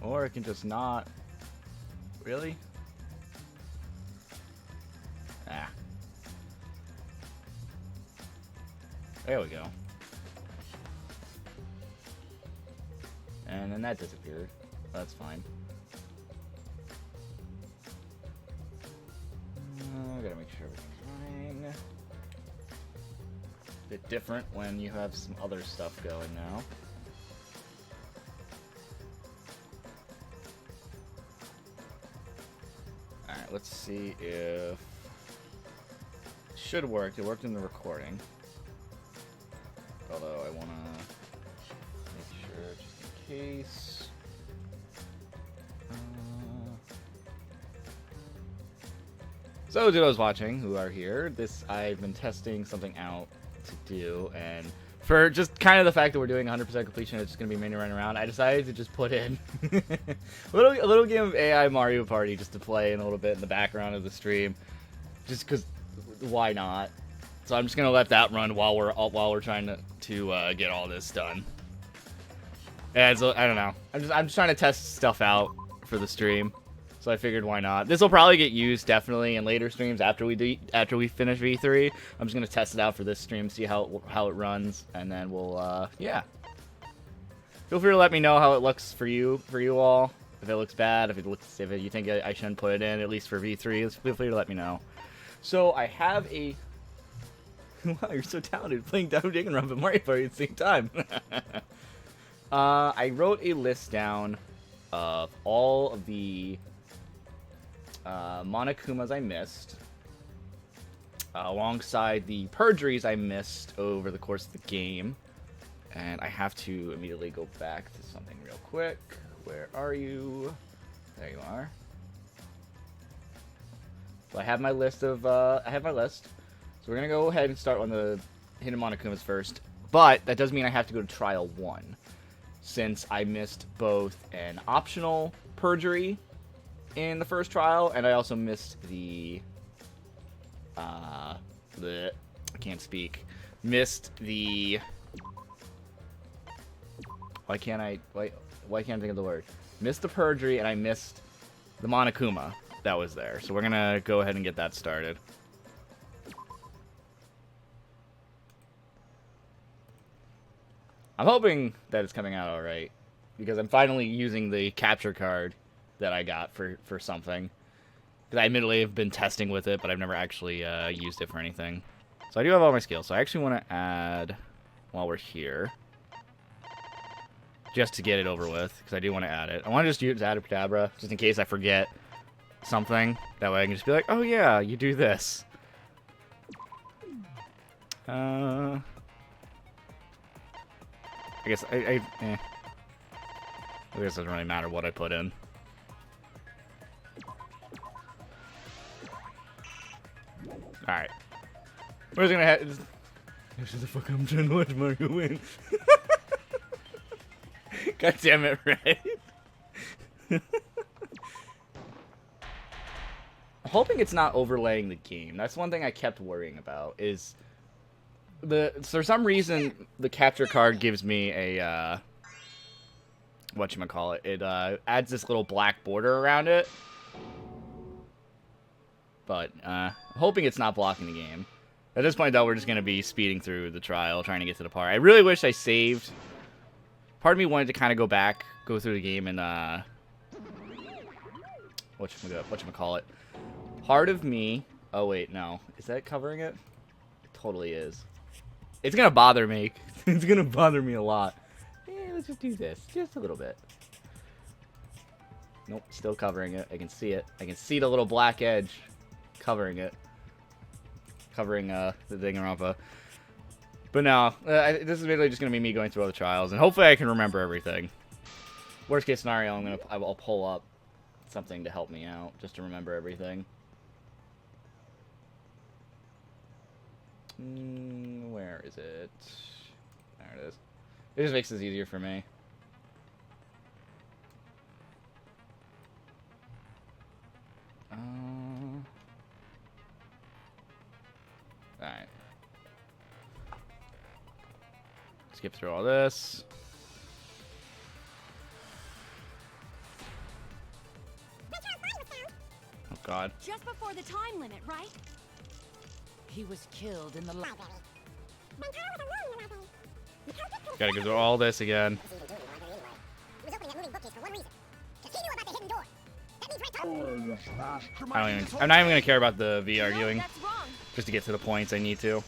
Or it can just not. Really? Ah. There we go. And then that disappeared. That's fine. I gotta make sure everything's running. Bit different when you have some other stuff going now. Alright, let's see if... It should work. It worked in the recording. Although I want to make sure, just in case. So, to those watching who are here, I've been testing something out to do, and for just kind of the fact that we're doing 100% completion, it's just going to be mainly running around, I decided to just put in a little game of AI Mario Party just to play in a little bit in the background of the stream, just because, why not? So I'm just going to let that run while we're trying to get all this done. And so, I don't know. I'm just trying to test stuff out for the stream. So I figured, why not? This will probably get used definitely in later streams after we finish V3. I'm just gonna test it out for this stream, see how it runs, and then we'll yeah. Feel free to let me know how it looks for you all. If it looks bad, if you think I shouldn't put it in at least for V3, feel free to let me know. So I have a. Wow, you're so talented playing Danganronpa and Mario Party at the same time. I wrote a list down of all of the Monokumas I missed, alongside the perjuries I missed over the course of the game. And I have to immediately go back to something real quick. Where are you? There you are. So I have my list of, So we're gonna go ahead and start on the hidden Monokumas first. But that does mean I have to go to Trial 1. Since I missed both an optional perjury in the first trial, and I also missed I can't speak. Missed the... Why can't I think of the word? Missed the perjury, and I missed the Monokuma that was there. So we're gonna go ahead and get that started. I'm hoping that it's coming out alright, because I'm finally using the capture card that I got for something. Because I admittedly have been testing with it, but I've never actually used it for anything. So I do have all my skills, so I actually want to add, while we're here, just to get it over with, because I do want to add it. I want to just use Adaptadabra, just in case I forget something. That way I can just be like, oh yeah, you do this. I guess I guess it doesn't really matter what I put in. Alright. We're just gonna have... This is the fuck I'm trying to watch Mario win. God damn it, right? I'm hoping it's not overlaying the game. That's one thing I kept worrying about, is... For some reason, the capture card gives me a, whatchamacallit. It adds this little black border around it. But, hoping it's not blocking the game. At this point, though, we're just going to be speeding through the trial, trying to get to the part. I really wish I saved. Part of me wanted to kind of go through the game and, whatchamacallit. Part of me... Oh, wait, no. Is that covering it? It totally is. It's going to bother me. It's going to bother me a lot. Let's just do this. Just a little bit. Nope, still covering it. I can see it. I can see the little black edge covering it. Covering the Danganronpa. But no, this is really just going to be me going through all the trials. And hopefully I can remember everything. Worst case scenario, I'll pull up something to help me out. Just to remember everything. Where is it? There it is. It just makes this easier for me. Alright. Skip through all this. god. Just before the time limit, right? He was killed in the library. Gotta go through all this again. I'm not even gonna care about the V arguing. That's wrong. Just to get to the points I need to.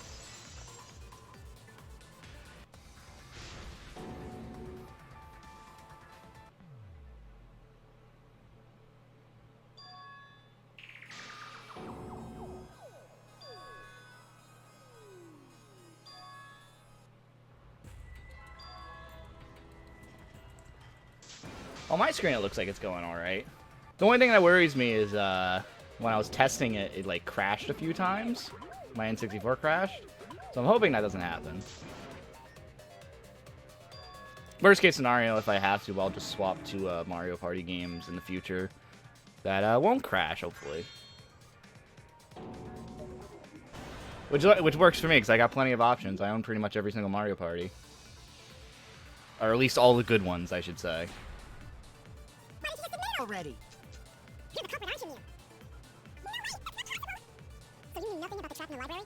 On my screen, it looks like it's going all right. The only thing that worries me is when I was testing it, it like crashed a few times. My N64 crashed. So I'm hoping that doesn't happen. Worst case scenario, if I have to, I'll just swap to Mario Party games in the future. That won't crash, hopefully. Which works for me, because I got plenty of options. I own pretty much every single Mario Party. Or at least all the good ones, I should say. Already. You're the culprit, aren't you? No, wait, that's not possible. So you knew nothing about the trap in the library?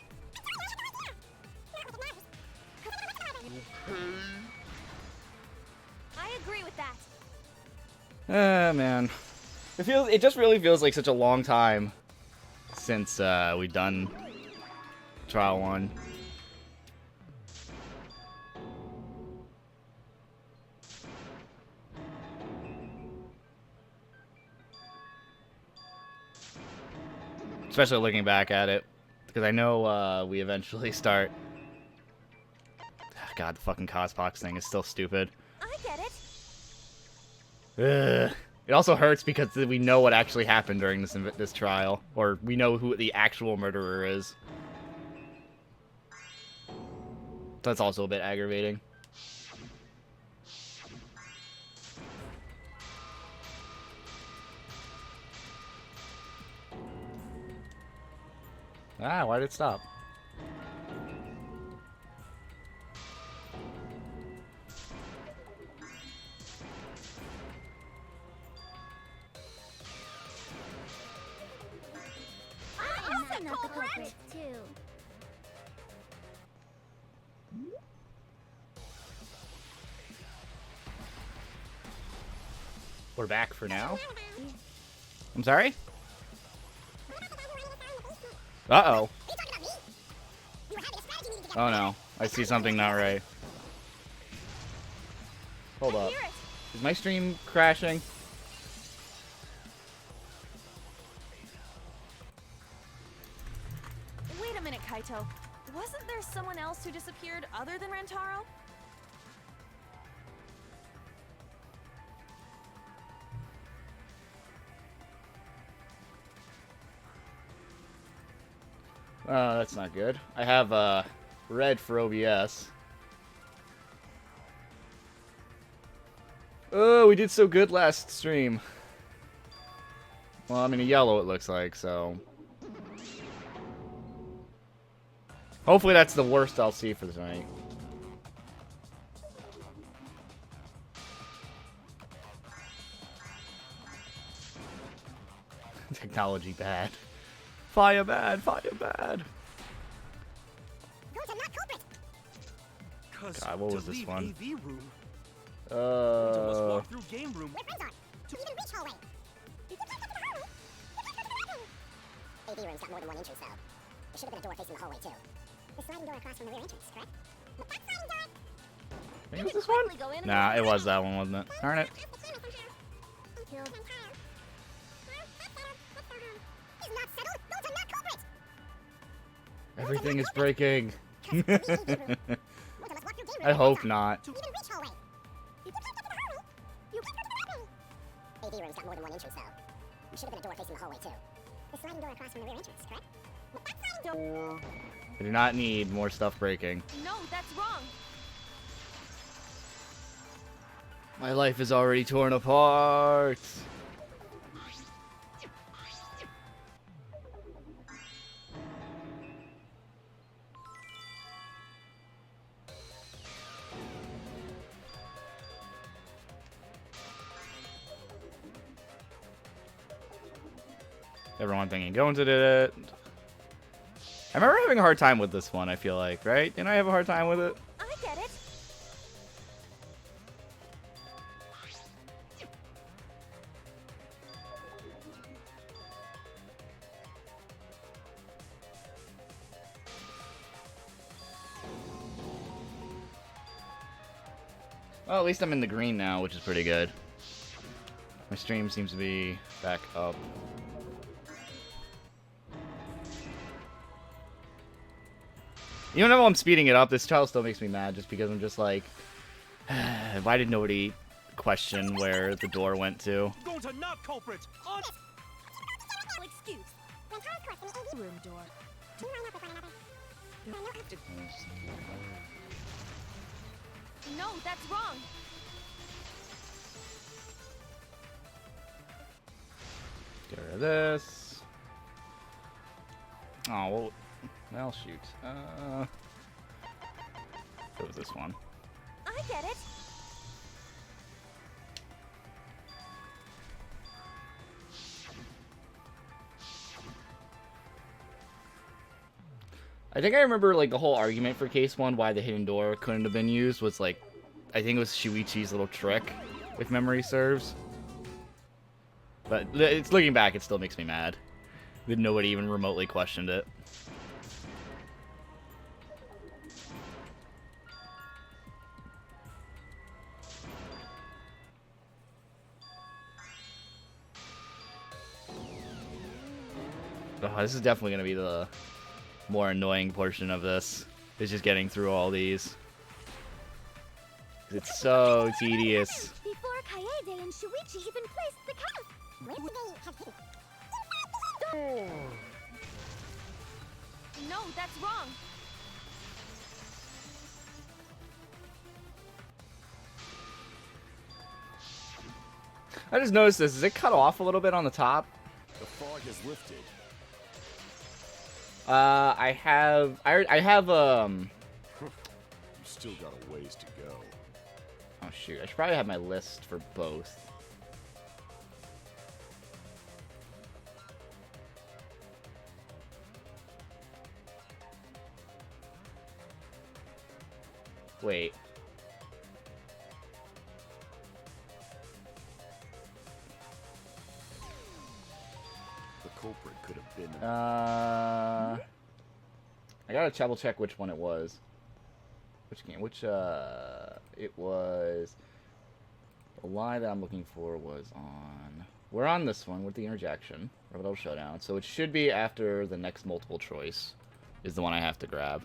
I agree with that. Man. It just really feels like such a long time since we've done Trial 1. Especially looking back at it. Because I know we eventually start... God, the fucking Cospox thing is still stupid. I get it. Ugh. It also hurts because we know what actually happened during this trial. Or we know who the actual murderer is. That's also a bit aggravating. Ah, why did it stop? I'm also not the culprit, too. We're back for now? I'm sorry? Uh-oh. Oh no. I see something not right. Hold up. Is my stream crashing? Wait a minute, Kaito. Wasn't there someone else who disappeared other than Rantaro? Oh, that's not good. I have red for OBS. Oh, we did so good last stream. Well, I mean, a yellow it looks like, so... Hopefully that's the worst I'll see for tonight. Technology bad. Fire bad, fire bad. God, what was this one? AV room, must walk through game room. AV room's got more than one entrance, though. There should have been a door facing the hallway, too. The sliding door across from the rear entrance, correct? But that sliding door... I think it was this one? Nah, it was that one, wasn't it? Darn it. Everything is breaking. I hope not. AV room's got more than one entrance, though. There should have been a door facing the hallway, too. The sliding door across from the rear entrance, correct? But that sliding door... I do not need more stuff breaking. No, that's wrong. My life is already torn apart. Everyone thinking Goins did it. I remember having a hard time with this one, I feel like, right? Didn't I have a hard time with it? I get it. Well, at least I'm in the green now, which is pretty good. My stream seems to be back up. Even though I'm speeding it up, this trial still makes me mad just because I'm just like, why did nobody question where the door went to? Goons are not culprits. On No excuse. When Tara's course in the AV room door. Do you line up with one another? No, that's wrong. Get rid of this. Oh, well, shoot. It was this one. I get it. I think I remember, like, the whole argument for case 1, why the hidden door couldn't have been used, was, like, I think it was Shuichi's little trick, if memory serves. But it's looking back, it still makes me mad that nobody even remotely questioned it. Oh, this is definitely going to be the more annoying portion of this. Is just getting through all these. It's so tedious. Before Kaede and Shuichi even placed the count. Where would they have hidden? No, that's wrong. I just noticed this. Is it cut off a little bit on the top? The fog has lifted. I have You still got a ways to go. oh shoot, I should probably have my list for both. Wait. The culprit could have been. I gotta double check which one it was. Which game? It was. The line that I'm looking for was on. We're on this one with the interjection, Rebel Showdown. So it should be after the next multiple choice, is the one I have to grab.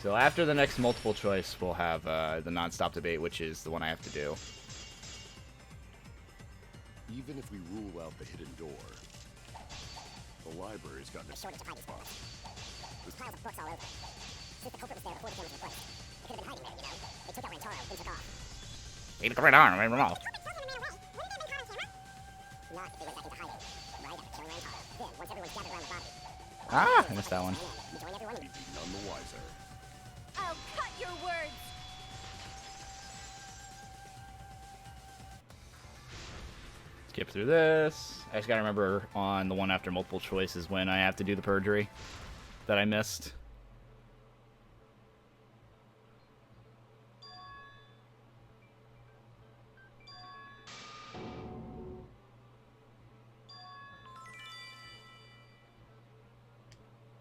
So after the next multiple choice, we'll have the non-stop debate, which is the one I have to do. Even if we rule out the hidden door, the library's got A shortage of hiding spots. There's piles of books all over. Since the culprit was there before the cameras were placed, they could have been hiding there, you know. They took out Rantaro and took off. Hey, look right on, right off. Not if they went back into hiding. Right after killing Rantaro. Then, once everyone's gathered around the body, Ah, I missed that one. join everyone we'd be none the wiser. I'll cut your words. Skip through this. I just gotta remember on the one after multiple choices when I have to do the perjury that I missed.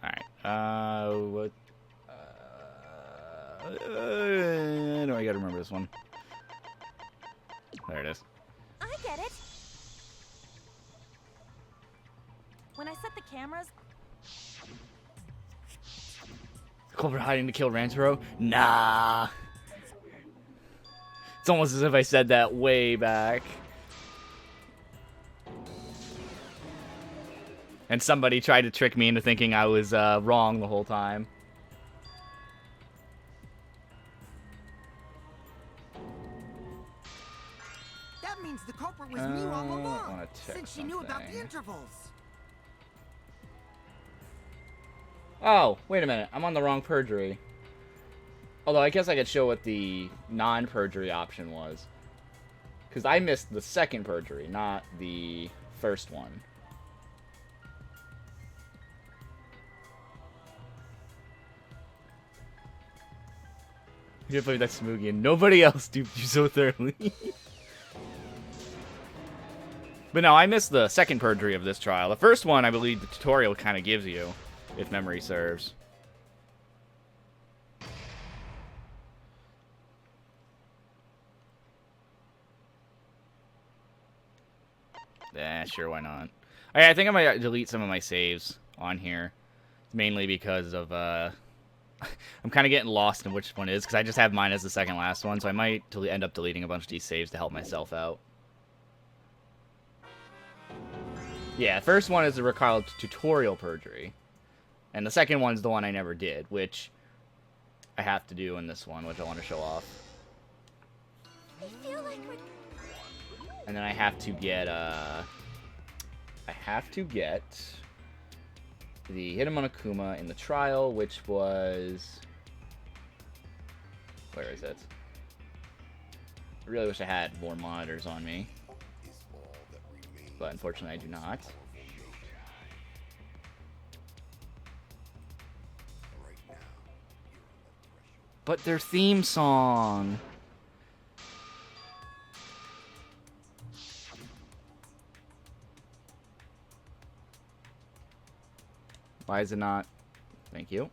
Alright, what? No, I gotta remember this one. There it is. I get it. When I set the cameras, Culprit hiding to kill Rantaro? Nah. It's almost as if I said that way back. And somebody tried to trick me into thinking I was wrong the whole time. That means the culprit was me all I along, wanna check since she knew about the something. intervals. Oh, wait a minute. I'm on the wrong perjury. Although I guess I could show what the non-perjury option was. Because I missed the second perjury, not the first one. You played that Smoogie and nobody else duped you so thoroughly. But no, I missed the second perjury of this trial. The first one, I believe the tutorial kind of gives you, if memory serves. Sure, why not? I think I might delete some of my saves on here. Mainly because of, I'm kind of getting lost in which one is, because I just have mine as the second last one, so I might end up deleting a bunch of these saves to help myself out. Yeah, first one is the required tutorial perjury. And the second one's the one I never did, which I have to do in this one, which I want to show off. I feel like we're... And then I have to get, the Hitomonokuma in the trial, which was... Where is it? I really wish I had more monitors on me. But unfortunately I do not. But their theme song... Why is it not? Thank you.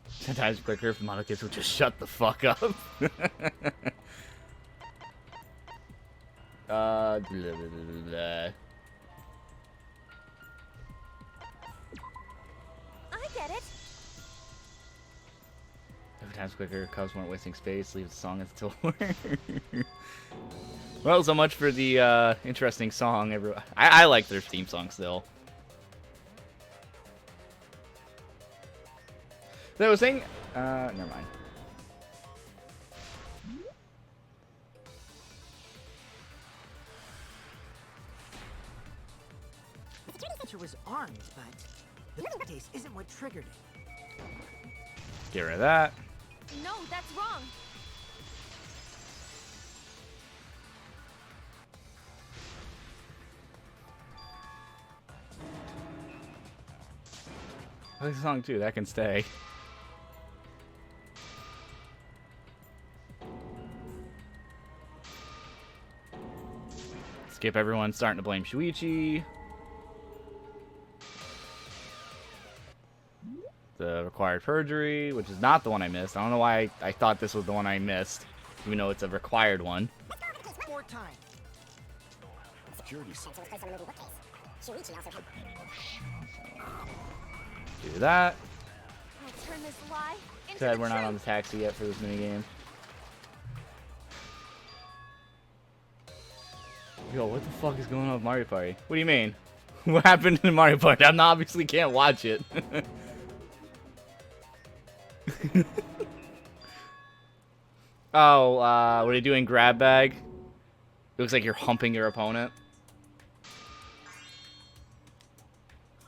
Sometimes quicker if the model kids would just shut the fuck up. Blah, blah, blah. I get it. Every time's quicker, Cubs weren't wasting space, leave the song as it's over. Well, so much for the interesting song. I like their theme song still. So I was saying, never mind. The teacher was armed, but the case isn't what triggered it. Get rid of that. No, that's wrong. I like the song too, that can stay. Skip everyone starting to blame Shuichi. The required perjury, which is not the one I missed. I don't know why I thought this was the one I missed, even though it's a required one. More time. Security So let's place on a movie bookcase. Shuichi also had... Do that. I'll turn this lie into Said the we're not on truth. the taxi yet for this minigame. Yo, what the fuck is going on with Mario Party? What do you mean? What happened in Mario Party? I obviously can't watch it. Oh, what are you doing? Grab bag? It looks like you're humping your opponent.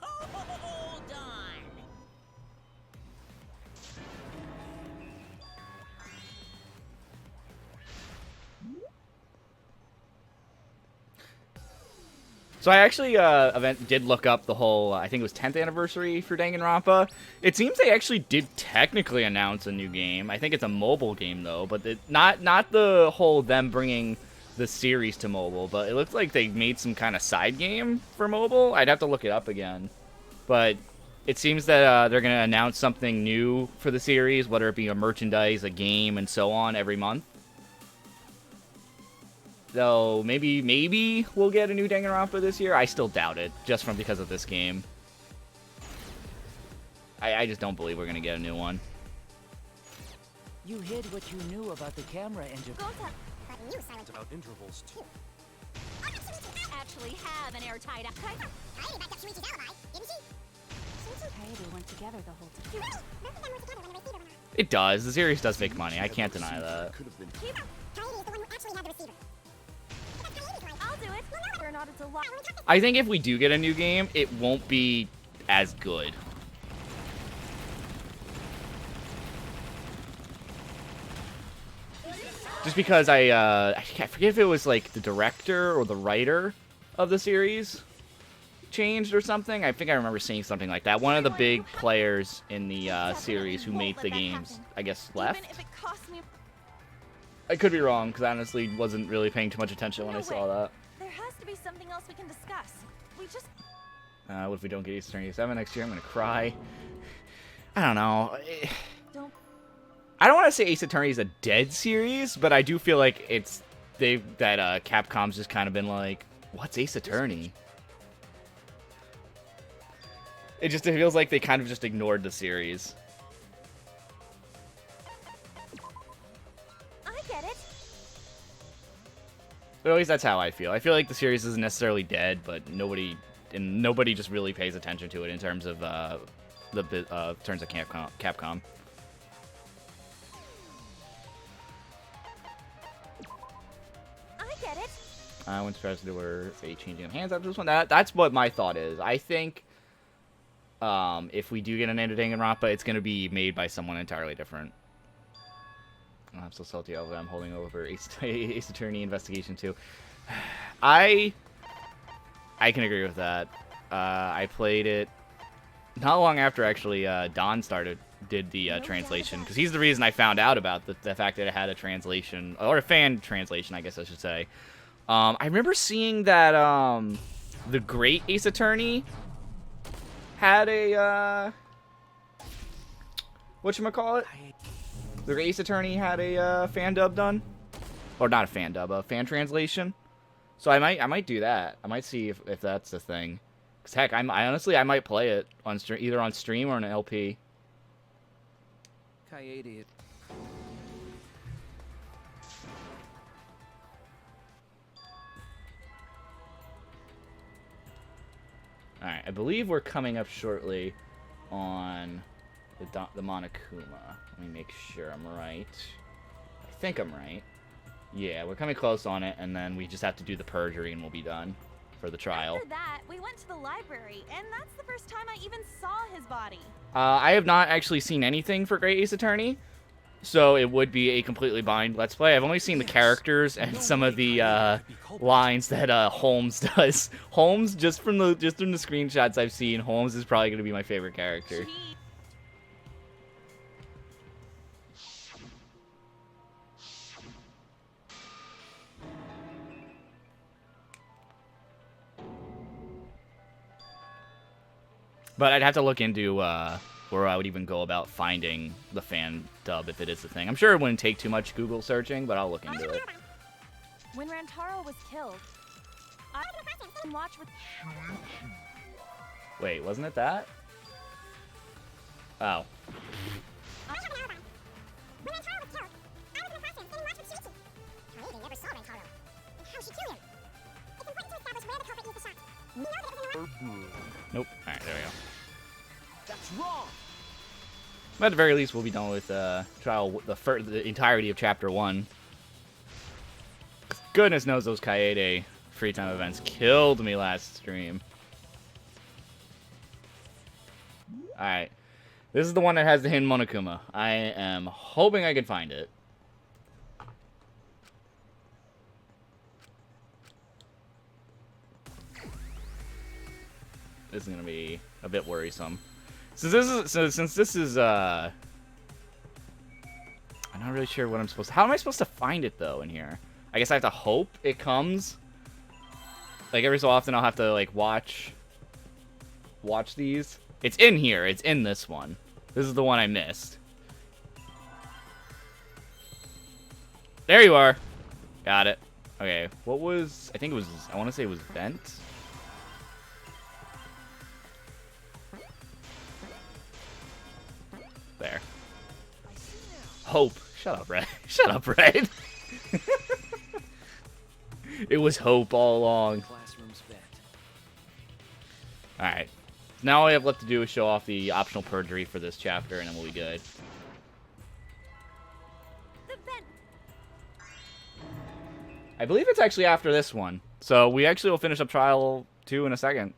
Hold on. So I actually did look up the whole, I think it was 10th anniversary for Danganronpa. It seems they actually did technically announce a new game. I think it's a mobile game though, but not the whole them bringing the series to mobile, but it looks like they made some kind of side game for mobile. I'd have to look it up again. But it seems that they're going to announce something new for the series, whether it be a merchandise, a game, and so on every month. So maybe we'll get a new Danganronpa this year. I still doubt it, just because of this game. I just don't believe we're gonna get a new one. You hid what you knew about the camera engine. Go tell. But you, Silent... About intervals too. Actually have an airtight... Kaede backed up Shuichi's alibi, didn't she? Kaede went together the whole time. Both of them were together when the receiver went off. It does. The series does make money. I can't deny that. Could have been. Kaede is the one who actually had the receiver. But that's Kaede's line. I'll do it. Whether or not it's a lie. I think if we do get a new game, it won't be as good. Just because I forget if it was like the director or the writer of the series changed or something. I think I remember seeing something like that. One of the big players in the series who made the games, I guess, left. Even if it costs me. I could be wrong, because I honestly wasn't really paying too much attention when I saw that. There has to be something else we can discuss. We just. What if we don't get Ace Attorney 7 next year? I'm gonna cry. I don't know. Don't. I don't want to say Ace Attorney is a dead series, but I do feel like Capcom's just kind of been like, what's Ace Attorney? It feels like they kind of just ignored the series. I get it. But at least that's how I feel. I feel like the series isn't necessarily dead, but nobody just really pays attention to it in terms of terms of Capcom. I get it. When supposed to do her fate changing of hands after this one. That's what my thought is. I think if we do get an end to Danganronpa, it's going to be made by someone entirely different. Oh, I'm so salty over I'm holding over Ace Attorney Investigation 2. I can agree with that. I played it not long after, actually, Don did the translation, because he's the reason I found out about the fact that it had a translation, or a fan translation, I guess I should say. I remember seeing that the Great Ace Attorney had a whatchamacallit? The Great Ace Attorney had a fan dub done, or not a fan dub, a fan translation. So I might do that. I might see if that's the thing. Cause heck, I might play it on either on stream or on an LP. Coyote. Alright, I believe we're coming up shortly on the Monokuma. Let me make sure I'm right. I think I'm right. Yeah, we're coming close on it, and then we just have to do the perjury and we'll be done for the trial. After that, we went to the library, and that's the first time I even saw his body. I have not actually seen anything for Great Ace Attorney, so it would be a completely blind Let's Play. I've only seen the characters and some of the lines that Holmes does. Holmes, just from the screenshots I've seen, Holmes is probably going to be my favorite character. But I'd have to look into where I would even go about finding the fan dub if it is a thing. I'm sure it wouldn't take too much Google searching, but I'll look into it. When Rantaro was killed, I didn't watch with. Wait, wasn't it that? Oh. When Rantaro was killed, I was in the process getting watched with Shuichi. Kaede never saw Rantaro. And how she killed him. It's important to establish where the culprit used the shot. We know that it was in the Nope. Alright, there we go. That's wrong. But at the very least, we'll be done with trial, the entirety of Chapter 1. Goodness knows those Kaede free time events killed me last stream. Alright. This is the one that has the hidden Monokuma. I am hoping I can find it. This is going to be a bit worrisome. Since this is I'm not really sure what I'm supposed to... How am I supposed to find it, though, in here? I guess I have to hope it comes. Like, every so often I'll have to, like, watch these. It's in here. It's in this one. This is the one I missed. There you are. Got it. Okay, what was... I think it was... I want to say it was Vent. There. Hope. Shut up, Red. Shut up, Red. It was hope all along. Alright. Now all I have left to do is show off the optional perjury for this chapter, and then we'll be good. I believe it's actually after this one. So we actually will finish up Trial 2 in a second.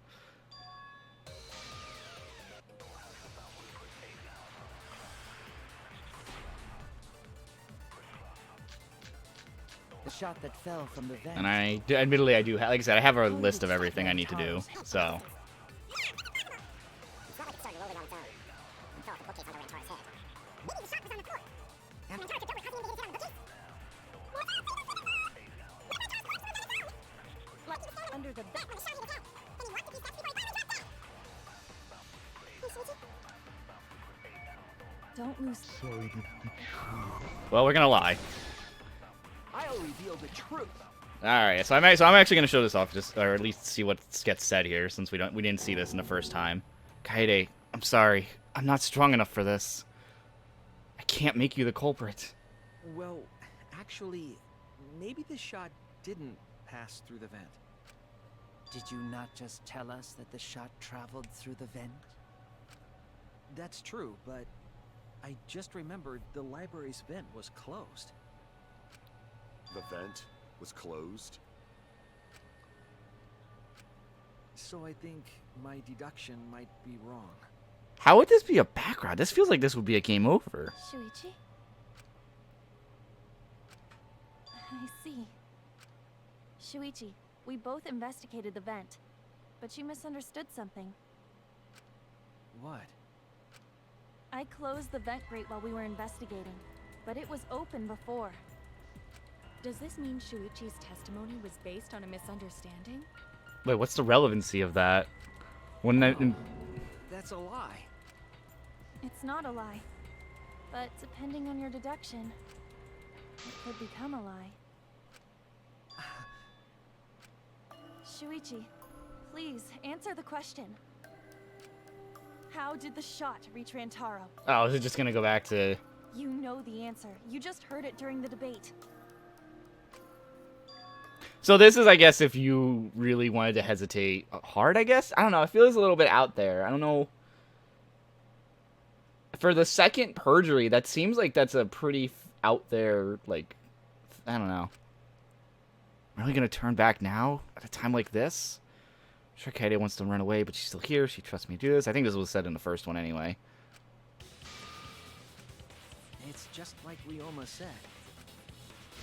shot that fell from the vent. And admittedly, I do like I said, I have a list of everything I need to do. So. It's not like it started rolling on its own. It fell off the bookcase onto Rantaro's head. Maybe the shot was on the floor. And Rantaro tripped over causing him to hit his head on the bookcase. Under the bed. When the shot hit his head, then he walked a few steps before he finally dropped dead. Hey, Shuichi. Don't lose. Well, we're gonna lie. I'll reveal the truth. All right, so I'm actually gonna show this off, just or at least see what gets said here, since we didn't see this in the first time. Kaede, I'm sorry, I'm not strong enough for this. I can't make you the culprit. Well, actually, maybe the shot didn't pass through the vent. Did you not just tell us that the shot traveled through the vent? That's true, but I just remembered the library's vent was closed. The vent was closed? So I think my deduction might be wrong. How would this be a background? This feels like this would be a game over. Shuichi? I see. Shuichi, we both investigated the vent, but you misunderstood something. What? I closed the vent grate while we were investigating, but it was open before. Does this mean Shuichi's testimony was based on a misunderstanding? Wait, what's the relevancy of that? Wouldn't that? That's a lie. It's not a lie, but depending on your deduction, it could become a lie. Shuichi, please answer the question. How did the shot reach Rantaro? Oh, is it just gonna go back to? You know the answer. You just heard it during the debate. So this is, I guess, if you really wanted to hesitate hard, I guess? I don't know. It feels a little bit out there. I don't know. For the second perjury, that seems like that's a pretty out there, like, I don't know. Really gonna turn back now at a time like this? Sure, Kaede wants to run away, but she's still here. She trusts me to do this. I think this was said in the first one anyway. It's just like Ryoma said.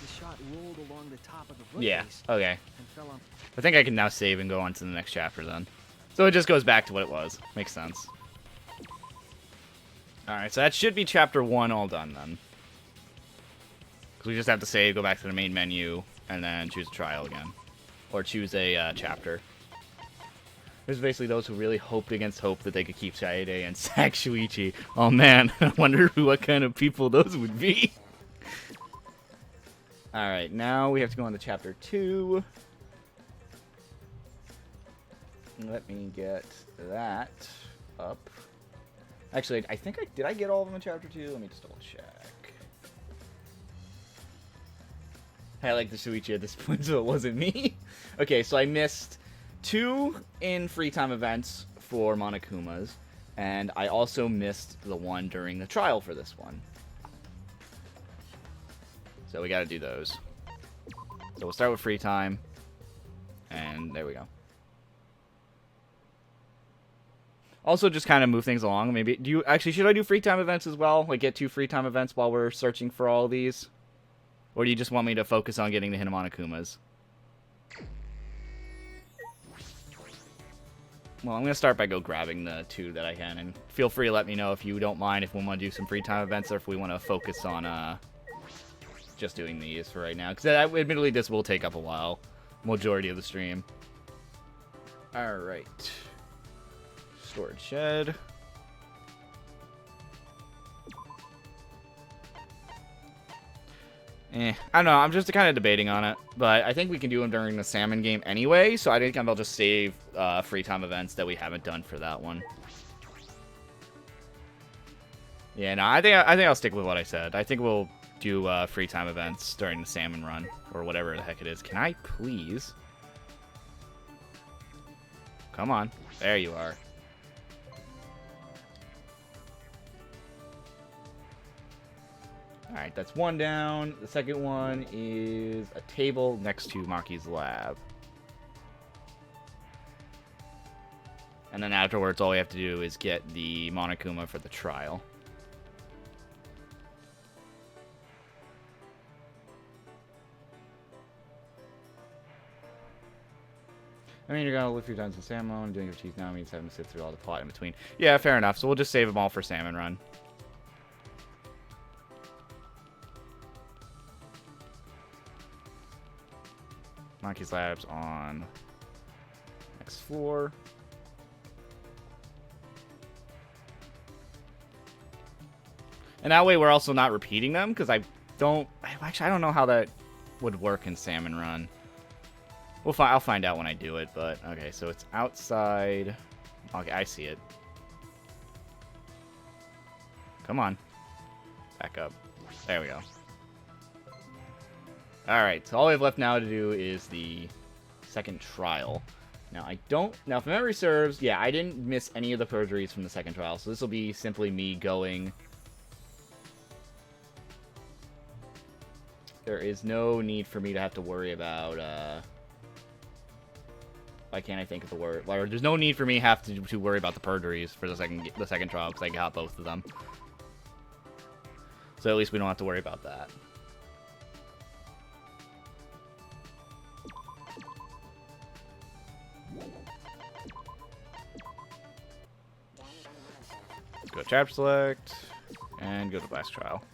The shot rolled along the top of the bookcase. Yeah, okay. And fell on. I think I can now save and go on to the next chapter then. So it just goes back to what it was. Makes sense. Alright, so that should be chapter 1 all done then. Because we just have to save, go back to the main menu, and then choose a trial again. Or choose a chapter. There's basically those who really hoped against hope that they could keep Kaede and sack Shuichi. Oh man, I wonder what kind of people those would be. Alright, now we have to go on to chapter 2. Let me get that up. Actually, I think did I get all of them in chapter 2? Let me just double check. I like the Shuichi at this point, so it wasn't me. Okay, so I missed 2 in free time events for Monokumas, and I also missed the one during the trial for this one. So we gotta do those. So we'll start with free time, and there we go. Also, just kind of move things along. Maybe should I do free time events as well? Like get 2 free time events while we're searching for all of these? Or do you just want me to focus on getting the Hinamonokumas? Well, I'm going to start by grabbing the 2 that I can, and feel free to let me know if you don't mind if we want to do some free time events or if we want to focus on just doing these for right now. Because admittedly, this will take up a while. Majority of the stream. Alright. Storage shed. I don't know. I'm just kind of debating on it. But I think we can do them during the Salmon game anyway. So I think I'll just save free time events that we haven't done for that one. Yeah, no, I think I'll stick with what I said. I think we'll do free time events during the Salmon run. Or whatever the heck it is. Can I please? Come on. There you are. Alright, that's 1 down. The second one is a table next to Maki's lab. And then afterwards, all we have to do is get the Monokuma for the trial. I mean, you're gonna live through Dungeons and Salmon, and doing your cheese now means having to sit through all the plot in between. Yeah, fair enough. So we'll just save them all for Salmon Run. Monkey's Labs on next floor. And that way we're also not repeating them, because I don't know how that would work in Salmon Run. I'll find out when I do it, but okay, so it's outside. Okay, I see it. Come on. Back up. There we go. Alright, so all we have left now to do is the second trial. Now, if memory serves, yeah, I didn't miss any of the perjuries from the second trial, so this will be simply me going. There is no need for me to have to worry about, why can't I think of the word? Well, there's no need for me to worry about the perjuries for the second trial, because I got both of them. So at least we don't have to worry about that. Let's go chapter select, and go to last trial.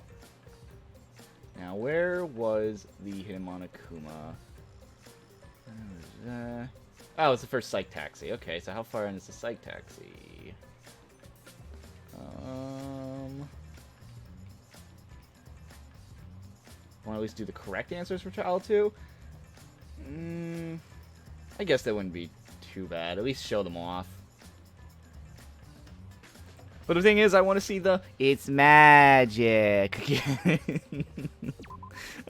Now, where was the hidden Monokuma? Oh, it's the first psych taxi. Okay, so how far in is the psych taxi? Want to at least do the correct answers for trial 2? I guess that wouldn't be too bad. At least show them off. But the thing is, I want to see the "it's magic" again.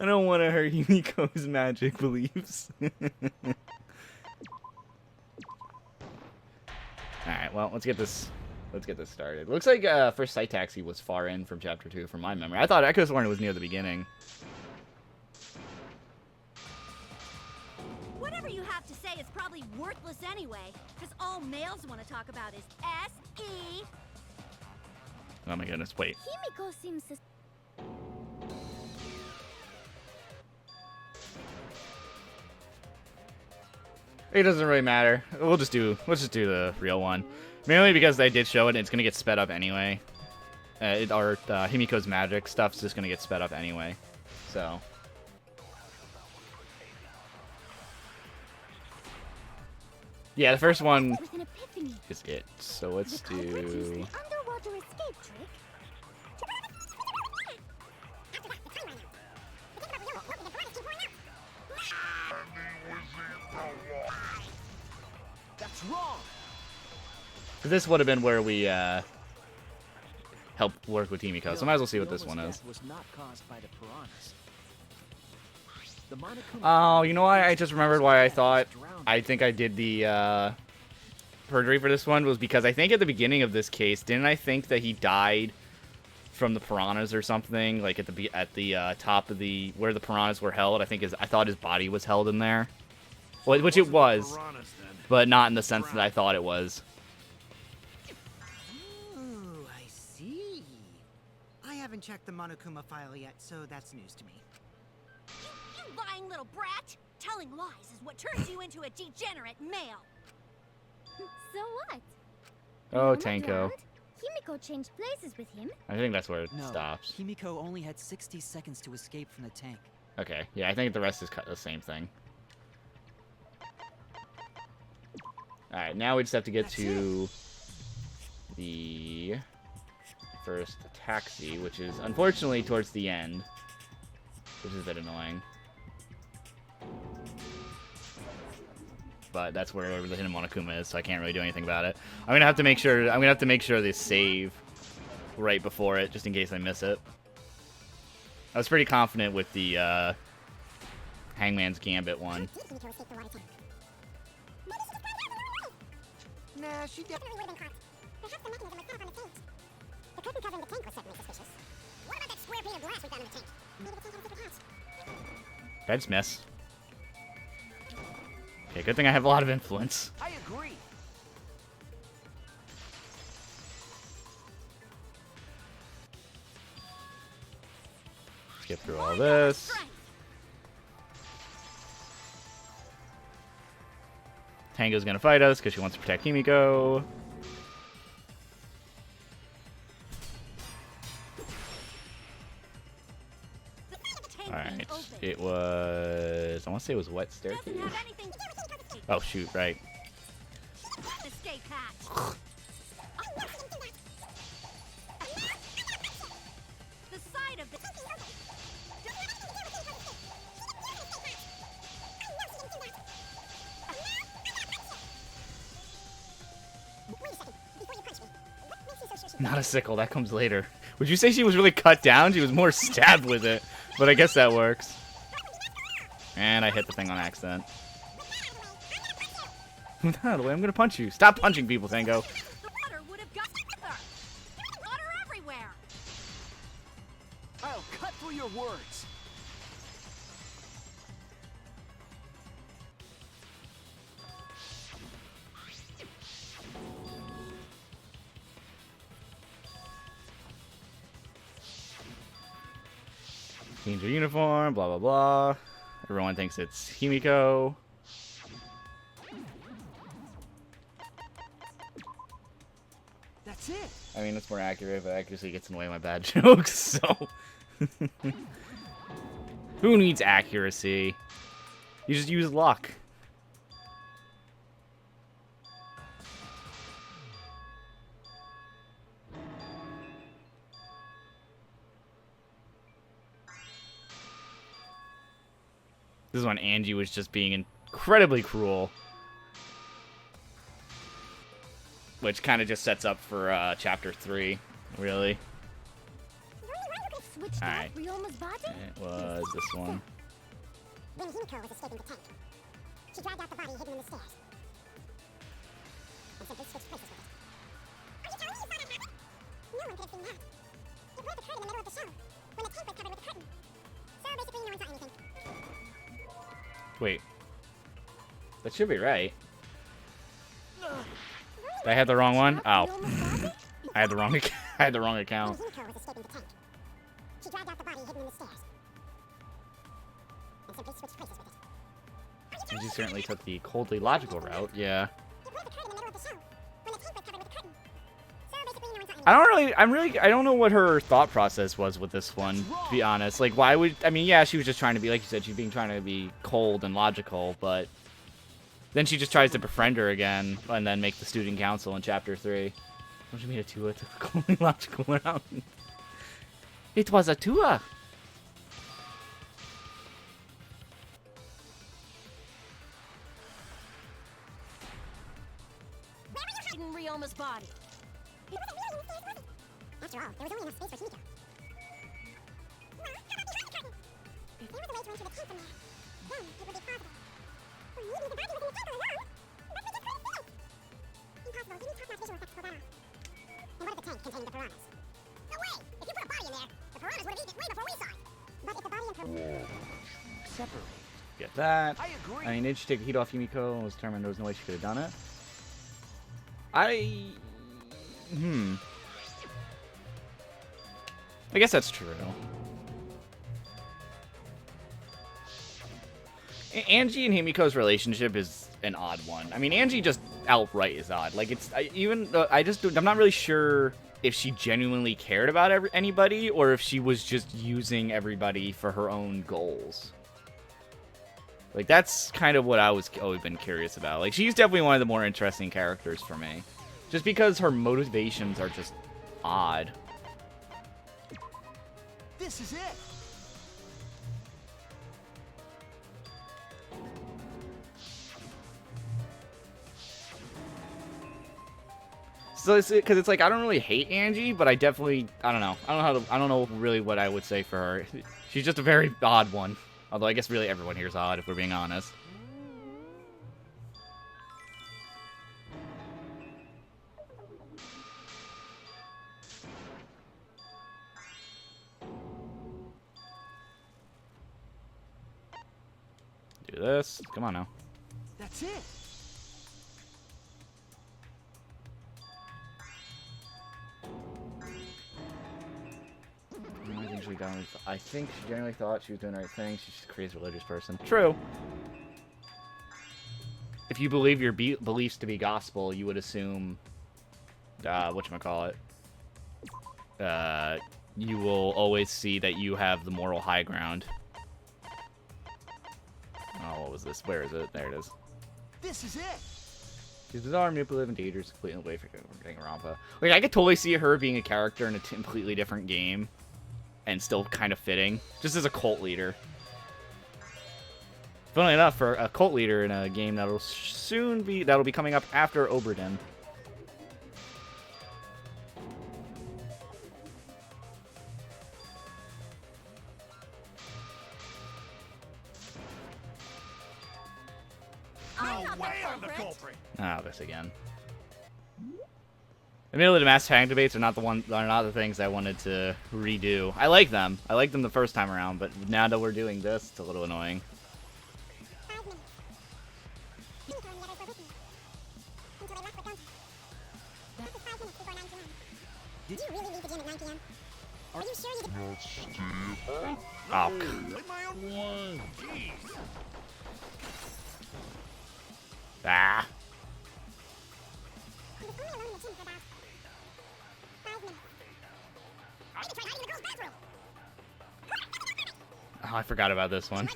I don't want to hurt Yumiko's magic beliefs. Alright, well, let's get this started. Looks like first sight taxi was far in from chapter 2 from my memory. I could have sworn it was near the beginning. Whatever you have to say is probably worthless anyway, because all males want to talk about is S.E. Oh my goodness, wait. Himiko seems to... It doesn't really matter. Let's just do the real one. Mainly because I did show it and it's gonna get sped up anyway. Himiko's magic stuff's just gonna get sped up anyway. So. Yeah, the first one is it. So let's do... That's wrong. This would have been where we helped work with Himiko, so might as well see what this one is. Was not caused by the piranhas. The Monokuma Oh, you know what? I just remembered why I think I did the perjury for this one was because I think at the beginning of this case, didn't I think that he died from the piranhas or something? Like at the top of where the piranhas were held. I thought his body was held in there, which it was, but not in the sense that I thought it was. Ooh, I see. I haven't checked the Monokuma file yet, so that's news to me. You lying little brat! Telling lies is what turns you into a degenerate male. So what? Oh, Mama Tanko. drowned. Himiko changed places with him. I think that's where it No, stops. Himiko only had 60 seconds to escape from the tank. Okay, yeah, I think the rest is the same thing. Alright, now we just have to get to the first taxi, which is unfortunately towards the end, which is a bit annoying. But that's where the hidden Monokuma is, so I can't really do anything about it. I'm gonna have to make sure they save right before it, just in case I miss it. I was pretty confident with the Hangman's Gambit one. Nah, she Definitely would have been caught. Perhaps the mechanism was set up on the tank. The curtain covering the tank was certainly suspicious. What about that square pane of glass we found in the tank? Maybe the tank had a secret hatch. Did I just miss? Okay, good thing I have a lot of influence. I agree. Let's get through all this. Tango's gonna fight us because she wants to protect Himiko. Alright, it was... I want to say it was Wet Staircase. Oh, shoot, right. Escape hatch. The side of the... Not a sickle, that comes later. Would you say she was really cut down? She was more stabbed with it. But I guess that works. And I hit the thing on accident. Move out of the way, I'm gonna punch you. Stop punching people, Tango. The water would have got her. Water everywhere. I'll cut through your words. Change your uniform, blah blah blah. Everyone thinks it's Himiko. That's it. I mean, it's more accurate, but accuracy gets in the way of my bad jokes, so... Who needs accuracy? You just use luck. This is when Angie was just being incredibly cruel. Which kind of just sets up for chapter 3, really. Alright. It was this one. When Himiko was escaping the tank, she dragged out the body hidden in the stairs. And simply switched places with it. Are you telling me you saw that happen? No one could have seen that. It both occurred in the middle of the show, when the tank was covered with a curtain. So basically no one saw anything. Wait. That should be right. Did I have the wrong one? Oh. I had the wrong I had the wrong account. When Himiko was escaping the tank, she dragged out the body hidden in the stairs. And simply switched places with it. And she certainly took the coldly logical route, yeah. It both occurred in the middle of the show, when the tank was covered with a curtain. So basically no one saw anything. I don't know what her thought process was with this one, to be honest. Like, why would, I mean, yeah, she was just trying to be, like you said, trying to be cold and logical, but then she just tries to befriend her again, and then make the student council in chapter 3. What do you mean a tour took the coldly logical route? It was a tour! Hidden Ryoma's body. It wasn't really in the stairs, was it? After all, there was only enough space for Himiko. Well, how about behind the curtain? If there was a way to enter the tank from there, then it would be possible. Or maybe the body was in the tank all along, but we just couldn't see it. Impossible, you need top-notch visual effects to pull that off. And what if the tank contained the piranhas? No way! If you put a body in there, the piranhas would have eaten it way before we saw it. But if the body and Separate. Get that. I agree. I mean, did she take the heat off Himiko and was determined there was no way she could have done it? I guess that's true. Angie and Himiko's relationship is an odd one. I mean, Angie just outright is odd. Like, I'm not really sure if she genuinely cared about anybody or if she was just using everybody for her own goals. Like, that's kind of what I was always been curious about. Like, she's definitely one of the more interesting characters for me. Just because her motivations are just odd. This is it. So it's because it's like I don't really hate Angie, but I don't know. I don't know really what I would say for her. She's just a very odd one. Although I guess really everyone here is odd if we're being honest. Do this. Come on now. That's it. I think she generally thought she was doing the right thing. She's just a crazy religious person. True. if you believe your beliefs to be gospel, you would assume, whatchamacallit, you will always see that you have the moral high ground. Oh, what was this? Where is it? There it is. This is it. She's bizarre, manipulative, and dangerous, completely away from Danganronpa. Like, I could totally see her being a character in a completely different game, and still kind of fitting, just as a cult leader. Funnily enough, for a cult leader in a game that'll be coming up after Oberdin. Oh, this again. Admittedly, the Mass Tag debates are not the things I wanted to redo. I like them. I liked them the first time around, but now that we're doing this, it's a little annoying. Did you really leave the gym at 9 p.m.? Are you sure you did? Oh. With my own one. Jeez. Ah. I was only alone in the gym for about 5 minutes. I tried hiding in the girls' bathroom. Oh, I forgot about this one.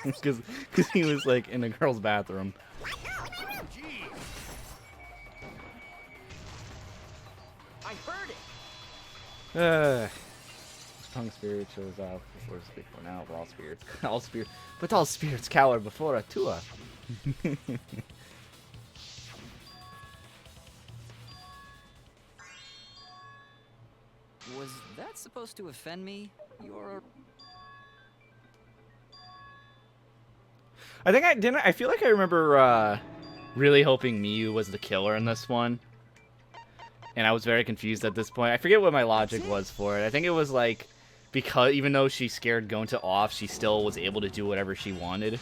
Because he was, like, in a girl's bathroom. I heard it. Strong spirit shows up before the speak for now. But all spirits cower before a tour. Was that supposed to offend me? You're... I feel like I remember really hoping Miyu was the killer in this one. And I was very confused at this point. I forget what my logic was for it. I think it was like, because even though she scared Gonta off, she still was able to do whatever she wanted.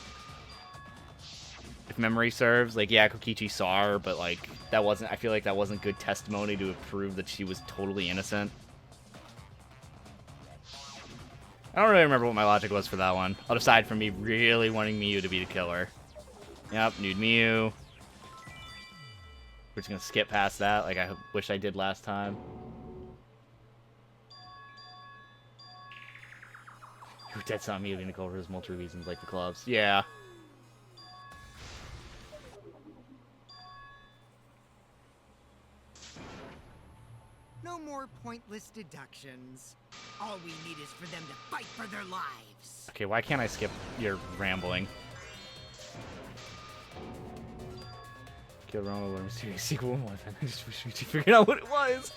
If memory serves, like, yeah, Kokichi saw her, but like, I feel like that wasn't good testimony to prove that she was totally innocent. I don't really remember what my logic was for that one, aside from me really wanting Miyu to be the killer. Yep, nude Miyu. We're just gonna skip past that, like I wish I did last time. Your dead saw Miyu to cover his multiple reasons, like the clubs. Yeah. No more pointless deductions. All we need is for them to fight for their lives. Okay, why can't I skip your rambling? Kill Roma with a mysterious sequel. I just wish we figured out what it was.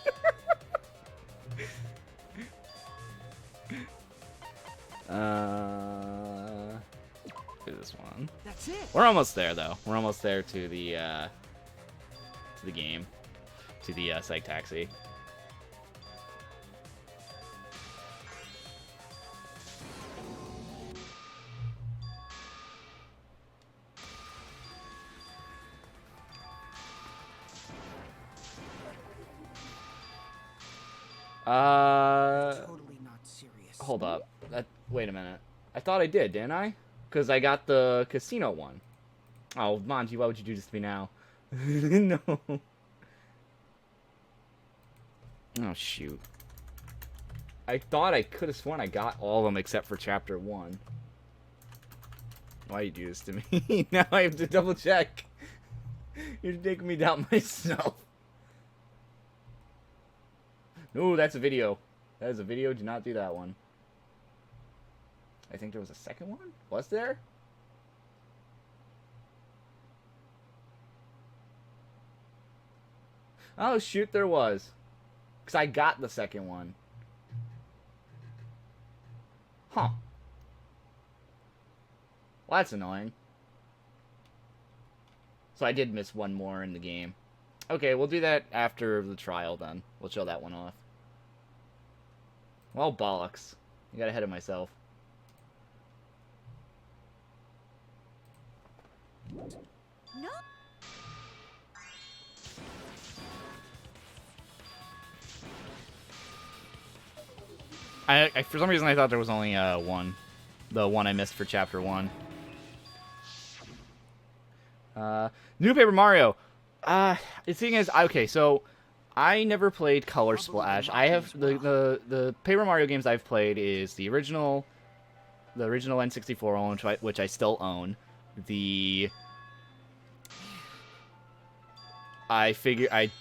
Do this one. That's it. We're almost there, though. We're almost there to the game, to the psych taxi. Totally not serious. Hold up. Wait a minute. I thought I did, didn't I? Because I got the casino one. Oh, Monty, why would you do this to me now? No. Oh, shoot. I thought I could have sworn I got all of them except for Chapter 1. Why you do this to me? Now I have to double check. You're making me doubt myself. No, that's a video. That is a video. Do not do that one. I think there was a second one? Was there? Oh, shoot, there was. Because I got the second one. Huh. Well, that's annoying. So I did miss one more in the game. Okay, we'll do that after the trial then. We'll show that one off. Well, bollocks. I got ahead of myself. No. I for some reason I thought there was only one. The one I missed for Chapter 1. New Paper Mario. The thing is, okay, so I never played Color Splash. I have the Paper Mario games I've played is the original N64 one, which I still own. I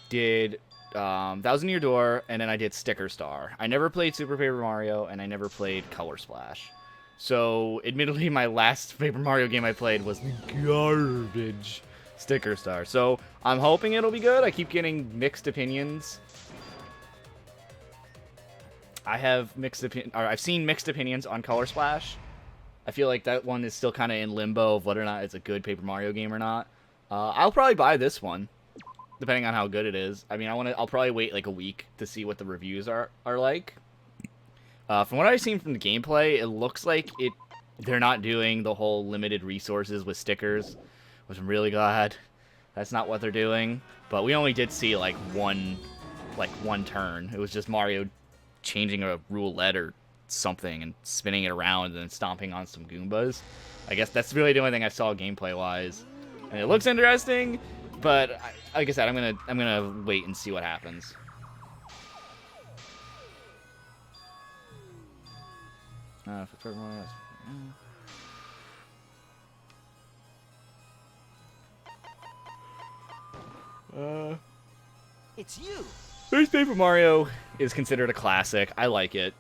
did Thousand Year Door, and then I did Sticker Star. I never played Super Paper Mario, and I never played Color Splash. So, admittedly, my last Paper Mario game I played was garbage Sticker Star. So, I'm hoping it'll be good. I keep getting mixed opinions. I've seen mixed opinions on Color Splash. I feel like that one is still kind of in limbo of whether or not it's a good Paper Mario game or not. I'll probably buy this one, depending on how good it is. I mean, I'll probably wait like a week to see what the reviews are like. From what I've seen from the gameplay, it looks like they're not doing the whole limited resources with stickers, which I'm really glad that's not what they're doing. But we only did see like one turn. It was just Mario changing a roulette or something and spinning it around and then stomping on some Goombas. I guess that's really the only thing I saw gameplay wise, and it looks interesting. But like I said, I'm gonna wait and see what happens. It's you. First Paper Mario is considered a classic. I like it.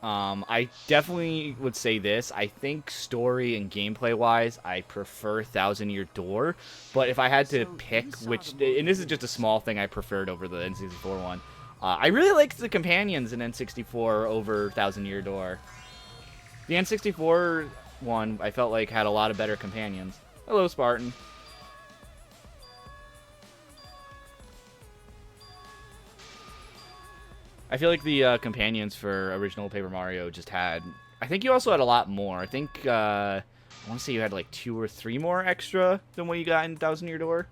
I definitely would say this. I think story and gameplay-wise, I prefer Thousand Year Door. But if I had to pick which... And this is just a small thing I preferred over the N64 one. I really liked the companions in N64 over Thousand Year Door. The N64 one, I felt like, had a lot of better companions. Hello, Spartan. I feel like the companions for original Paper Mario just had... I think you also had a lot more. I think, I want to say you had like 2 or 3 more extra than what you got in Thousand Year Door.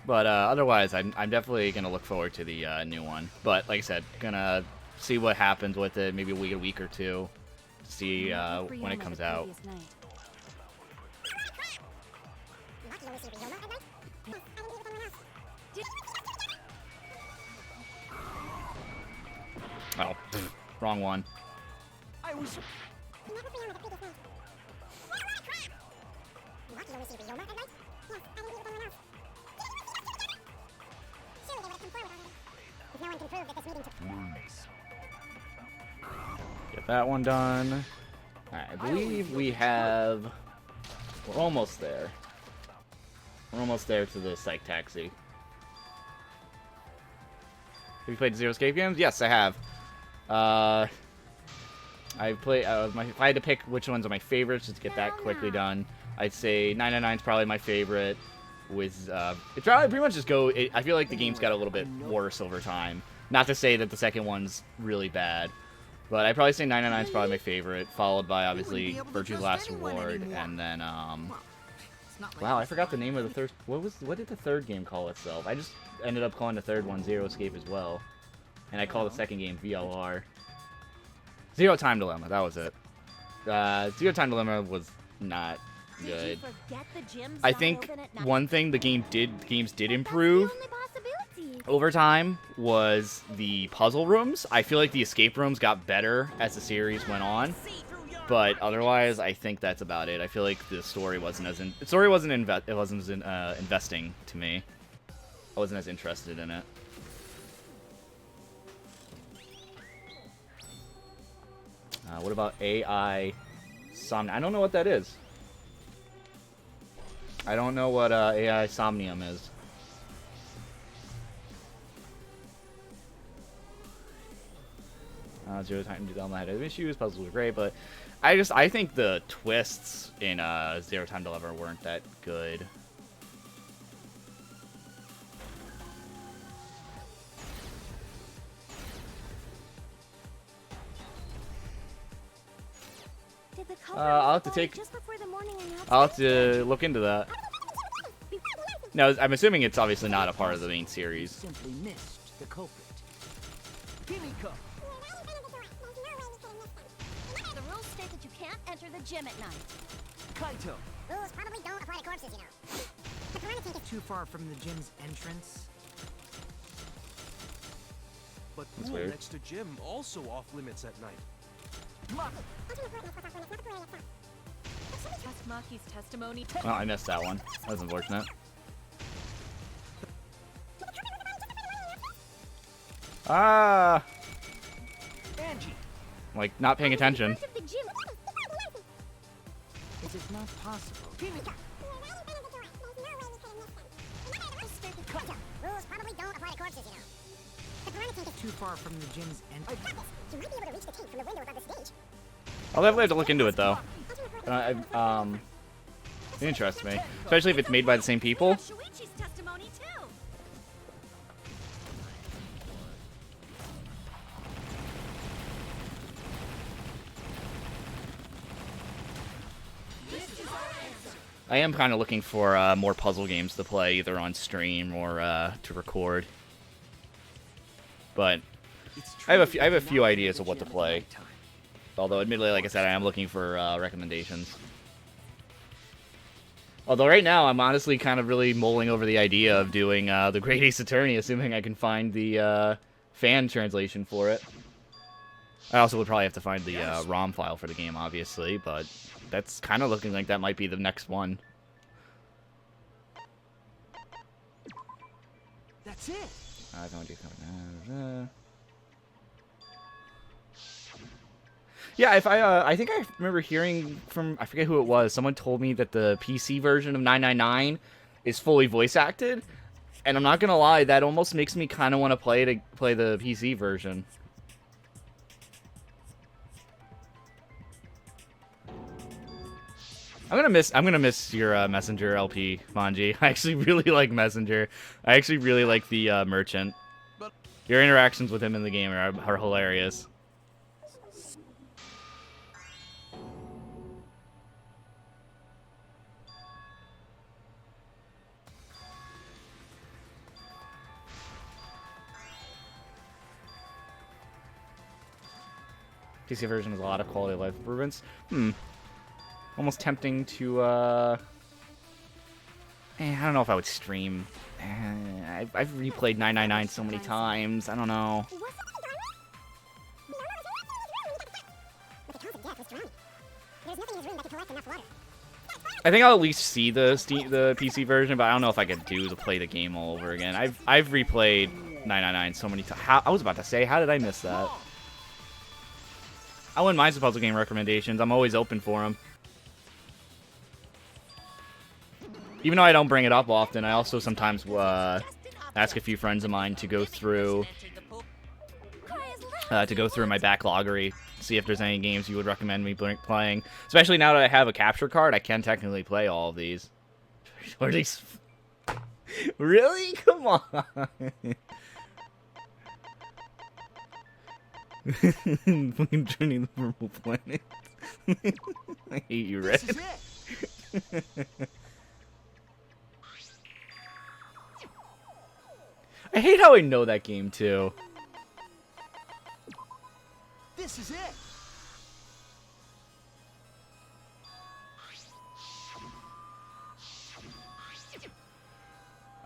But otherwise, I'm definitely going to look forward to the new one. But like I said, gonna see what happens with it, maybe wait a week or two to see when it comes out. Oh, wrong one. I was... Get that one done. Alright, I believe we have... We're almost there. We're almost there to the Psych Taxi. Have you played Zero Escape games? Yes, I have. I've played... if I had to pick which ones are my favorites, just to get that quickly done, I'd say 999 is probably my favorite. With it probably pretty much just go. I feel like the game's got a little bit worse over time. Not to say that the second one's really bad, but I'd probably say 999 is probably my favorite, followed by obviously Virtue's Last Reward, and then wow, I forgot the name of the third. What did the third game call itself? I just ended up calling the third one Zero Escape as well, and I called the second game VLR. Zero Time Dilemma. That was it. Zero Time Dilemma was not good. I think one thing the games did improve over time was the puzzle rooms. I feel like the escape rooms got better as the series went on, but otherwise I think that's about it. I feel like the story wasn't as investing to me. I wasn't as interested in it. What about AI Somnium? I don't know what that is. I don't know what AI Somnium is. Zero Time Dilemma had issues, puzzles were great, but I think the twists in Zero Time Dilemma weren't that good. I'll have to look into that. No, I'm assuming it's obviously not a part of the main series. Simply missed the culprit. Himiko! The rules state that you can't enter the gym at night. Kaito! Rules probably don't apply to corpses, you know. The piranha tank is Too far from the gym's entrance. But That's pool weird. next to gym also off limits at night. Trust Maki's testimony. Oh, I missed that one. That was unfortunate. Ah! Angie! Like, not paying attention. Part of the gym. Is it not possible? Himiko! rules probably don't apply to corpses, you know. The piranha tank is Too far from the gym's entrance. You might be able to reach the tank from the window above the stage. I'll definitely have to look into it, though. It interests me. Especially if it's made by the same people. Shuichi's testimony too. I am kind of looking for more puzzle games to play, either on stream or to record. But I have a few ideas of what to play. Although, admittedly, like I said, I am looking for recommendations. Although right now, I'm honestly kind of really mulling over the idea of doing the Great Ace Attorney, assuming I can find the fan translation for it. I also would probably have to find the ROM file for the game, obviously, but that's kind of looking like that might be the next one. That's it! I don't do something. Yeah, if I think I remember hearing from, I forget who it was, someone told me that the PC version of 999 is fully voice acted, and I'm not gonna lie, that almost makes me kind of want to play the PC version. I'm gonna miss your Messenger LP, Manji. I actually really like Messenger. I actually really like the merchant. Your interactions with him in the game are hilarious. PC version has a lot of quality of life improvements. Almost tempting to, I don't know if I would stream. I've replayed 999 so many times. I don't know. I think I'll at least see the PC version, but I don't know if I could play the game all over again. I've replayed 999 so many times. I was about to say, how did I miss that? I wouldn't mind some puzzle game recommendations. I'm always open for them. Even though I don't bring it up often, I also sometimes ask a few friends of mine to go through my backloggery, see if there's any games you would recommend me playing. Especially now that I have a capture card, I can technically play all of these. Are these really? Come on. Fucking Journey to the Purple Planet. I hate you, Red. I hate how I know that game too. This is it!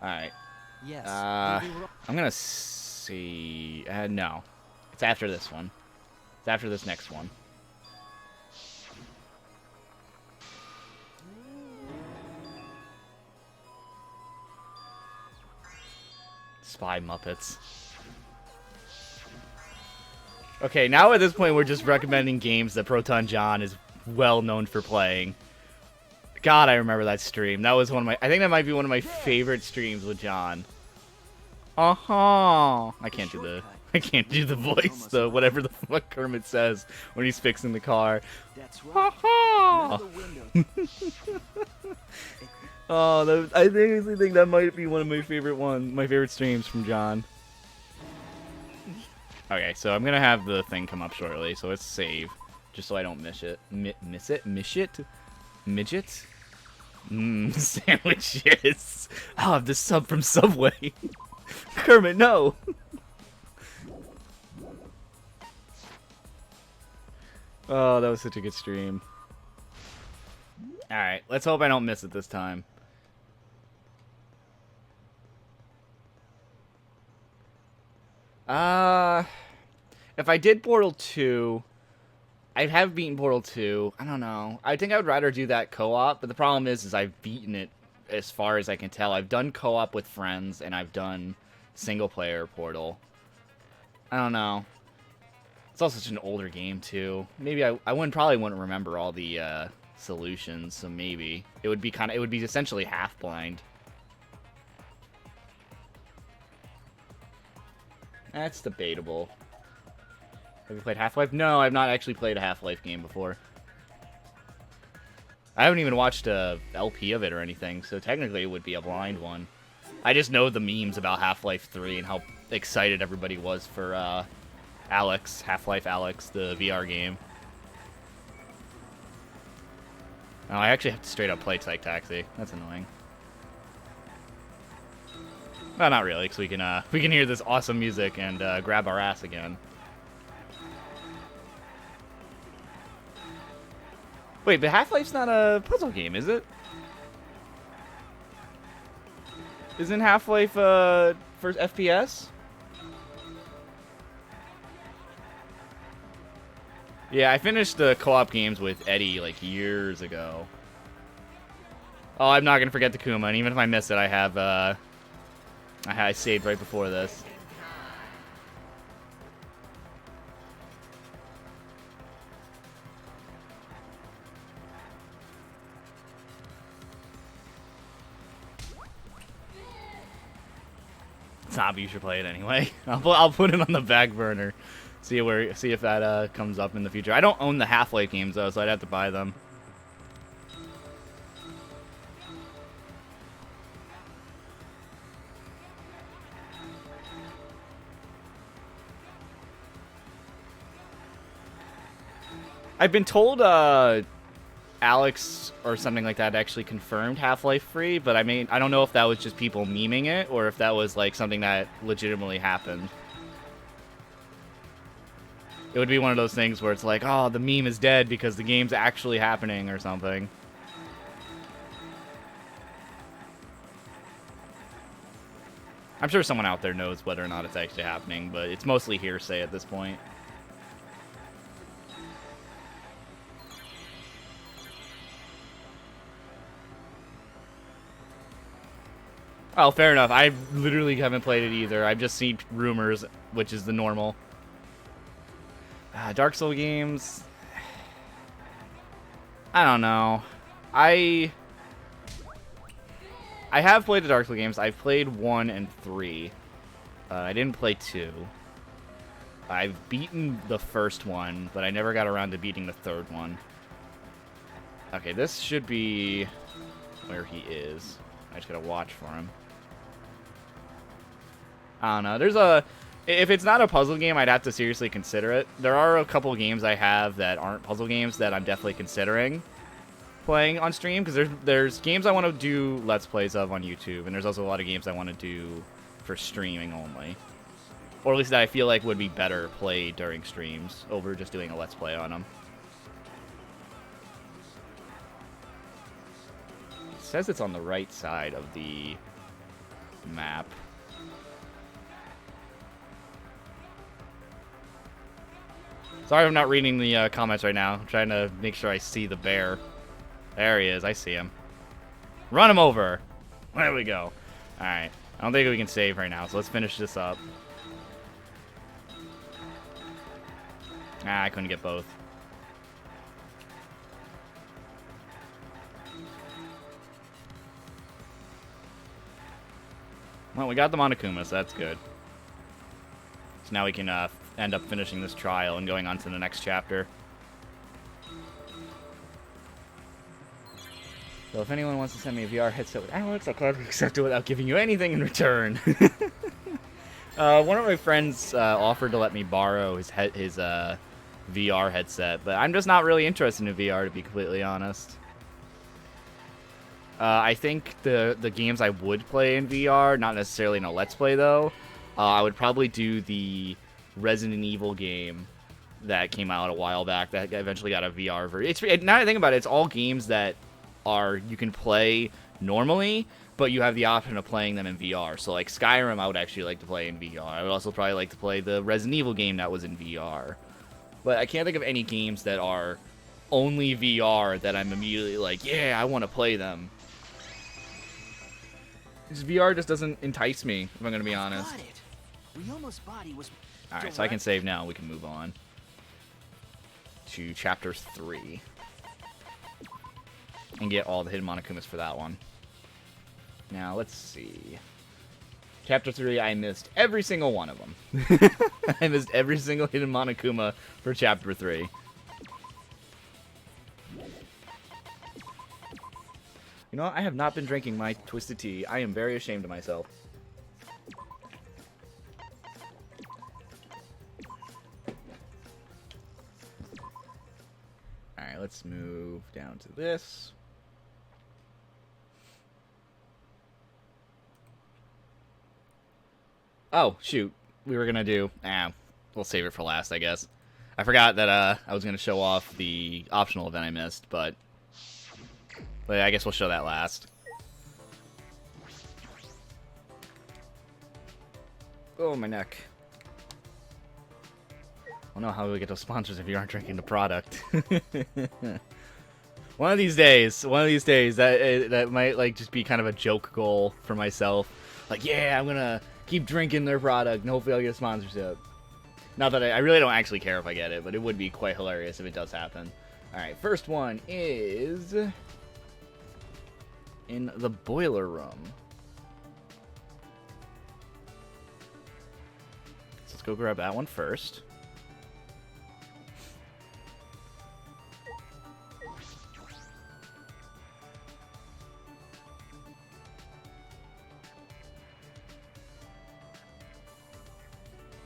Alright. Yes. I'm gonna see. No. It's after this one. It's after this next one. Spy Muppets. Okay, now at this point we're just recommending games that Proton John is well known for playing. God, I remember that stream. That was one of my... I think that might be one of my favorite streams with John. Uh-huh. I can't do the voice, though. Whatever the fuck Kermit says when he's fixing the car. That's right. Uh-huh. Oh, I seriously think that might be one of my favorite streams from John. Okay, so I'm gonna have the thing come up shortly, so let's save, just so I don't miss it. Miss it? Midget? Mmm, sandwiches. I'll have this sub from Subway. Kermit, no. Oh, that was such a good stream. Alright, let's hope I don't miss it this time. If I did Portal 2, I have beaten Portal 2. I don't know. I think I would rather do that co-op, but the problem is I've beaten it as far as I can tell. I've done co-op with friends, and I've done single-player Portal. I don't know. It's also such an older game, too. Maybe I probably wouldn't remember all the solutions, so maybe. It would be essentially half-blind. That's debatable. Have you played Half-Life? No, I've not actually played a Half-Life game before. I haven't even watched a LP of it or anything, so technically it would be a blind one. I just know the memes about Half-Life 3 and how excited everybody was for Alex, Half-Life Alex, the VR game. Oh, I actually have to straight up play Psych Taxi. That's annoying. Well, not really, because we can hear this awesome music and grab our ass again. Wait, but Half-Life's not a puzzle game, is it? Isn't Half-Life for FPS? Yeah, I finished the co-op games with Eddie like years ago. Oh, I'm not gonna forget the Kuma, and even if I miss it, I saved right before this. Zombie, you should play it anyway. I'll put it on the back burner. See if that comes up in the future. I don't own the Half-Life games though, so I'd have to buy them. I've been told Alex or something like that actually confirmed Half-Life Free, but I mean, I don't know if that was just people memeing it or if that was like something that legitimately happened. It would be one of those things where it's like, oh, the meme is dead because the game's actually happening or something. I'm sure someone out there knows whether or not it's actually happening, but it's mostly hearsay at this point. Oh, fair enough. I literally haven't played it either. I've just seen rumors, which is the normal. Dark Souls games. I don't know. I have played the Dark Souls games. I've played 1 and 3. I didn't play 2. I've beaten the first one, but I never got around to beating the third one. Okay, this should be where he is. I just gotta watch for him. I don't know. If it's not a puzzle game, I'd have to seriously consider it. There are a couple games I have that aren't puzzle games that I'm definitely considering playing on stream, because there's games I want to do Let's Plays of on YouTube, and there's also a lot of games I want to do for streaming only. Or at least that I feel like would be better played during streams over just doing a Let's Play on them. It says it's on the right side of the map. Sorry I'm not reading the comments right now. I'm trying to make sure I see the bear. There he is. I see him. Run him over. There we go. Alright. I don't think we can save right now, so let's finish this up. I couldn't get both. Well, we got the Monokuma, so that's good. So now we can end up finishing this trial and going on to the next chapter. So if anyone wants to send me a VR headset with Alex, I'll gladly accept it without giving you anything in return. One of my friends offered to let me borrow his VR headset, but I'm just not really interested in VR, to be completely honest. I think the games I would play in VR, not necessarily in a Let's Play though, I would probably do the Resident Evil game that came out a while back that eventually got a VR version. Now that I think about it, it's all games that you can play normally, but you have the option of playing them in VR. So like Skyrim, I would actually like to play in VR. I would also probably like to play the Resident Evil game that was in VR. But I can't think of any games that are only VR that I'm immediately like, yeah, I want to play them. Because VR just doesn't entice me, if I'm going to be honest. Got it. Ryoma's body was... Alright, so I can save now. We can move on to Chapter 3. And get all the hidden Monokumas for that one. Now, let's see. Chapter 3, I missed every single one of them. I missed every single hidden Monokuma for Chapter 3. You know what? I have not been drinking my twisted tea. I am very ashamed of myself. Alright, let's move down to this. Oh, shoot. We were gonna do... we'll save it for last, I guess. I forgot that I was gonna show off the optional event I missed, but I guess we'll show that last. Oh, my neck. I don't know how we get those sponsors if you aren't drinking the product. One of these days, that might like just be kind of a joke goal for myself. Like, yeah, I'm gonna keep drinking their product and hopefully I'll get a sponsorship. Not that I really don't actually care if I get it, but it would be quite hilarious if it does happen. Alright, first one is in the boiler room. So let's go grab that one first.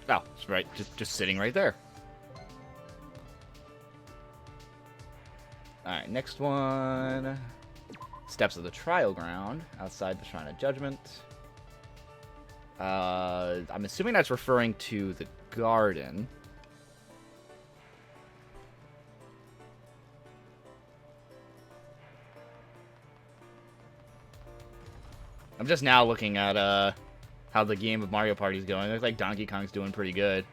Oh, it's right, just sitting right there. Alright, next one. Steps of the Trial Ground, outside the Shrine of Judgment. I'm assuming that's referring to the garden. I'm just now looking at, how the game of Mario Party is going. It looks like Donkey Kong's doing pretty good.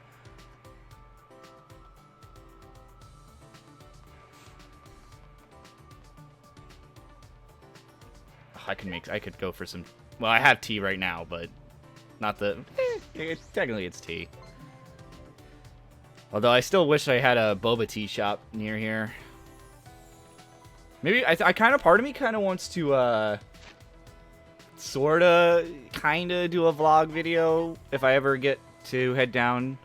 I could go for some... Well, I have tea right now, but not the... technically it's tea. Although I still wish I had a boba tea shop near here. Maybe... part of me kind of wants to, kinda do a vlog video if I ever get to head down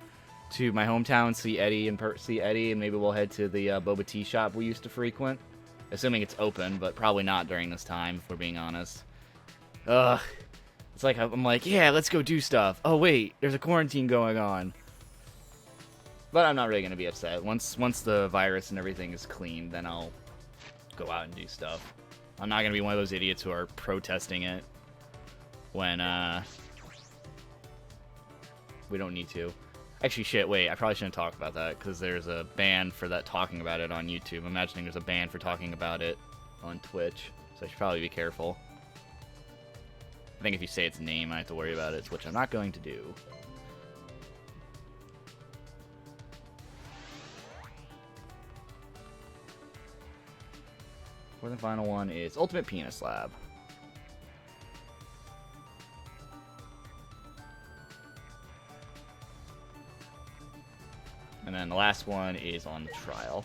to my hometown, see Eddie, and maybe we'll head to the boba tea shop we used to frequent. Assuming it's open, but probably not during this time, if we're being honest. Ugh. It's like, I'm like, yeah, let's go do stuff. Oh, wait, there's a quarantine going on. But I'm not really going to be upset. Once the virus and everything is clean, then I'll go out and do stuff. I'm not going to be one of those idiots who are protesting it when, we don't need to. Actually, shit, wait, I probably shouldn't talk about that, because there's a ban for that talking about it on YouTube. I'm imagining there's a ban for talking about it on Twitch, so I should probably be careful. I think if you say its name, I have to worry about it, which I'm not going to do. Fourth and final one is Ultimate Penis Lab. And then the last one is on the trial.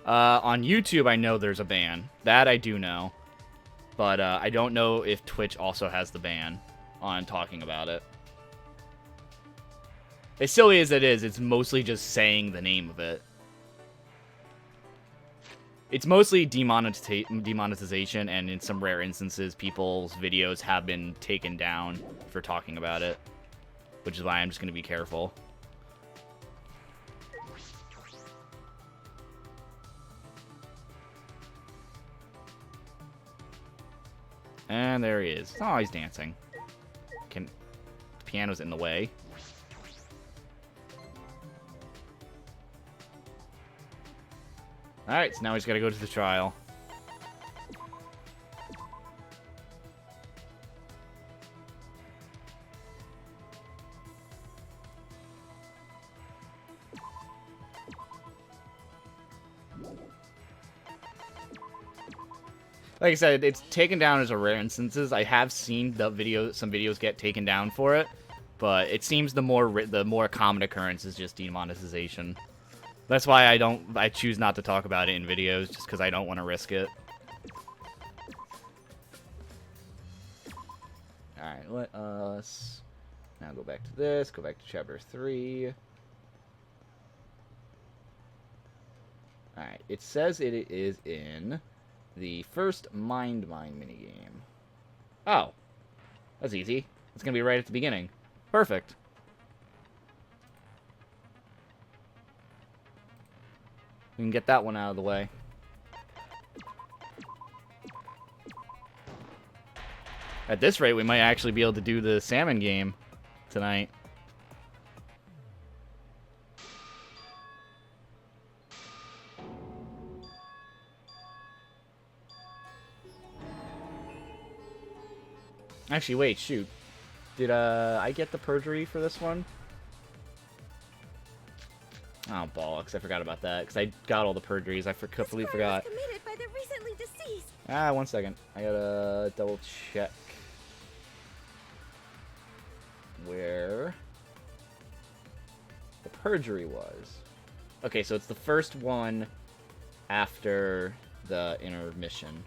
On YouTube, I know there's a ban. That I do know. But I don't know if Twitch also has the ban on talking about it. As silly as it is, it's mostly just saying the name of it. It's mostly demonetization, and in some rare instances, people's videos have been taken down for talking about it. Which is why I'm just going to be careful. And there he is. Oh, he's dancing. The piano's in the way. Alright, so now he's got to go to the trial. Like I said, it's taken down as a rare instances. I have seen some videos get taken down for it, but it seems the more common occurrence is just demonetization. That's why I choose not to talk about it in videos, just because I don't want to risk it. Alright, let us now go back to this, go back to chapter 3. Alright, it says it is in the first Mind Mine minigame. Oh, that's easy. It's going to be right at the beginning. Perfect. We can get that one out of the way. At this rate, we might actually be able to do the salmon game tonight. Actually, wait, shoot. Did I get the perjury for this one? Oh, bollocks. I forgot about that, because I got all the perjuries. I completely forgot. Committed by the recently deceased. Ah, 1 second. I gotta double check where the perjury was. Okay, so it's the first one after the intermission.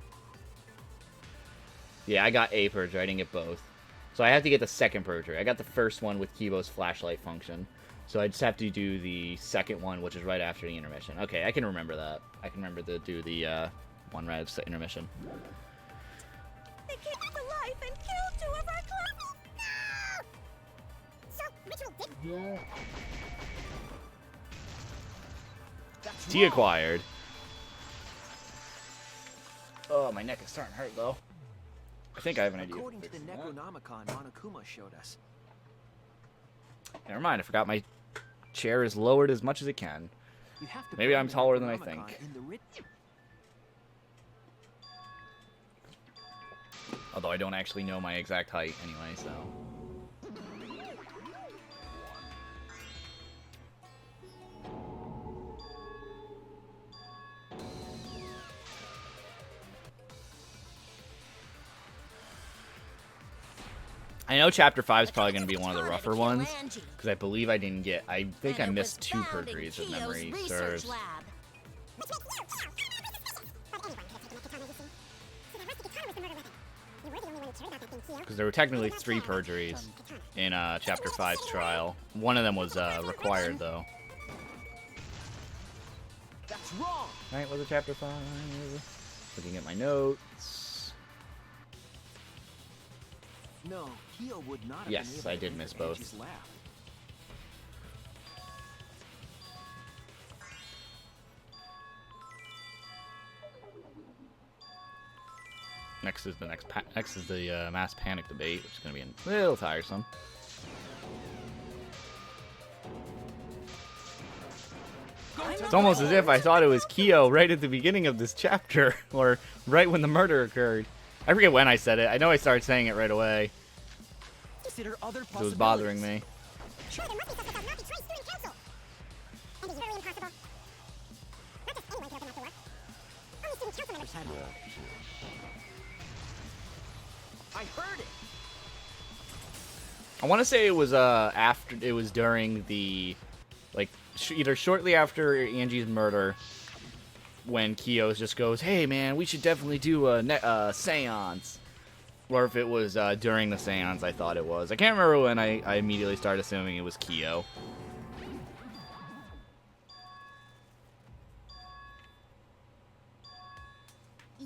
Yeah, I got a perjury. I didn't get both. So I have to get the second perjury. I got the first one with Kibo's flashlight function. So I just have to do the second one, which is right after the intermission. Okay, I can remember that. I can remember to do the one right after the intermission. They kept us alive and killed 2 of our classmates. No! So, ritual did... T acquired. Oh, my neck is starting to hurt, though. I think I have an idea. According to the Necronomicon Monokuma showed us. Never mind, I forgot my chair is lowered as much as it can. Maybe I'm taller than I think. Although I don't actually know my exact height anyway, so... I know Chapter 5 is probably going to be one of the rougher ones, because I believe I didn't get... I think I missed 2 perjuries, if memory serves. Because there were technically 3 perjuries in Chapter 5's trial. One of them was required, though. That's wrong. Right, was it Chapter 5? Looking at my notes. No, Kyo would not have Yes, I did miss both. Next is the next is the mass panic debate, which is going to be a little tiresome. It's almost as if I thought it was Kyo right at the beginning of this chapter, or right when the murder occurred. I forget when I said it. I know I started saying it right away. Consider other It was bothering me. Sure, there must be something that not betrayed student council. And it's very impossible. Not just anyone can open that door. Only student council members. I heard it. I want to say it was during the, like, either shortly after Angie's murder, when Kyo just goes, "Hey man, we should definitely do a seance," or if it was during the seance. I thought it was. I can't remember when I immediately started assuming it was Kyo.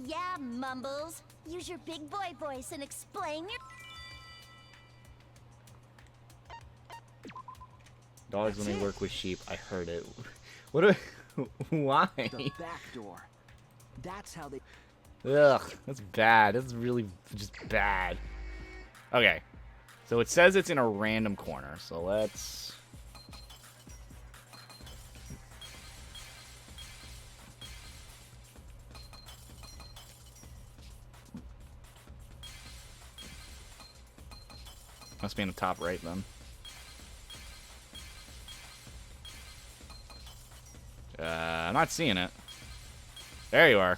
Yeah, Mumbles. Use your big boy voice and explain your... Dogs only work with sheep. I heard it. What? Why? The back door. That's how they... Ugh, that's bad. That's really just bad. Okay. So it says it's in a random corner, so let's... Must be in the top right, then. I'm not seeing it. There you are.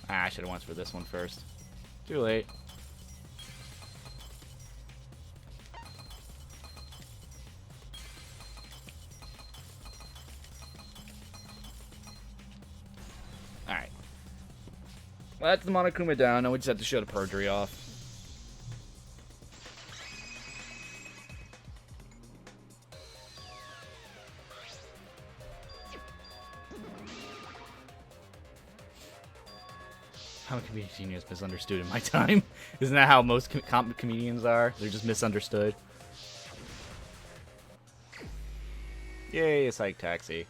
I should have went for this one first. Too late. Alright. Well, that's the Monokuma down. Now we just have to show the perjury off. I'm a comedian genius, misunderstood in my time. Isn't that how most comedians are? They're just misunderstood. Yay, a psych taxi.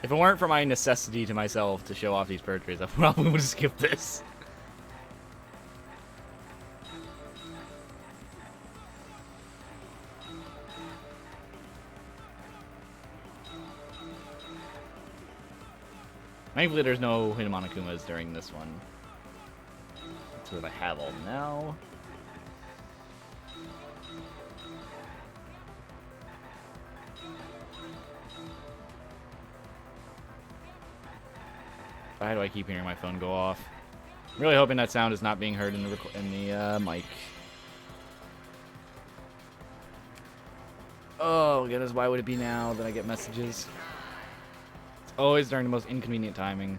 If it weren't for my necessity to myself to show off these perjuries, I probably would have skipped this. Thankfully, there's no hidden Monokumas during this one. That's what I have all now. Why do I keep hearing my phone go off? I'm really hoping that sound is not being heard in the mic. Oh goodness, why would it be now that I get messages? It's always during the most inconvenient timing.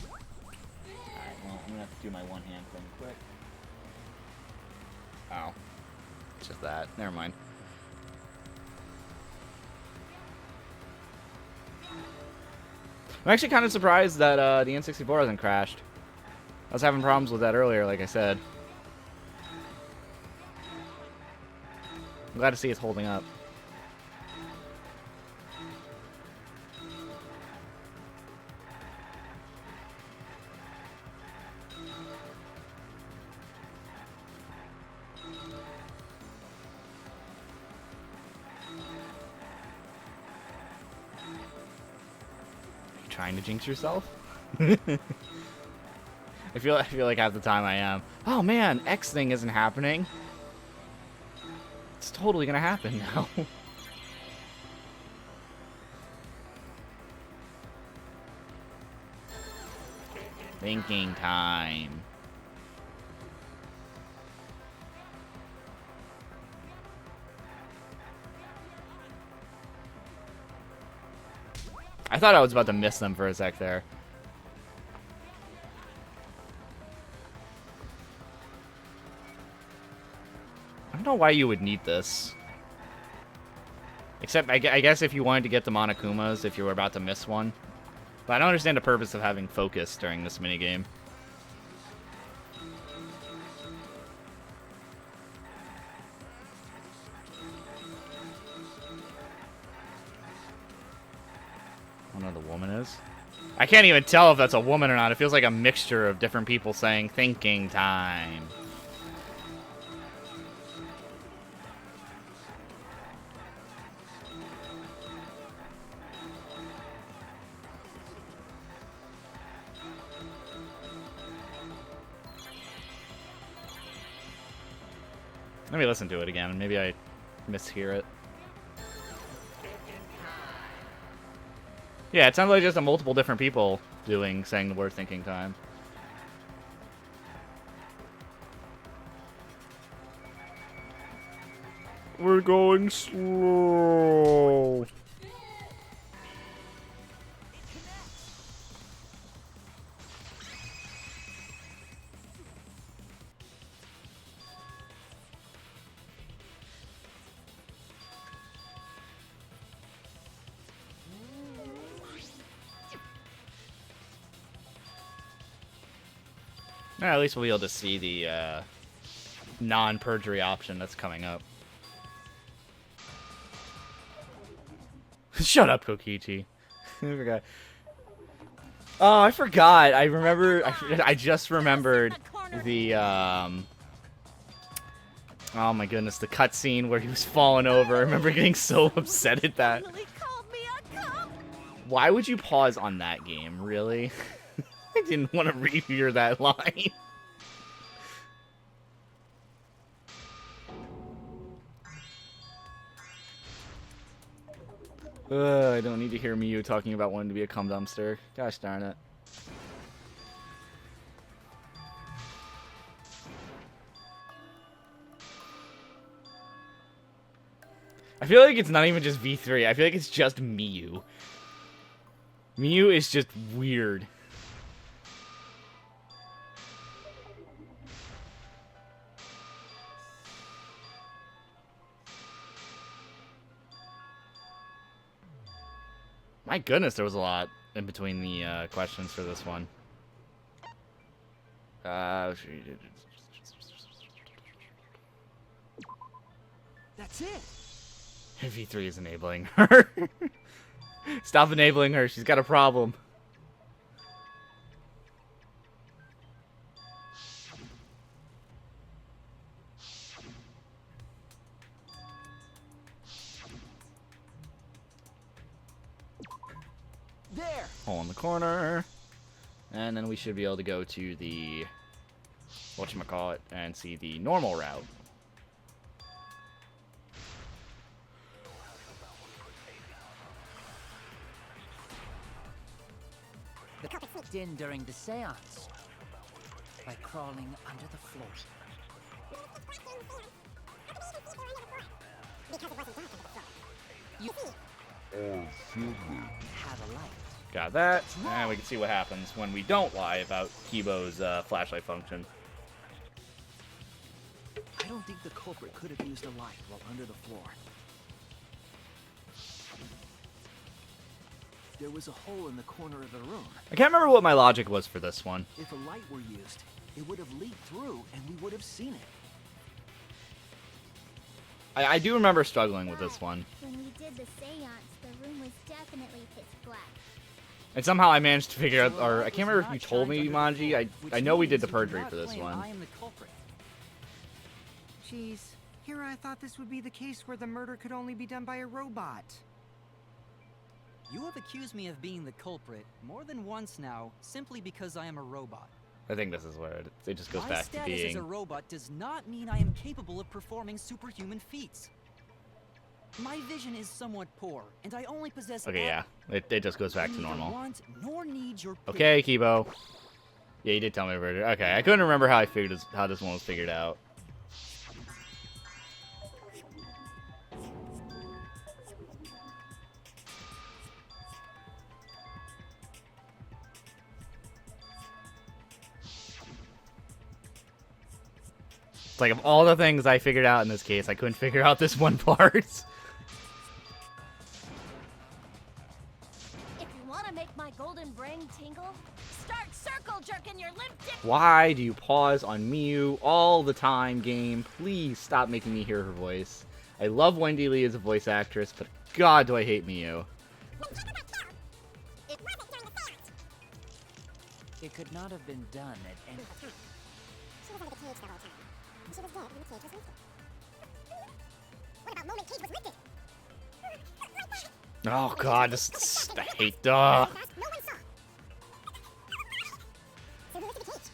Alright, well, I'm gonna have to do my one-hand thing quick. Oh. It's just that. Never mind. I'm actually kind of surprised that the N64 hasn't crashed. I was having problems with that earlier, like I said. I'm glad to see it's holding up. Trying to jinx yourself? I feel like half the time I am. Oh man, X thing isn't happening. It's totally gonna happen now. Thinking time. I thought I was about to miss them for a sec there. I don't know why you would need this. Except, I guess if you wanted to get the Monokumas, if you were about to miss one. But I don't understand the purpose of having focus during this minigame. I don't know who the woman is. I can't even tell if that's a woman or not. It feels like a mixture of different people saying thinking time. Let me listen to it again, and maybe I mishear it. Yeah, it sounds like just a multiple different people saying the word thinking time. We're going slow. At least we'll be able to see the non-perjury option that's coming up. Shut up, Kokichi. I forgot. Oh, I forgot. I remember. I just remembered the. Oh my goodness, the cutscene where he was falling over. I remember getting so upset at that. Why would you pause on that game? Really? I didn't want to rehear that line. I don't need to hear Miyu talking about wanting to be a cum dumpster. Gosh darn it. I feel like it's not even just V3. I feel like it's just Miyu. Miyu is just weird. My goodness, there was a lot in between the questions for this one. That's it. V3 is enabling her. Stop enabling her. She's got a problem. There. Hole in the corner. And then we should be able to go to the whatchamacallit and see the normal route. The culprit sneaked in during the seance by crawling under the floor. You had a light. Got that. And we can see what happens when we don't lie about Kibo's flashlight function. I don't think the culprit could have used a light while under the floor. There was a hole in the corner of the room. I can't remember what my logic was for this one. If a light were used, it would have leaked through and we would have seen it. I do remember struggling with this one. When we did the seance, the room was definitely pitch black. And somehow I managed to figure out, or I can't remember if you told me, Manji. I know we did the perjury for this one. I am the culprit. Jeez, here I thought this would be the case where the murder could only be done by a robot. You have accused me of being the culprit more than once now, simply because I am a robot. I think this is where it just goes My back to status as being. a robot does not mean I am capable of performing superhuman feats. My vision is somewhat poor, and I only possess. Okay, yeah, it just goes back to normal. Want, nor need your Okay, Kibo. Yeah, you did tell me about it. Okay, I couldn't remember how how this one was figured out. It's like, of all the things I figured out in this case, I couldn't figure out this one part. If you want to make my golden brain tingle, start circle jerking your limp dick. Why do you pause on Miyu all the time, game? Please stop making me hear her voice. I love Wendy Lee as a voice actress, but God, do I hate Miyu. It could not have been done at any time. She was under the cage the whole time. She was dead when the cage was lifted. What about moment cage was lifted? Oh God, I hate No one saw. So who lifted the cage?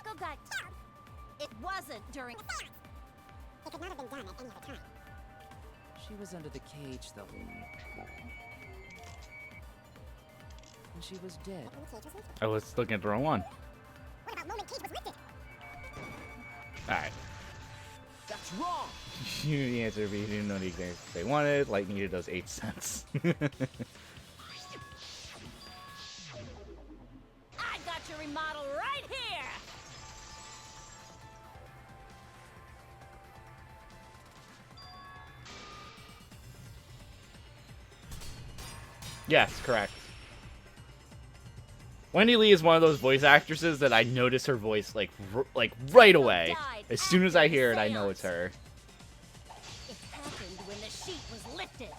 Go got killed. It wasn't during. It could not have been done at any other time. She was under the cage, though. and she was dead. I was looking at the wrong one. What about moment Cage was lifted? Alright. That's wrong. You knew the answer, but you didn't know the exact answer they wanted. Light meter does 8 cents. I got your remodel right here. Yes, correct. Wendy Lee is one of those voice actresses that I notice her voice like right away. As soon as I hear it, I know it's her. It happened when the sheet was lifted.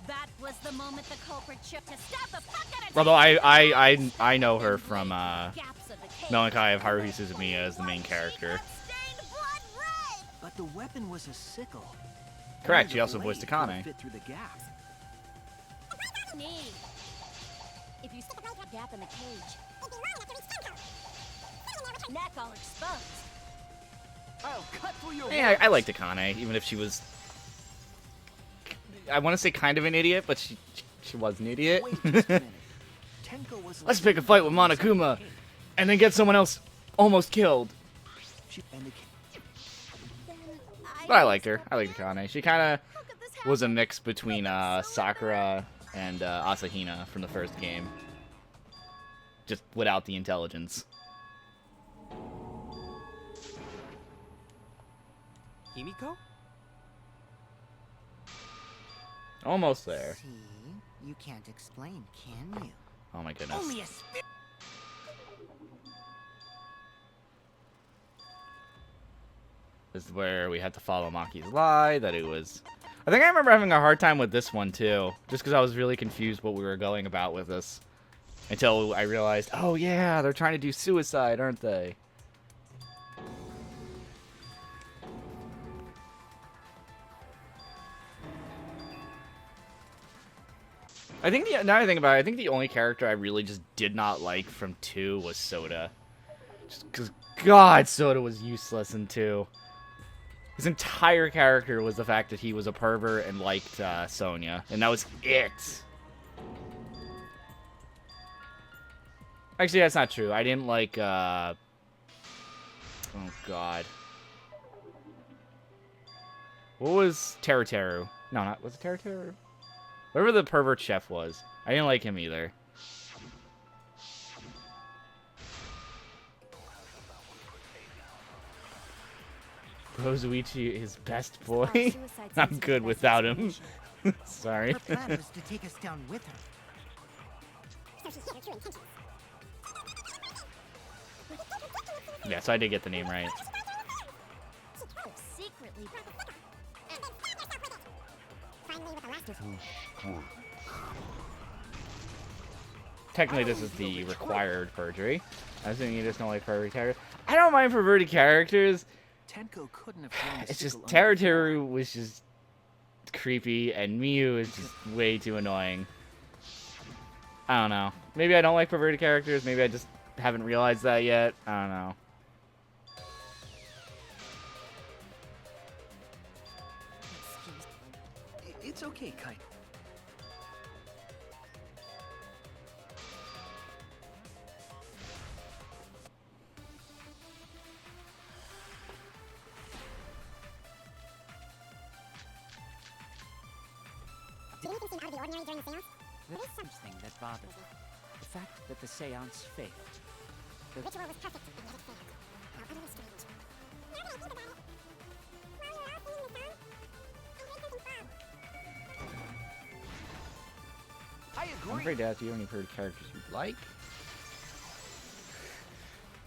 That was the moment the culprit shook to stab the fuck out of Although I know her from gaps of the cage. Melancholy of Haruhi Suzumiya as the main character. Stained blood red. But the weapon was a sickle. Correct. Only She the also voiced blade could have Akane. fit through the gap. Knee. If you stick a gap in the cage, It'd be long enough to reach Tenko. neck all exposed. I'll cut through your. Yeah, I liked Akane, even if she was. I want to say kind of an idiot, but she was an idiot. Wait just a minute. Tenko was Let's pick a fight with Monokuma, and then get someone else almost killed. But I liked her. I liked Akane. She kind of was a mix between Sakura and Asahina from the first game. Just without the intelligence. Himiko? Almost there. See? You can't explain, can you? Oh my goodness. Only a spit. This is where we had to follow Maki's lie, that it was... I think I remember having a hard time with this one, too. Just because I was really confused what we were going about with this. Until I realized, oh yeah, they're trying to do suicide, aren't they? I think now I think about it, I think the only character I really just did not like from 2 was Soda. Just because, God, Soda was useless in 2. His entire character was the fact that he was a pervert and liked Sonya, and that was it. Actually, that's not true. I didn't like, oh God. What was Teruteru? No, not, was it Teruteru? Whatever the pervert chef was. I didn't like him either. Rozuichi is best boy? I'm good without him. Sorry. Her plan was to take us down with her. So she hid her true intentions. Yeah, so I did get the name right. Secretly. Finally, with the last Technically, this is the required perjury. I was thinking you just don't like perverted characters. I don't mind perverted characters. Tenko couldn't have thrown a It's just sickle under- Teruteru was just creepy, and Miyu is just way too annoying. I don't know. Maybe I don't like perverted characters. Maybe I just haven't realized that yet. I don't know. It's okay, Kite. Did anything seem out of the ordinary during the seance? There's something that bothered me. The fact that the seance failed. The ritual was perfect, and yet it failed. How utterly strange. Now that I think about it, while you're all singing the song, I heard something frog. I I'm agree. afraid to ask you any perverted characters you like.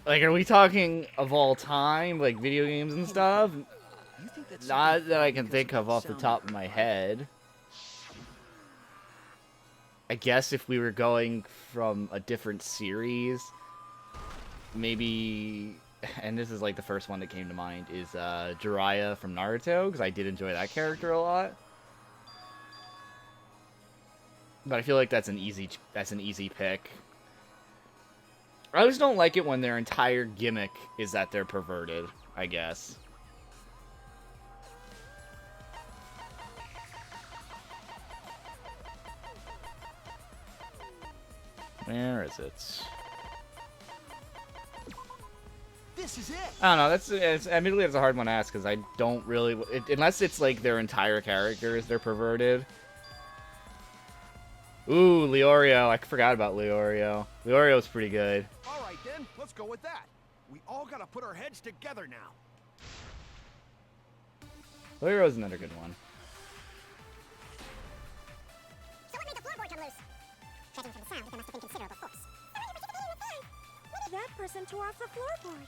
Like, are we talking of all time, like video games and stuff? You think that's Not something that I funny can because think it of off the sound top of my head. I guess if we were going from a different series, maybe, and this is like the first one that came to mind, is Jiraiya from Naruto, because I did enjoy that character a lot. But I feel like that's an easy pick. I just don't like it when their entire gimmick is that they're perverted, I guess. Where is it? This is it. I don't know. Admittedly, it's a hard one to ask because I don't really, unless it's like their entire characters, they're perverted. Ooh, Leorio. I forgot about Leorio. Leorio's pretty good. All right, then. Let's go with that. We all gotta put our heads together now. Leorio's another good one. So what made the floorboard come loose? Judging from the sound, there must have been considerable force. Somebody participated in the fan! Maybe that person tore off the floorboard.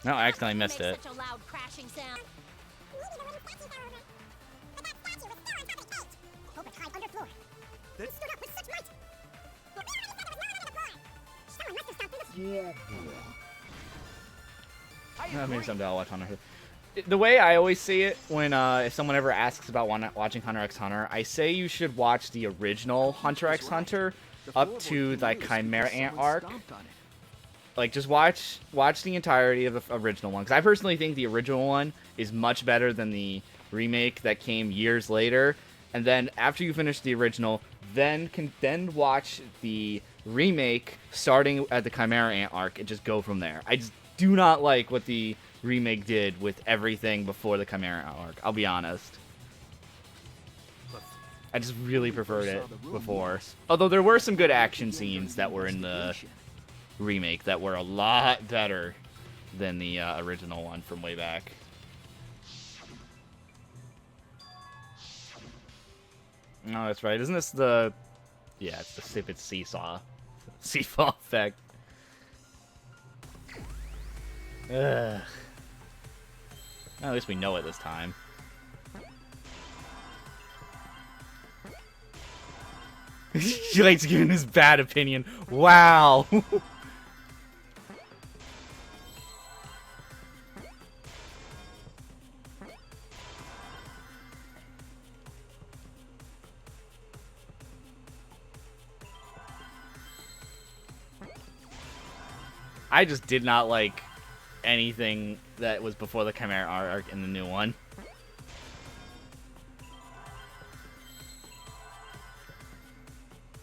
No, I accidentally missed it. Such a loud crashing sound. Maybe the wooden statue fell over. But that statue was still on top of the cage. Culprit hide underfloor. Who stood up with such might? We already said there was no one under the floor. Someone must have stopped through the Maybe someday I'll watch Hunter. The way I always see it when if someone ever asks about watching Hunter x Hunter, I say you should watch the original Hunter x Hunter up to the Chimera Ant arc. Like, just watch the entirety of the original one. Because I personally think the original one is much better than the remake that came years later. And then after you finish the original, then watch the remake starting at the Chimera Ant arc and just go from there. I just do not like what the remake did with everything before the Chimera arc. I'll be honest. I just really preferred it before. Although there were some good action scenes that were in the remake that were a lot better than the original one from way back. No, that's right. Isn't this the... Yeah, it's the stupid seesaw. Seesaw effect. Ugh. At least we know it this time. She likes giving his bad opinion. Wow. I just did not like anything that was before the Chimera arc in the new one.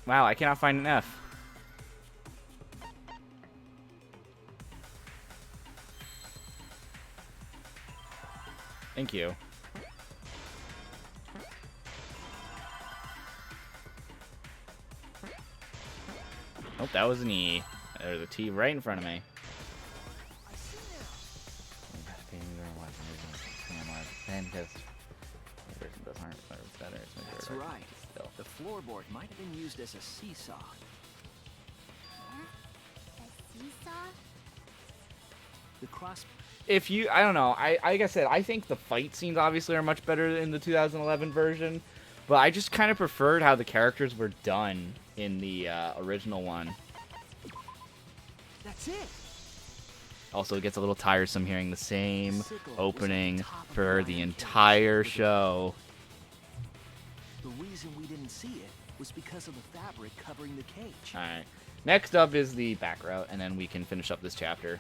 Wow, I cannot find an F. Thank you. Oh, that was an E. There's a T right in front of me. That's right. The floorboard might have been used as a seesaw. A seesaw? The cross... If you... I don't know. Like I said, I think the fight scenes obviously are much better in the 2011 version. But I just kind of preferred how the characters were done in the original one. That's it. Also, it gets a little tiresome hearing the same opening for the entire show. The reason we didn't see it was because of the fabric covering the cage. Alright. Next up is the back route, and then we can finish up this chapter.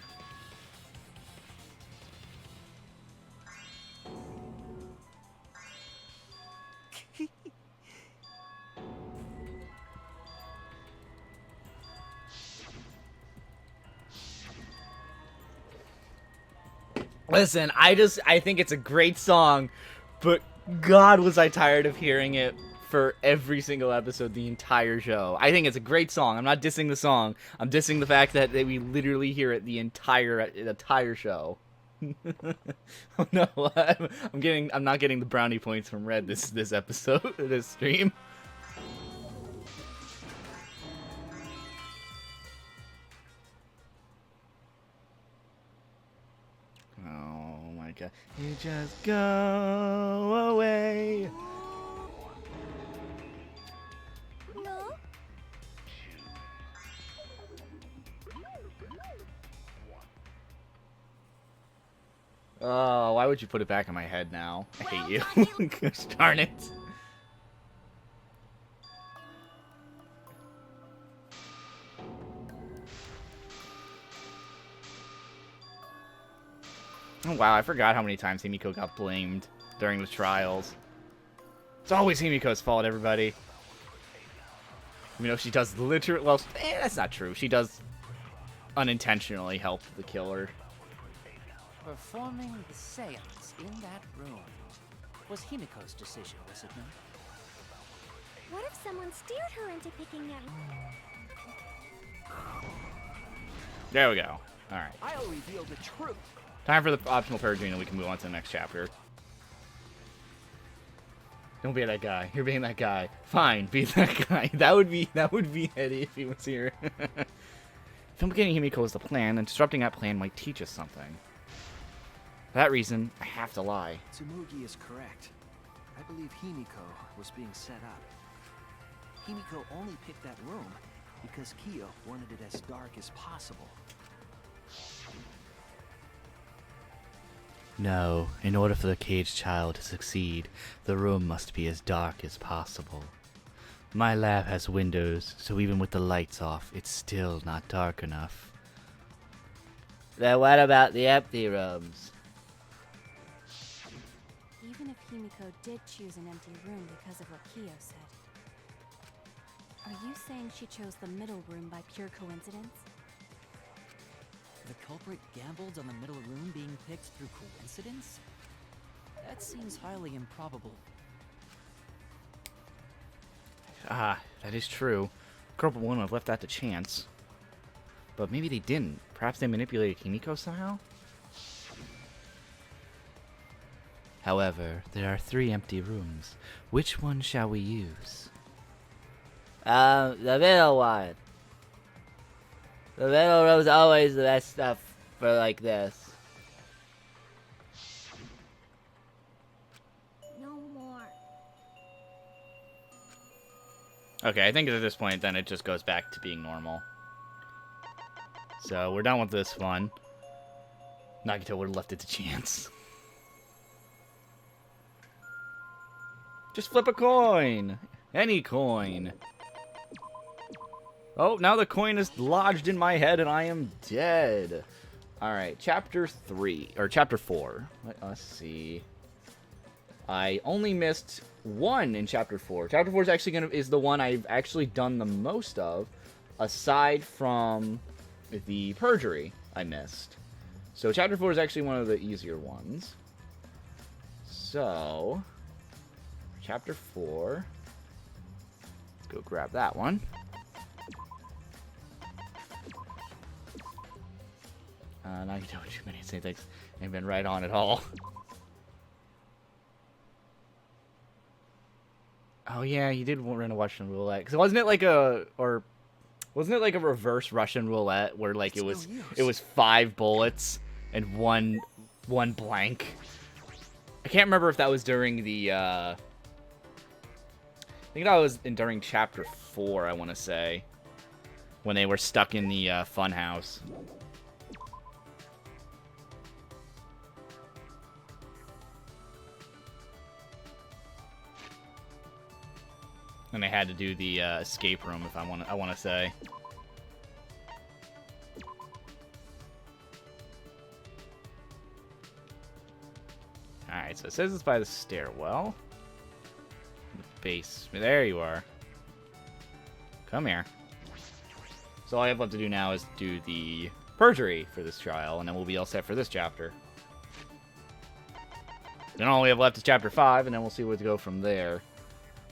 Listen, I think it's a great song, but God was I tired of hearing it for every single episode, the entire show. I think it's a great song. I'm not dissing the song. I'm dissing the fact that we literally hear it the entire show. Oh no, I'm not getting the brownie points from Red this episode, this stream. Oh my God. You just go away. No? Oh, why would you put it back in my head now? I hate you. Gosh darn it. Oh wow, I forgot how many times Himiko got blamed during the trials. It's always Himiko's fault, everybody. Even though she does literally, well, that's not true. She does unintentionally help the killer. Performing the seance in that room was Himiko's decision, was it not? What if someone steered her into picking that? There we go. All right. I'll reveal the truth. Time for the optional purging, and we can move on to the next chapter. Don't be that guy. You're being that guy. Fine, be that guy. That would be Eddie if he was here. Filming Himiko is the plan, and disrupting that plan might teach us something. For that reason, I have to lie. Tsumugi is correct. I believe Himiko was being set up. Himiko only picked that room because Kiyo wanted it as dark as possible. No, in order for the caged child to succeed, the room must be as dark as possible. My lab has windows, so even with the lights off, it's still not dark enough. Then what about the empty rooms? Even if Himiko did choose an empty room because of what Kiyo said, are you saying she chose the middle room by pure coincidence? The culprit gambled on the middle room being picked through coincidence? That seems highly improbable. Ah, that is true. Corporal wouldn't have left that to chance. But maybe they didn't. Perhaps they manipulated Himiko somehow? However, there are 3 empty rooms. Which one shall we use? The middle one. The middle room's always the best stuff for like this. No more. Okay, I think at this point, then it just goes back to being normal. So, we're done with this one. Nagito would have left it to chance. Just flip a coin! Any coin! Oh, now the coin is lodged in my head and I am dead. Alright, chapter 4. Let us see. I only missed 1 in chapter 4. Chapter 4 is actually is the one I've actually done the most of, aside from the perjury I missed. So chapter 4 is actually one of the easier ones. So, chapter 4. Let's go grab that one. Nagito, too many same things. Ain't been right on at all. Oh yeah, you did run a Russian roulette. Cause wasn't it like a reverse Russian roulette where like it was 5 bullets and one blank? I can't remember if that was during the I think that was during chapter 4, I want to say, when they were stuck in the fun house. And they had to do the escape room, if I want to say. All right, so it says it's by the stairwell. The basement. There you are. Come here. So all I have left to do now is do the perjury for this trial, and then we'll be all set for this chapter. Then all we have left is chapter 5, and then we'll see where to go from there.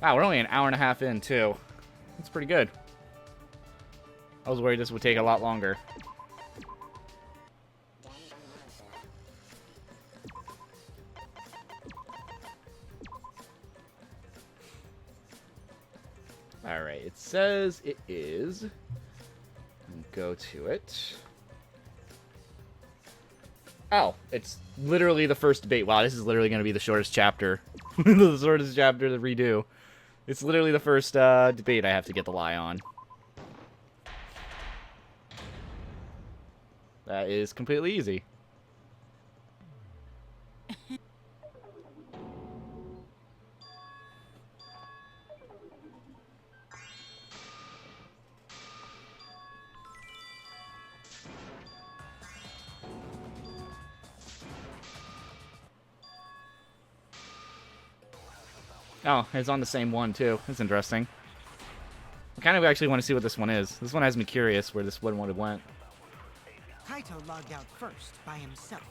Wow, we're only an hour and a half in, too. That's pretty good. I was worried this would take a lot longer. Alright, it says it is. Go to it. Oh, it's literally the first debate. Wow, this is literally going to be the shortest chapter. The shortest chapter to redo. It's literally the first debate I have to get the lie on. That is completely easy. Oh, it's on the same one, too. That's interesting. I kind of actually want to see what this one is. This one has me curious where this one would have went. Kaito logged out first by himself.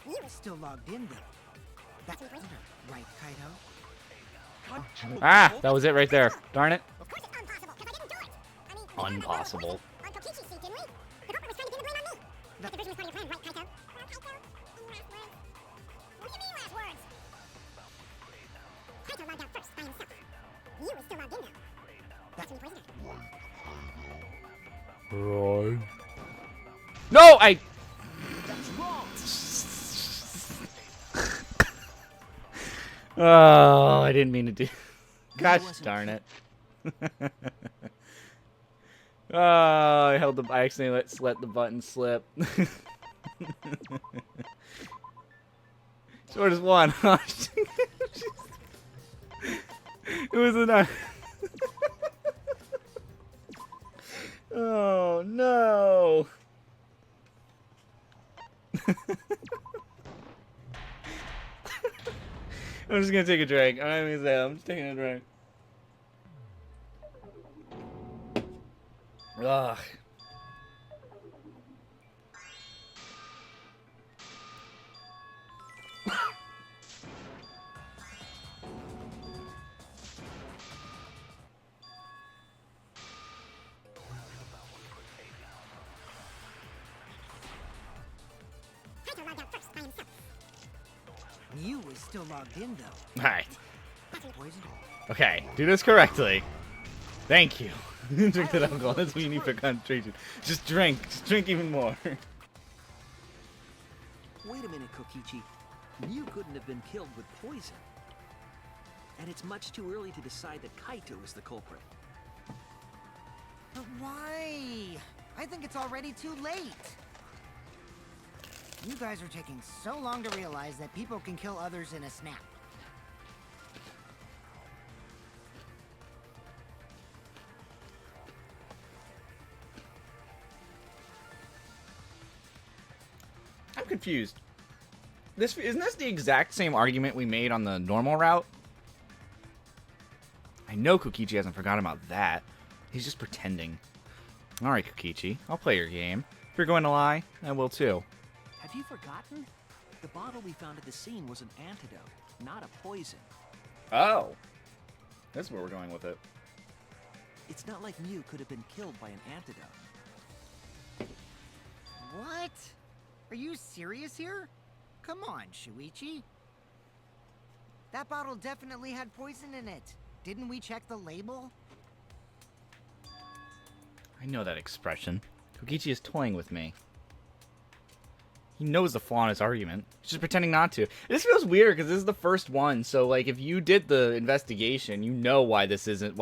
You were still logged in though. That's right, Kaito? Ah, that was it right there. Darn it. Of course it's impossible, because I didn't do it. I mean, Impossible. on Kokichi's seat, didn't we? The culprit was trying to pin the blame on me. That diversion was part of your plan, right, Kaito? Well, Kaito, any last words? What do you mean last words? Kaito logged out first by himself. You were still logged in though. That's when you poisoned her. Right. No, I. Oh, I didn't mean to do. Gosh darn it. Oh, I held the. I accidentally let the button slip. Short as one. It was a nice. Oh no. I'm just gonna take a drink. I'm not even gonna say that. I'm just taking a drink. Ugh. Kaito logged out first by himself. You was still logged in though. Alright. That's when you Poison. Okay. Do this correctly. Thank you. Drink that alcohol. That's what you need for concentration. Just drink. Just drink even more. Wait a minute, Kokichi. Mew couldn't have been killed with poison. And it's much too early to decide that Kaito is the culprit. But why? I think it's already too late. You guys are taking so long to realize that people can kill others in a snap. I'm confused. Isn't this the exact same argument we made on the normal route? I know Kokichi hasn't forgotten about that. He's just pretending. Alright, Kokichi. I'll play your game. If you're going to lie, I will too. Have you forgotten? The bottle we found at the scene was an antidote, not a poison. Oh. That's where we're going with it. It's not like Mew could have been killed by an antidote. What? Are you serious here? Come on, Shuichi. That bottle definitely had poison in it. Didn't we check the label? I know that expression. Kokichi is toying with me. He knows the flaw in his argument. He's just pretending not to. This feels weird because this is the first one. So, like, if you did the investigation, you know why this isn't,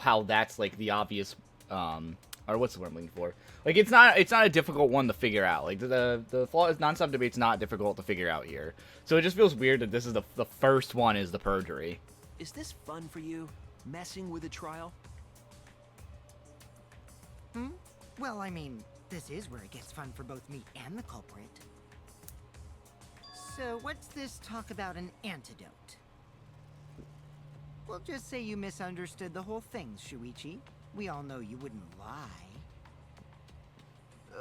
how that's, like, the obvious, or what's the word I'm looking for? Like, it's not a difficult one to figure out. Like, the flaw is non-stop debate's not difficult to figure out here. So it just feels weird that this is the first one is the perjury. Is this fun for you? Messing with a trial? Hmm? Well, I mean, this is where it gets fun for both me and the culprit. So, what's this talk about an antidote? We'll just say you misunderstood the whole thing, Shuichi. We all know you wouldn't lie.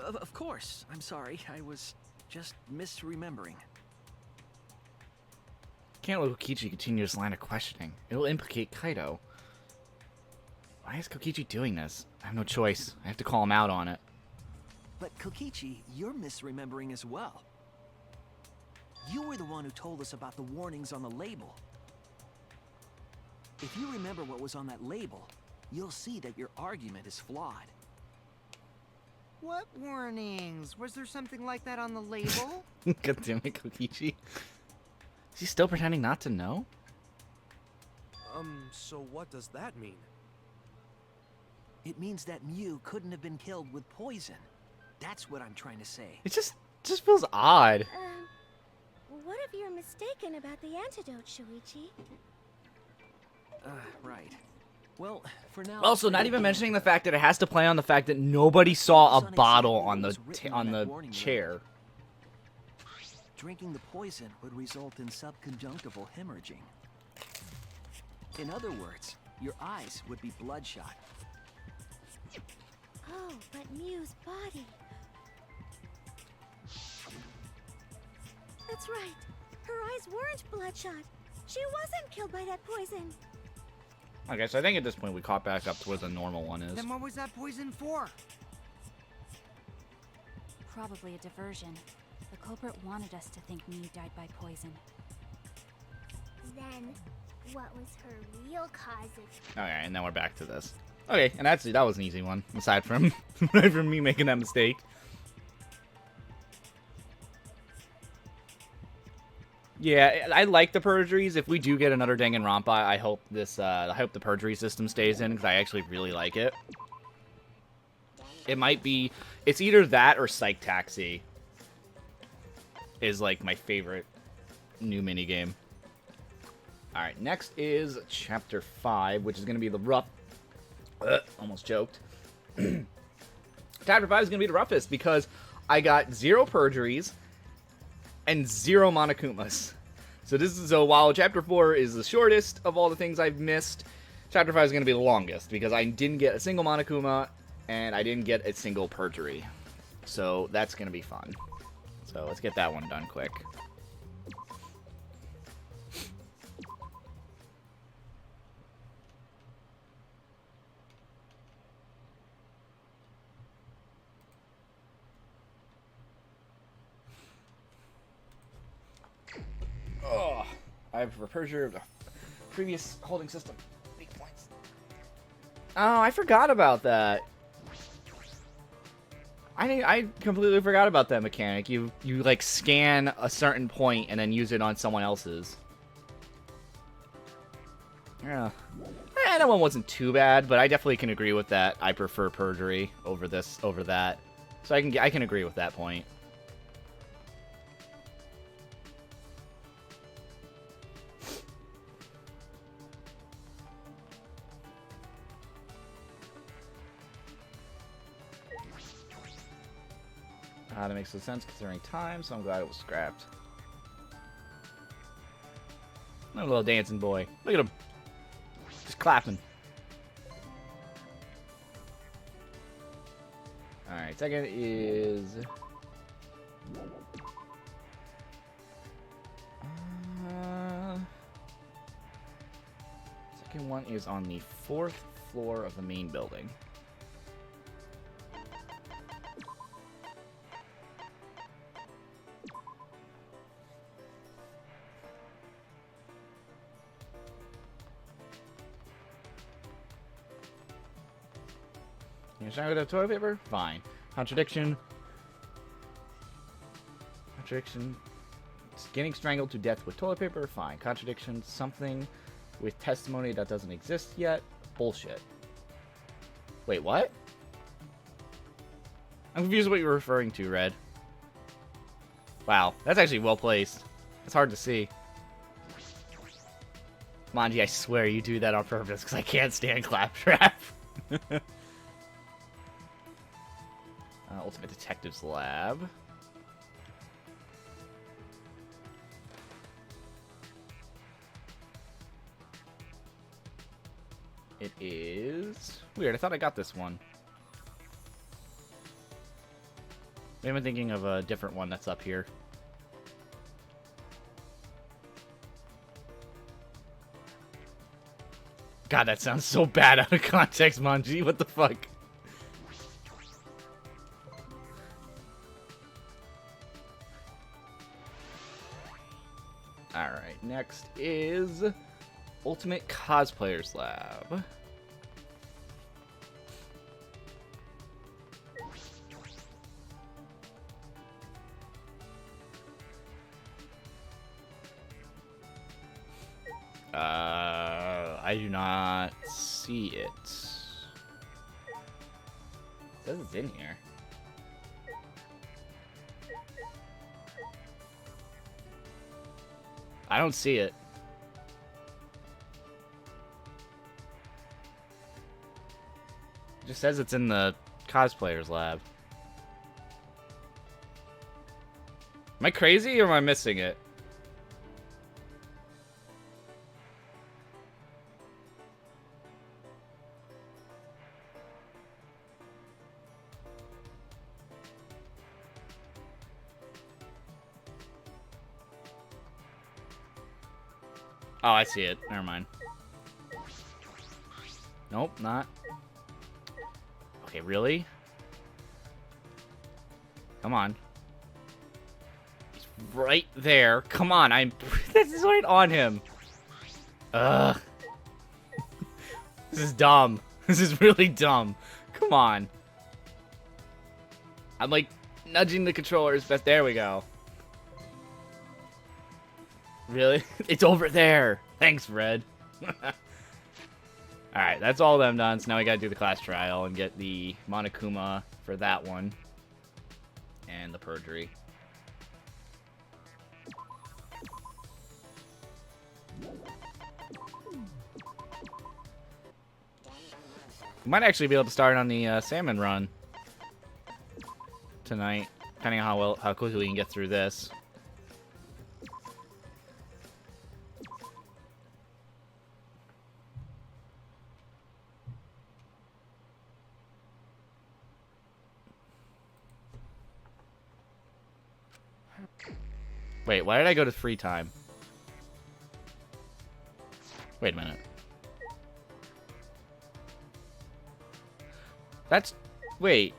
Of course. I'm sorry. I was just misremembering. Can't let Kokichi continue this line of questioning. It'll implicate Kaito. Why is Kokichi doing this? I have no choice. I have to call him out on it. But Kokichi, you're misremembering as well. You were the one who told us about the warnings on the label. If you remember what was on that label, you'll see that your argument is flawed. What warnings? Was there something like that on the label? God damn it, Kokichi. Is he still pretending not to know? So what does that mean? It means that Mew couldn't have been killed with poison. That's what I'm trying to say. It just feels odd. What if you're mistaken about the antidote, Shuichi? Right. Well, for now... Also, not even mentioning the fact that it has to play on the fact that nobody saw a bottle on the chair. Drinking the poison would result in subconjunctival hemorrhaging. In other words, your eyes would be bloodshot. Oh, but Miu's body. That's right. Her eyes weren't bloodshot. She wasn't killed by that poison. Okay, so I think at this point we caught back up to where the normal one is. Then what was that poison for? Probably a diversion. The culprit wanted us to think Miu died by poison. Then, what was her real cause of... Okay, and now we're back to this. Okay, and that was an easy one, aside from me making that mistake. Yeah, I like the perjuries. If we do get another Danganronpa, I hope the perjury system stays in, because I actually really like it. It might be, it's either that or Psych Taxi is like my favorite new minigame. Alright, next is Chapter 5, which is going to be the rough... almost choked. Chapter 5 is going to be the roughest, because I got 0 perjuries and 0 Monokumas. So while Chapter 4 is the shortest of all the things I've missed, Chapter 5 is going to be the longest, because I didn't get a single Monokuma, and I didn't get a single perjury. So that's going to be fun. So let's get that one done quick. Oh, I've perjured the previous holding system. Weak points. Oh, I forgot about that. I completely forgot about that mechanic. You like scan a certain point and then use it on someone else's. Yeah. That one wasn't too bad, but I definitely can agree with that. I prefer perjury over that. So I can agree with that point. That makes no sense considering time, so I'm glad it was scrapped. Look at a little dancing boy. Look at him. Just clapping. Alright, second is... second one is on the 4th floor of the main building. You're trying with toilet paper? Fine. Contradiction. Contradiction. Getting strangled to death with toilet paper? Fine. Contradiction. Something with testimony that doesn't exist yet? Bullshit. Wait, what? I'm confused what you're referring to, Red. Wow. That's actually well placed. It's hard to see. Manji, I swear you do that on purpose because I can't stand Claptrap. Ultimate Detective's Lab. It is... Weird, I thought I got this one. Maybe I'm thinking of a different one that's up here. God, that sounds so bad out of context, Manji. What the fuck? Alright, next is Ultimate Cosplayer's Lab. I do not see it. It says it's in here. I don't see it. It just says it's in the cosplayer's lab. Am I crazy or am I missing it? Oh, I see it. Never mind. Nope, not. Okay, really? Come on. He's right there. Come on, I'm... This is right on him. Ugh. This is dumb. This is really dumb. Come on. I'm like nudging the controller as best. There we go. Really? It's over there. Thanks, Red. Alright, that's all of them done. So now we gotta do the class trial and get the Monokuma for that one. And the perjury. We might actually be able to start on the salmon run tonight, depending on how quickly we can get through this. Wait, why did I go to free time? Wait a minute. That's... Wait.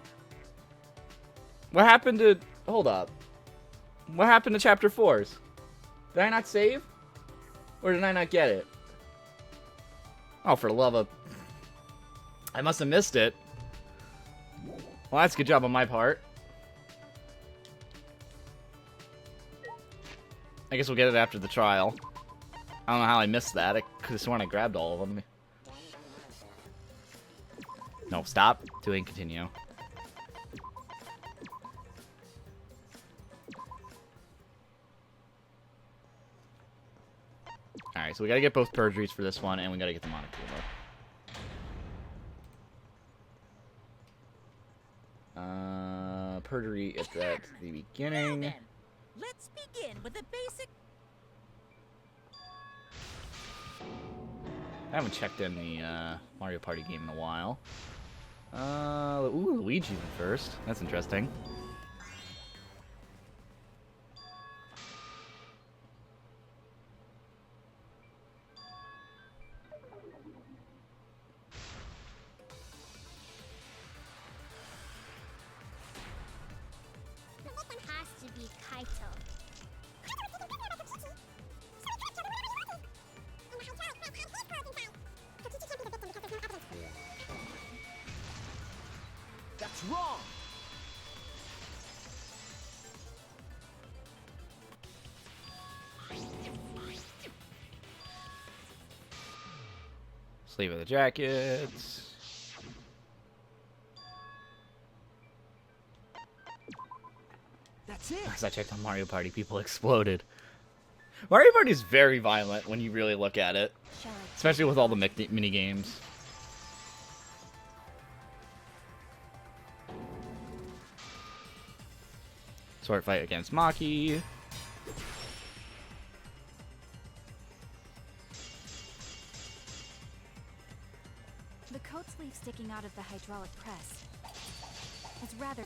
What happened to... Hold up. What happened to Chapter 4's? Did I not save? Or did I not get it? Oh, for the love of... I must have missed it. Well, that's a good job on my part. I guess we'll get it after the trial. I don't know how I missed that. I could have sworn I grabbed all of them. No, stop doing continue. Alright, so we gotta get both perjuries for this one, and we gotta get the Monokuma. Perjury at the beginning. Now then, let's begin with the basic. I haven't checked in the Mario Party game in a while. Ooh, Luigi went first. That's interesting. Has to be Kaito. That's wrong! Sleeve of the jackets. That's it! As I checked on Mario Party, people exploded. Mario Party is very violent when you really look at it. Especially with all the mini games. Sword fight against Maki. The coat sleeve sticking out of the hydraulic press is rather...